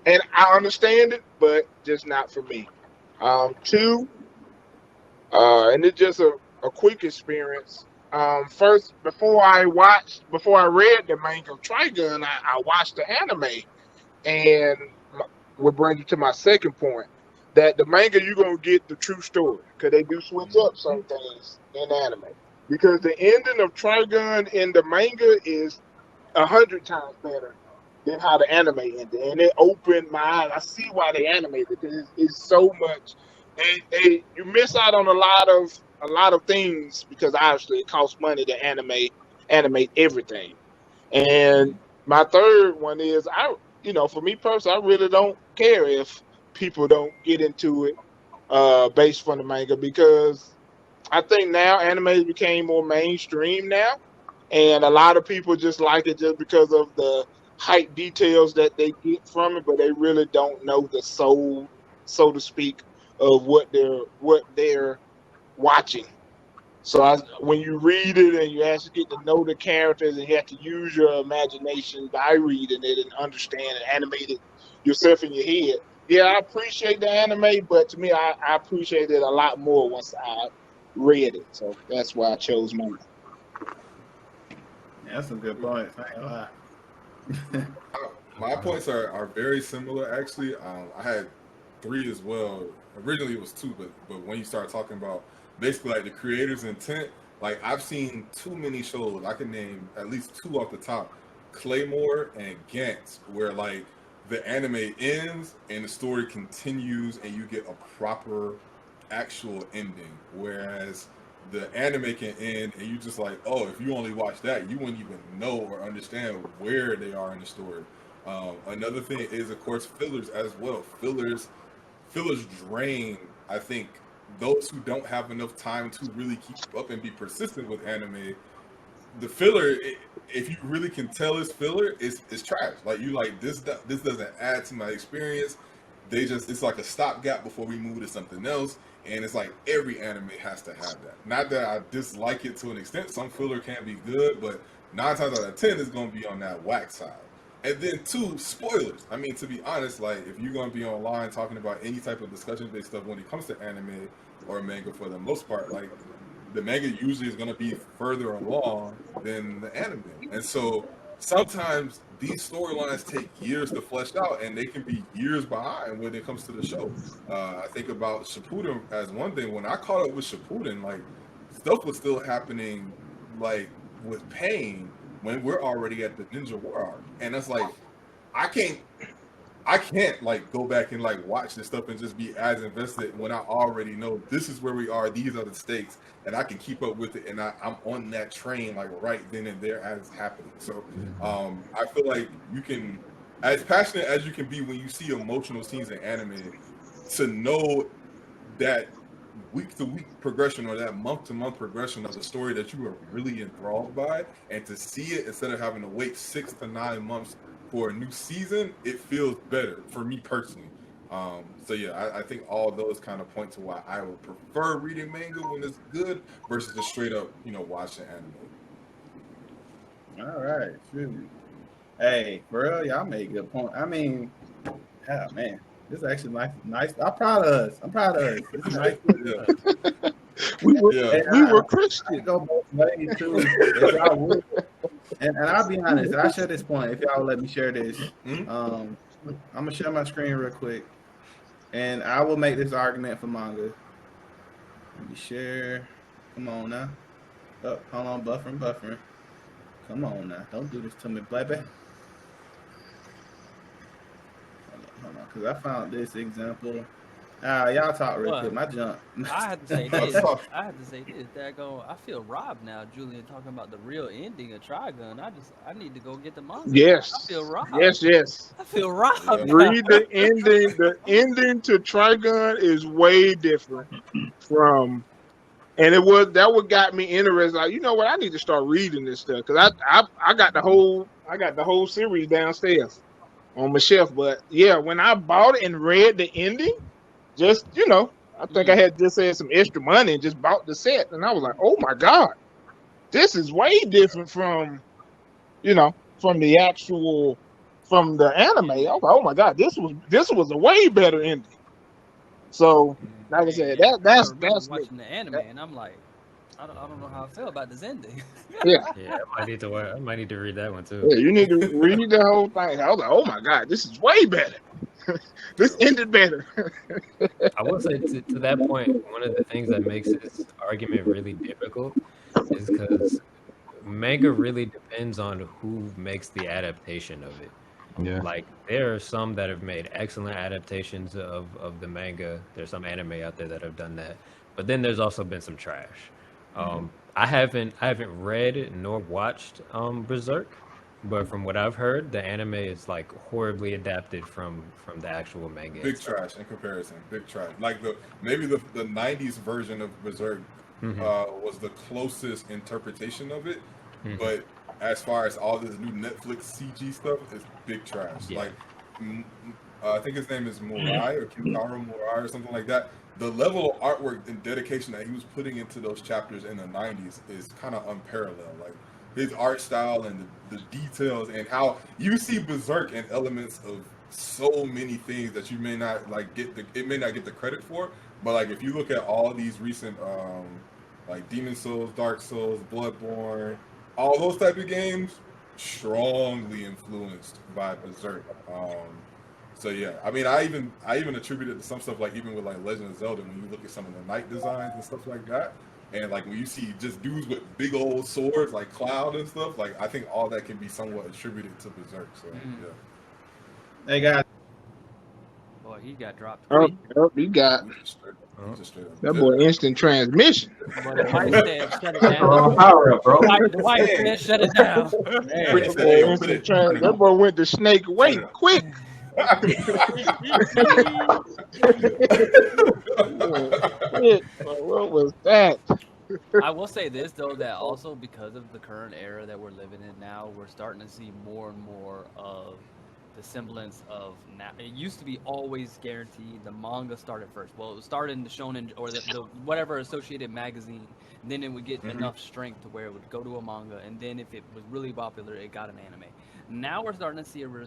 And I understand it, but just not for me. Two, and it's just a quick experience. First, before I read the manga of Trigun, I watched the anime, and what brings you to my second point, that the manga you're gonna get the true story, because they do switch up some things in anime. Because the ending of Trigun in the manga is 100 times better than how the anime ended, and it opened my eyes. I see why they animated it. It's so much. You miss out on a lot of a lot of things because obviously it costs money to animate everything. And my third one is for me personally, I really don't care if people don't get into it based from the manga because I think now anime became more mainstream now, and a lot of people just like it just because of the hype details that they get from it, but they really don't know the soul, so to speak, of what they're watching. So when you read it and you actually get to know the characters and you have to use your imagination by reading it and understand and animate it yourself in your head. Yeah, I appreciate the anime, but to me, I appreciate it a lot more once I read it. So that's why I chose manga. Yeah, that's some good points. I ain't gonna lie. My points are very similar, actually. I had 3 as well. Originally it was 2, but when you start talking about basically like the creator's intent, like I've seen too many shows. I can name at least 2 off the top, Claymore and Gantz, where like the anime ends and the story continues and you get a proper actual ending. Whereas the anime can end and you just like, oh, if you only watch that, you wouldn't even know or understand where they are in the story. Another thing is, of course, fillers as well. Fillers drain, I think, those who don't have enough time to really keep up and be persistent with anime. The filler, if you really can tell it's filler, it's trash. Like you like this doesn't add to my experience. It's like a stopgap before we move to something else. And it's like every anime has to have that. Not that I dislike it to an extent. Some filler can be good, but 9 times out of 10 is going to be on that whack side. And then 2, spoilers. I mean, to be honest, like if you're going to be online talking about any type of discussion-based stuff when it comes to anime or manga, for the most part, like the manga usually is going to be further along than the anime. And so sometimes these storylines take years to flesh out, and they can be years behind when it comes to the show. I think about Shippuden as one thing. When I caught up with Shippuden, like stuff was still happening, like with Pain, when we're already at the Ninja War arc, and it's like I can't like go back and like watch this stuff and just be as invested when I already know this is where we are, these are the stakes, and I can keep up with it, and I'm on that train like right then and there as it's happening. So I feel like you can, as passionate as you can be when you see emotional scenes in anime, to know that week-to-week progression or that month-to-month progression of the story that you are really enthralled by, and to see it instead of having to wait 6 to 9 months for a new season, it feels better for me personally. So yeah, I think all those kind of point to why I would prefer reading manga when it's good versus just straight up, watching anime. All right, shoot. Hey, bro, y'all made a good point. I mean, oh man, this is actually nice. I'm proud of us. This is nice. We were Christian. Go both ways too. If y'all would. And I'll be honest, I share this point. If y'all will let me share this, I'm gonna share my screen real quick, and I will make this argument for manga. Let me share. Come on now. Oh, hold on, buffering. Come on now, don't do this to me, baby. Hold on, because I found this example. Y'all talk real quick. My jump. I had to say this. Daggone, I feel robbed now, Julian, talking about the real ending of Trigun. I need to go get the manga. Yes. I feel robbed. Yes. I feel robbed. Read the ending. The ending to Trigun is way different from, and that what got me interested. Like, you know what? I need to start reading this stuff because I got the whole series downstairs on my shelf. But yeah, when I bought it and read the ending, just I think I had just had some extra money and just bought the set, and I was like, oh my god, this is way different from from the anime. I was like, oh my god, this was a way better ending. So like I said, that's watching the anime, and I'm like, I don't know how I feel about this ending. Yeah, I might need to read that one too. Yeah, you need to read the whole thing. I was like, oh my god, this is way better. This ended better. I will say to that point, one of the things that makes this argument really difficult is because manga really depends on who makes the adaptation of it. Yeah. Like there are some that have made excellent adaptations of the manga. There's some anime out there that have done that. But then there's also been some trash. I haven't read nor watched Berserk, but from what I've heard, the anime is like horribly adapted from the actual manga. Big trash in comparison. Big trash. Like maybe the 90s version of Berserk was the closest interpretation of it, but as far as all this new Netflix CG stuff, it's big trash. Yeah. Like I think his name is Murai or Kintaro Murai or something like that. The level of artwork and dedication that he was putting into those chapters in the 90s is kind of unparalleled. Like his art style and the details and how you see Berserk in elements of so many things that you may not like get the credit for. But like if you look at all these recent like Demon Souls, Dark Souls, Bloodborne, all those type of games, strongly influenced by Berserk. So yeah, I mean, I even attribute it to some stuff like even with like Legend of Zelda when you look at some of the knight designs and stuff like that, and like when you see just dudes with big old swords like Cloud and stuff, like I think all that can be somewhat attributed to Berserk. So yeah. Hey guys, Boy, he got dropped. He got Just straight up. that boy instant transmission. But the white said shut it down. Oh, power up, bro. The white said shut it down. That boy went to snake away quick. What was that? I will say this though, that also because of the current era that we're living in now, we're starting to see more and more of the semblance of now. It used to be always guaranteed the manga started first. Well, it started in the shonen or the whatever associated magazine. Then it would get enough strength to where it would go to a manga, and then if it was really popular, it got an anime. Now we're starting to see a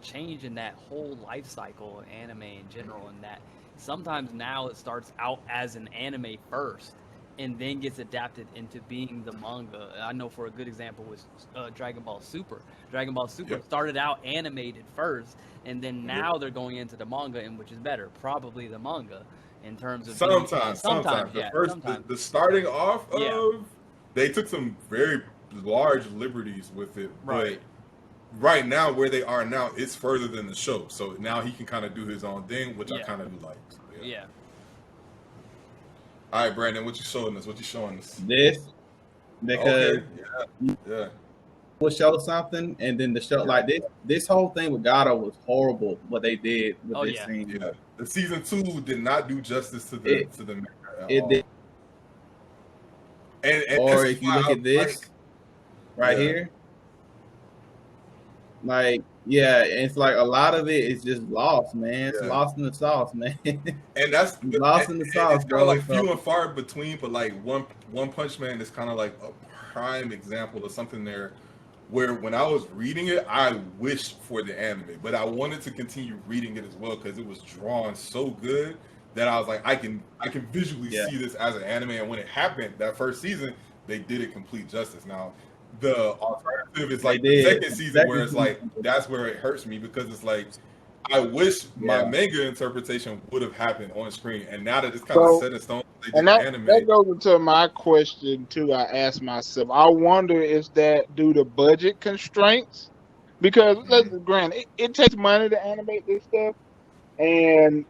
change in that whole life cycle of anime in general, and that sometimes now it starts out as an anime first and then gets adapted into being the manga. I know for a good example was Dragon Ball Super. Dragon Ball Super started out animated first, and then now they're going into the manga, and which is better, probably the manga in terms of sometimes. Yeah, The starting off of they took some very large liberties with it, right. But right now where they are now, it's further than the show. So now he can kind of do his own thing, which I kind of do like. So, yeah. All right, Brandon, what you showing us? This because yeah, we'll show something, and then the show like this whole thing with Gato was horrible. What they did with this scene. Yeah, the season 2 did not do justice to the manga at all. Did. And or if you look at this here, like it's like a lot of it is just lost, man. It's lost in the sauce, man. And that's lost in the sauce, bro. Like few and far between, but like One Punch Man is kind of like a prime example of something there where when I was reading it, I wished for the anime, but I wanted to continue reading it as well because it was drawn so good that I was like, I can visually see this as an anime. And when it happened, that first season, they did it complete justice. Now, the alternative is like the second season where it's like, that's where it hurts me because it's like, I wish my manga interpretation would have happened on screen. And now that it's kind of set in stone, that goes into my question too. I asked myself, I wonder is that due to budget constraints? Because let's grant it takes money to animate this stuff, and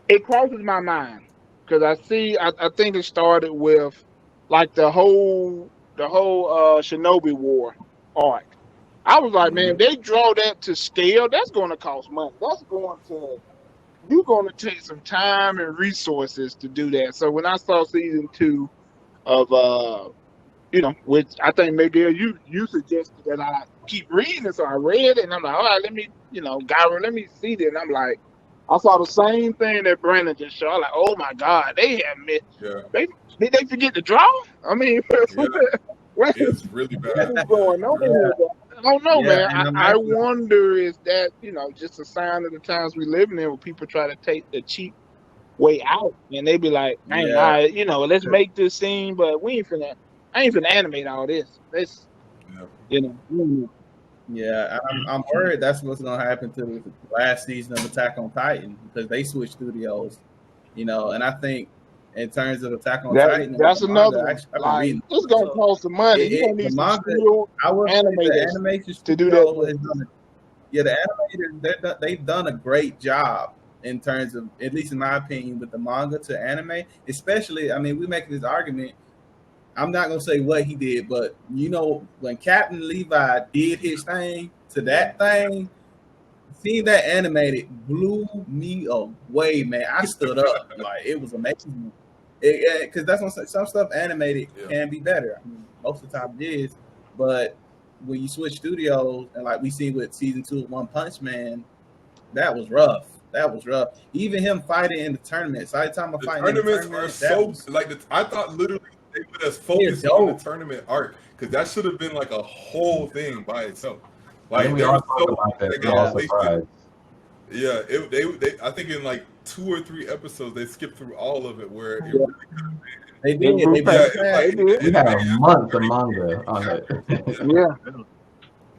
it crosses my mind because I think it started with like the whole Shinobi War arc. I was like, man, if they draw that to scale, that's going to cost money. You're going to take some time and resources to do that. So when I saw season 2 of, which I think Miguel, you suggested that I keep reading it, so I read it, and I'm like, all right, let me see this. And I'm like, I saw the same thing that Brandon just showed. I'm like, oh my God, they have missed. Yeah. Did they forget to draw? I mean, it's really bad. What's going on here? I don't know, man. I wonder is that, just a sign of the times we live in where people try to take the cheap way out, and they be like, let's make this scene, but I ain't finna animate all this. I'm worried that's what's gonna happen to the last season of Attack on Titan because they switched studios, and I think in terms of Attack on Titan, that's another one. It's gonna cost some money. You don't need some animators to do that. The animators, they've done a great job in terms of, at least in my opinion, with the manga to anime. Especially, I mean, we're making this argument. I'm not gonna say what he did, but when Captain Levi did his thing to that thing, seeing that animated blew me away, man. I stood up like it was amazing. Because that's when some stuff animated can be better. I mean, most of the time it is, but when you switch studios and like we see with season 2 of One Punch Man, that was rough. That was rough. Even him fighting in the tournaments. I time of fighting tournaments in the tournaments are so I thought literally they would have focused on the tournament arc because that should have been like a whole thing by itself. Like we all talked about that. Yeah, they I think in like 2 or 3 episodes they skipped through all of it where it really could have been. They did. We had a month of manga on it.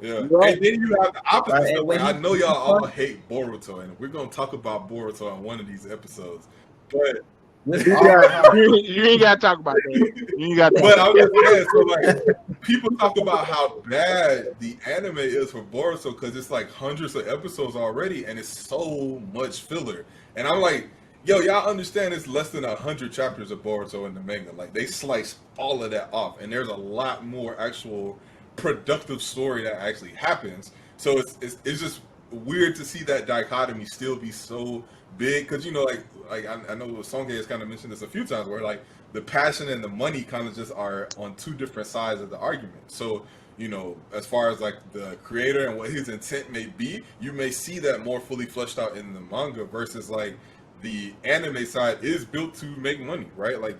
Yeah. Right. And then you have the opposite stuff. Like, I know y'all all hate Boruto, and we're gonna talk about Boruto on one of these episodes. But you ain't gotta talk about that. You ain't gotta. But I'm just saying, so like people talk about how bad the anime is for Boruto because it's like hundreds of episodes already, and it's so much filler. And I'm like, yo, y'all understand it's less than 100 chapters of Boruto in the manga. Like they slice all of that off, and there's a lot more actual productive story that actually happens. So it's just weird to see that dichotomy still be so big because like I know Songe has kind of mentioned this a few times where like the passion and the money kind of just are on two different sides of the argument. So as far as like the creator and what his intent may be, you may see that more fully fleshed out in the manga versus like the anime side is built to make money, right? Like,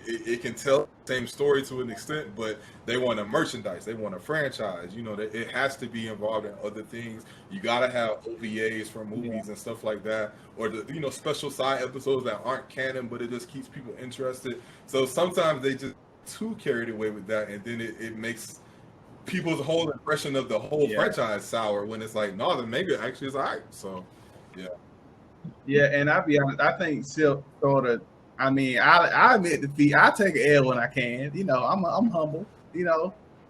it can tell the same story to an extent, but they want a merchandise, they want a franchise, it has to be involved in other things. You gotta have OVAs for movies and stuff like that, or the special side episodes that aren't canon, but it just keeps people interested. So sometimes they just too carried away with that, and then it makes people's whole impression of the whole franchise sour when it's like, no, the manga actually is alright. So, yeah. Yeah, and I'll be honest, I think Silk sort of, I mean, I admit defeat. I take an L when I can. I'm humble,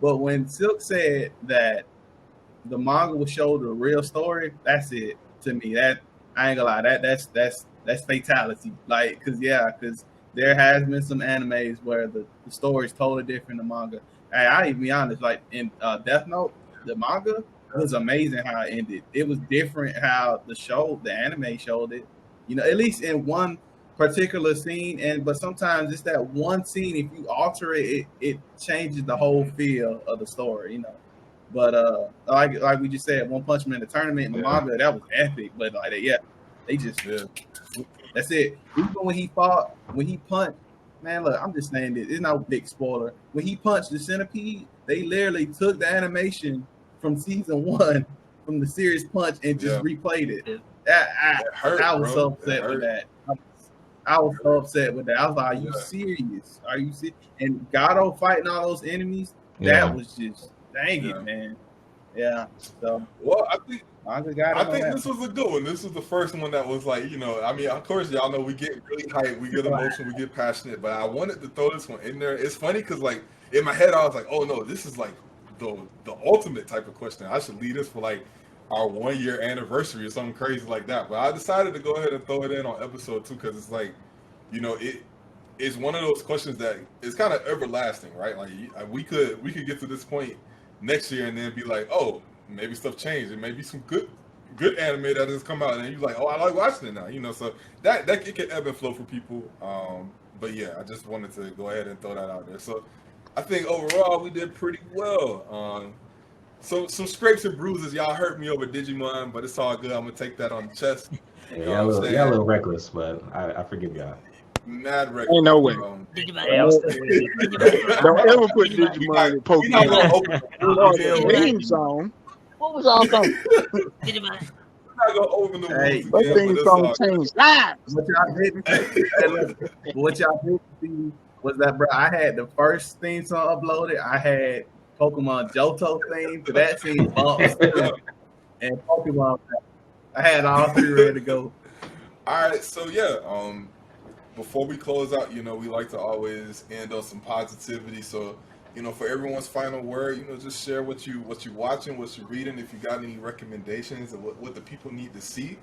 But when Silk said that the manga will show the real story, that's it to me. That I ain't gonna lie, that's fatality. Like, because there has been some animes where the story is totally different than the manga. And I even be honest, like in Death Note, the manga, it was amazing how it ended. It was different how the anime showed it. At least in one particular scene, but sometimes it's that one scene. If you alter it, it changes the whole feel of the story. But like we just said, One Punch Man in the tournament in the manga, that was epic. But like they just that's it. Even when he punched, man, look, I'm just saying this. It's not a big spoiler. When he punched the centipede, they literally took the animation from season 1 from the serious punch and just replayed it. I was so upset with that. I was so upset with that. I was like, "Are you serious? Are you serious?" And Gato fighting all those enemies, that was just dang it, man. Yeah. So I think this was a good one. This was the first one that was like, I mean, of course, y'all know we get really hyped, we get emotional, we get passionate, but I wanted to throw this one in there. It's funny because like in my head, I was like, oh no, this is like the ultimate type of question. I should leave this for like our 1-year anniversary or something crazy like that. But I decided to go ahead and throw it in on episode 2 because it's like, it's one of those questions that is kind of everlasting, right? Like we could get to this point next year and then be like, oh, maybe stuff changed. It may be some good anime that has come out, and you're like, oh, I like watching it now. So that it can ebb and flow for people. But yeah, I just wanted to go ahead and throw that out there. So I think overall we did pretty well. So some scrapes and bruises. Y'all hurt me over Digimon, but it's all good. I'm gonna take that on the chest. Yeah, a little reckless, but I forgive y'all. Mad reckless. Ain't no way. Digimon. Don't ever put Digimon in Pokemon. Theme song. What was all song? Digimon. Not gonna open the Hey, That theme song changed lives. What y'all didn't see was that, bro, I had the first theme song uploaded. I had Pokemon Johto theme to that scene bumps and Pokemon. I had all 3 ready to go. All right, so yeah, before we close out, we like to always end on some positivity. So, for everyone's final word, just share what you're watching, what you're reading, if you got any recommendations of what the people need to see.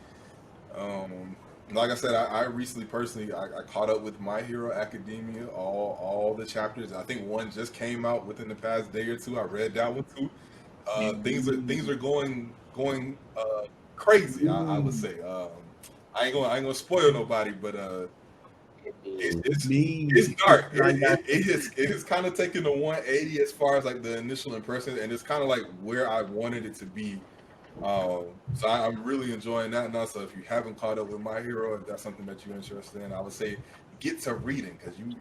Like I said, I recently personally I caught up with My Hero Academia, all the chapters. I think one just came out within the past day or two. I read that one too. Things are going crazy. I would say. I ain't gonna spoil nobody, but it's dark. It has kind of taken a 180 as far as like the initial impression, and it's kind of like where I wanted it to be. So I'm really enjoying that now. So if you haven't caught up with My Hero, if that's something that you're interested in, I would say get to reading because you're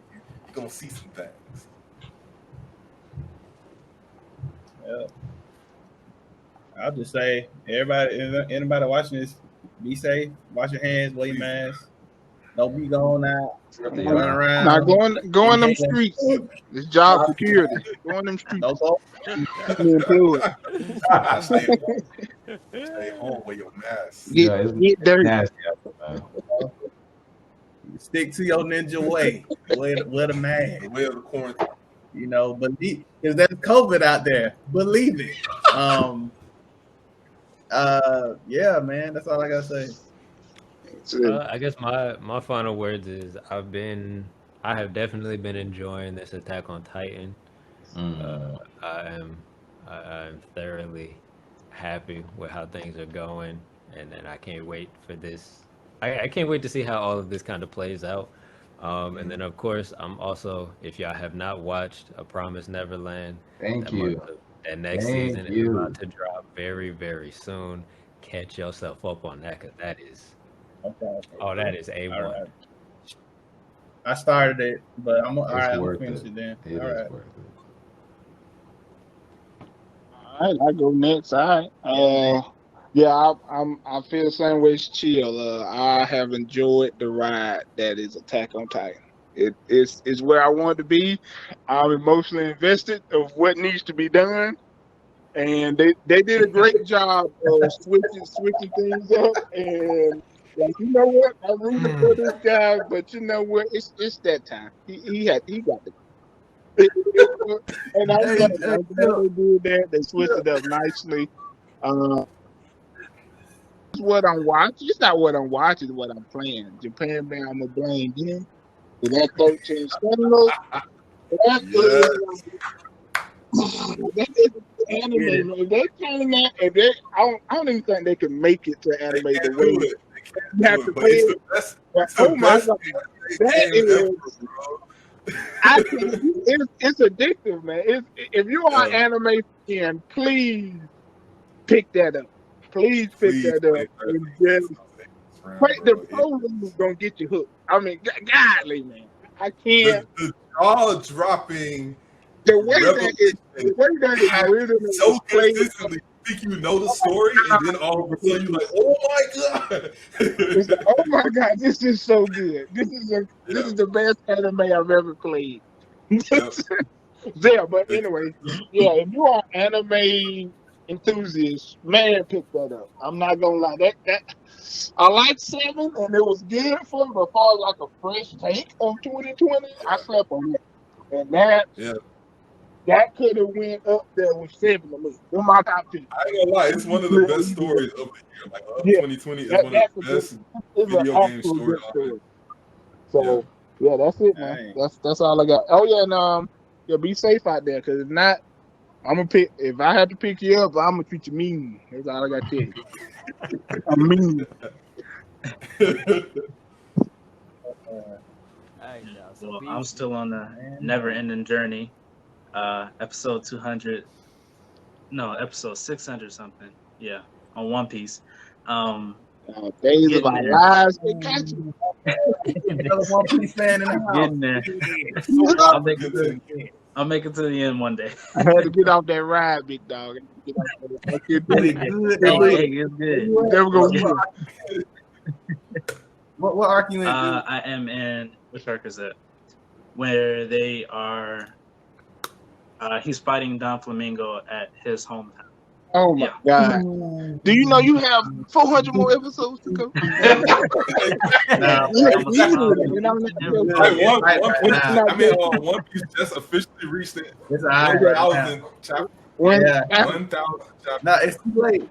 gonna see some things. Yeah. I'll just say, anybody watching this, be safe, wash your hands, wear your mask, don't be going out, running around. Now go in them streets. It's job security. Go in them streets. Don't go. Stay home, wear your mask. Get dirty. Nasty. Stick to your ninja way. Wear the mask. Wear the quarantine. You know, believe because there's COVID out there. Believe it. Yeah, man. That's all I gotta say. I guess my final words is I have definitely been enjoying this Attack on Titan. I'm thoroughly happy with how things are going, and then I can't wait for this. I can't wait to see how all of this kind of plays out. And then of course I'm also, if y'all have not watched A Promised Neverland, Thank you. That next season is about to drop very, very soon. Catch yourself up on that because that is that is A1. Right. I started it, but I'm gonna finish it then. It is worth it. All right, I go next. All right. Yeah, I feel the same way as Chill. I have enjoyed the ride that is Attack on Titan. It's where I want to be. I'm emotionally invested of what needs to be done, and they did a great job of switching things up. And like, you know what, I'm rooting for this guy, but you know what, it's that time. He got the. And I'm glad they did that. They switched it up nicely. What I'm watching. It's not what I'm watching, it's what I'm playing. Japan man, I'm gonna blame them. With that 13 Sentinels. That is anime, man. They came out and I don't even think they can make it to anime the way you have to play it. Oh my god. That is it's addictive, man. If you are an anime fan, please pick that up. Please pick that up. And just, the program is gonna get you hooked. I mean, godly, man. I can't. The jaw dropping. The way that is written so consistently. Think you know the story, and then all of a sudden you're like, "Oh my god!" It's like, oh my god, this is so good. This is the best anime I've ever played. Yeah, but anyway, yeah. If you are anime enthusiast, man, pick that up. I'm not gonna lie. That I like 7, and it was good for me. But as far as like a fresh take of 2020, I slept on that, and that could have went up there with 7 to me. In my top 10. I ain't gonna lie, it's one of the best stories of the year. Like 2020 is one of the best video game stories. So yeah, that's it, man. That's all I got. Oh yeah, and be safe out there, because if not, I'm gonna pick. If I have to pick you up, I'm gonna treat you mean. That's all I got to tell you. I'm mean. Well, I'm still on the never-ending journey. Episode 200. No, episode 600 something. Yeah, on One Piece. Days of our lives. One Piece fan in the house. Getting there. I'll make it to the end one day. I had to get off that ride, big dog. It's good. Never go. What arc you in? I am in, which arc is that? Where they are. He's fighting Don Flamingo at his hometown. Oh my god! Do you know you have 400 more episodes to go? One Piece just officially reached it. It's 1,000 chapter. 1,000 chapter. No, it's too late.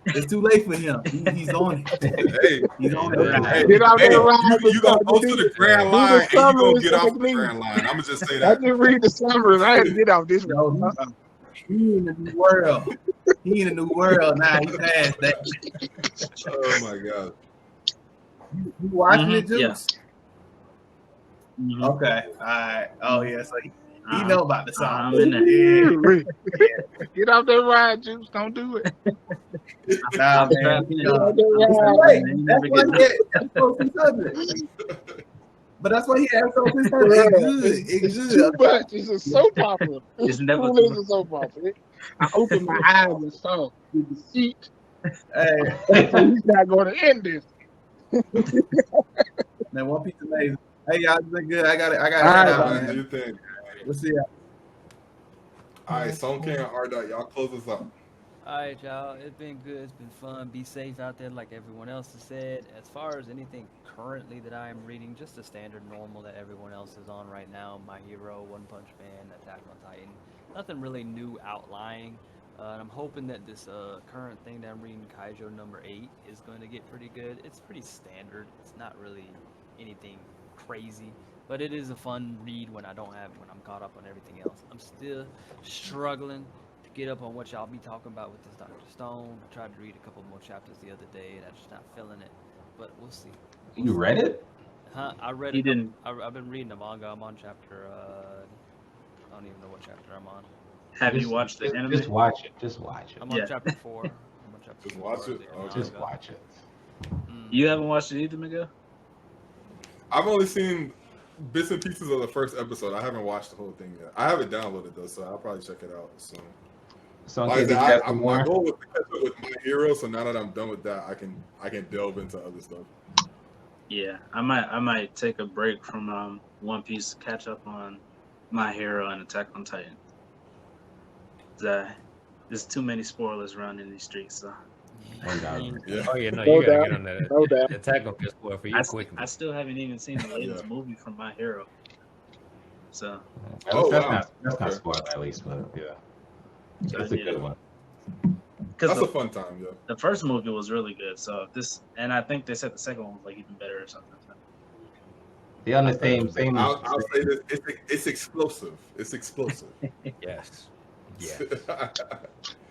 It's too late for him. He's on it. Hey, He's on it. hey, Get out there, hey, Ryan. you gonna go to the grand line and you gonna get off the Technique. grand line. I'm gonna just say I that. just read the summaries. I had to get off this one. No, he in a new world. He in a new world now. He passed that. Oh my god. You watching it, Juice? Yeah. Mhm. Okay. All right. Oh yeah. So he know about the song. I'm in there. Get off that ride, Juice. Don't do it. Nah, man. Trapped in. Get out that It's too ride. late. You That's never why get he had episode 600. But that's why he had episode 600. It's good. It's It's good. too much. It's a soap opera. It's never Truly too is a soap opera. I opened my eyes and saw the deceit. Hey, So he's not going to end this. man, One Piece amazing. Hey, y'all, it's been good. I got it. All Head right, out, Man, do man. your thing. We'll see ya. All right, Song King and R Dot, y'all close us up. Alright, y'all. It's been good. It's been fun. Be safe out there, like everyone else has said. As far as anything currently that I am reading, just the standard normal that everyone else is on right now. My Hero, One Punch Man, Attack on Titan. Nothing really new outlying. And I'm hoping that this current thing that I'm reading, Kaijo number 8, is going to get pretty good. It's pretty standard. It's not really anything crazy, but it is a fun read when I'm caught up on everything else. I'm still struggling to get up on what y'all be talking about with this Dr. Stone. I tried to read a couple more chapters the other day, and I'm just not feeling it. But we'll see. You read it? Huh? I read He it. didn't. I've been reading the manga. I'm on chapter. I don't even know what chapter I'm on. Have you watched the just, anime? Just watch it. Just watch it. I'm on Yeah. chapter 4. I'm on chapter Just 4 watch of it? the Okay. Just manga. watch it. You haven't watched it either, Miguel? I've only seen bits and pieces of the first episode. I haven't watched the whole thing yet. I have it downloaded though, so I'll probably check it out soon. So Like I did you said, have some my more? goal was to catch up with My Hero, so now that I'm done with that, I can delve into other stuff. Yeah, I might take a break from One Piece to catch up on My Hero and Attack on Titan. There's too many spoilers around in these streets, so No doubt. Yeah. Oh yeah, no, No you gotta doubt. get on that. No doubt. Attack on get spoiled for you quickly. I still haven't even seen the latest Yeah. movie from My Hero. So Oh, that's wow. not Okay. spoiled at least, but yeah, I it's a need good it. one. because That's a fun time, yeah. the first movie was really good. So and I think they said the second one was like even better or something. They on the same. I'll say this: it's explosive. It's explosive. Yes. Yeah.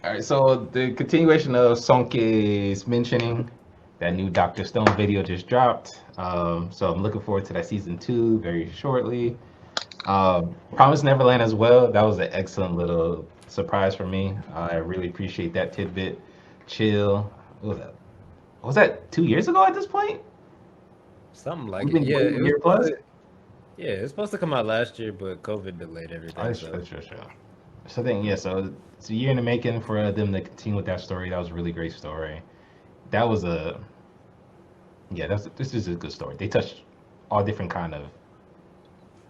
All right, so the continuation of Sonke's mentioning that new Dr. Stone video just dropped. So I'm looking forward to that season 2 very shortly. Promised Neverland as well. That was an excellent little surprise for me. I really appreciate that tidbit. Chill. What was that? Was that 2 years ago at this point? Something like We've it. been Yeah, waiting a year plus? Yeah, it's supposed to come out last year, but COVID delayed everything. Oh, so. sure. So I think, yeah, so it's a year in the making for them to continue with that story. That was a really great story. This is a good story. They touched all different kind of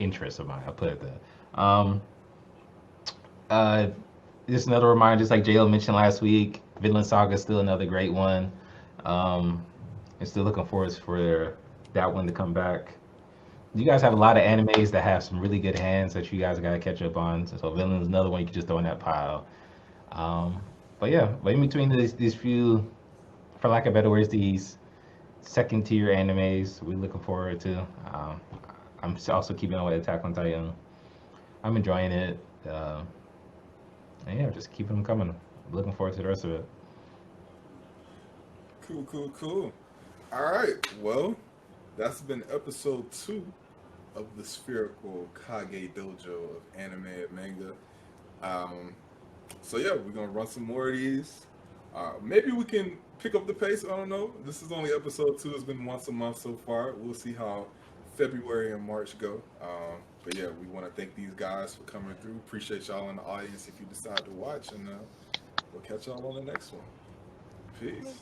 interests of mine. I'll put it there. Just another reminder, just like JL mentioned last week, Vinland Saga is still another great one. I'm still looking forward for that one to come back. You guys have a lot of animes that have some really good hands that you guys got to catch up on. So Vinland is another one you can just throw in that pile. But in between these few, for lack of better words, these second tier animes we're looking forward to. I'm also keeping on with Attack on Titan. I'm enjoying it. And yeah, just keeping them coming. Looking forward to the rest of it. Cool. All right. Well, that's been episode 2 of the Spherical Kage Dojo of anime and manga. So yeah, we're gonna run some more of these. Maybe we can pick up the pace. I don't know. This is only episode 2. It's been once a month so far. We'll see how February and March go. But yeah, we want to thank these guys for coming through. Appreciate y'all in the audience if you decide to watch, and we'll catch y'all on the next one. Peace.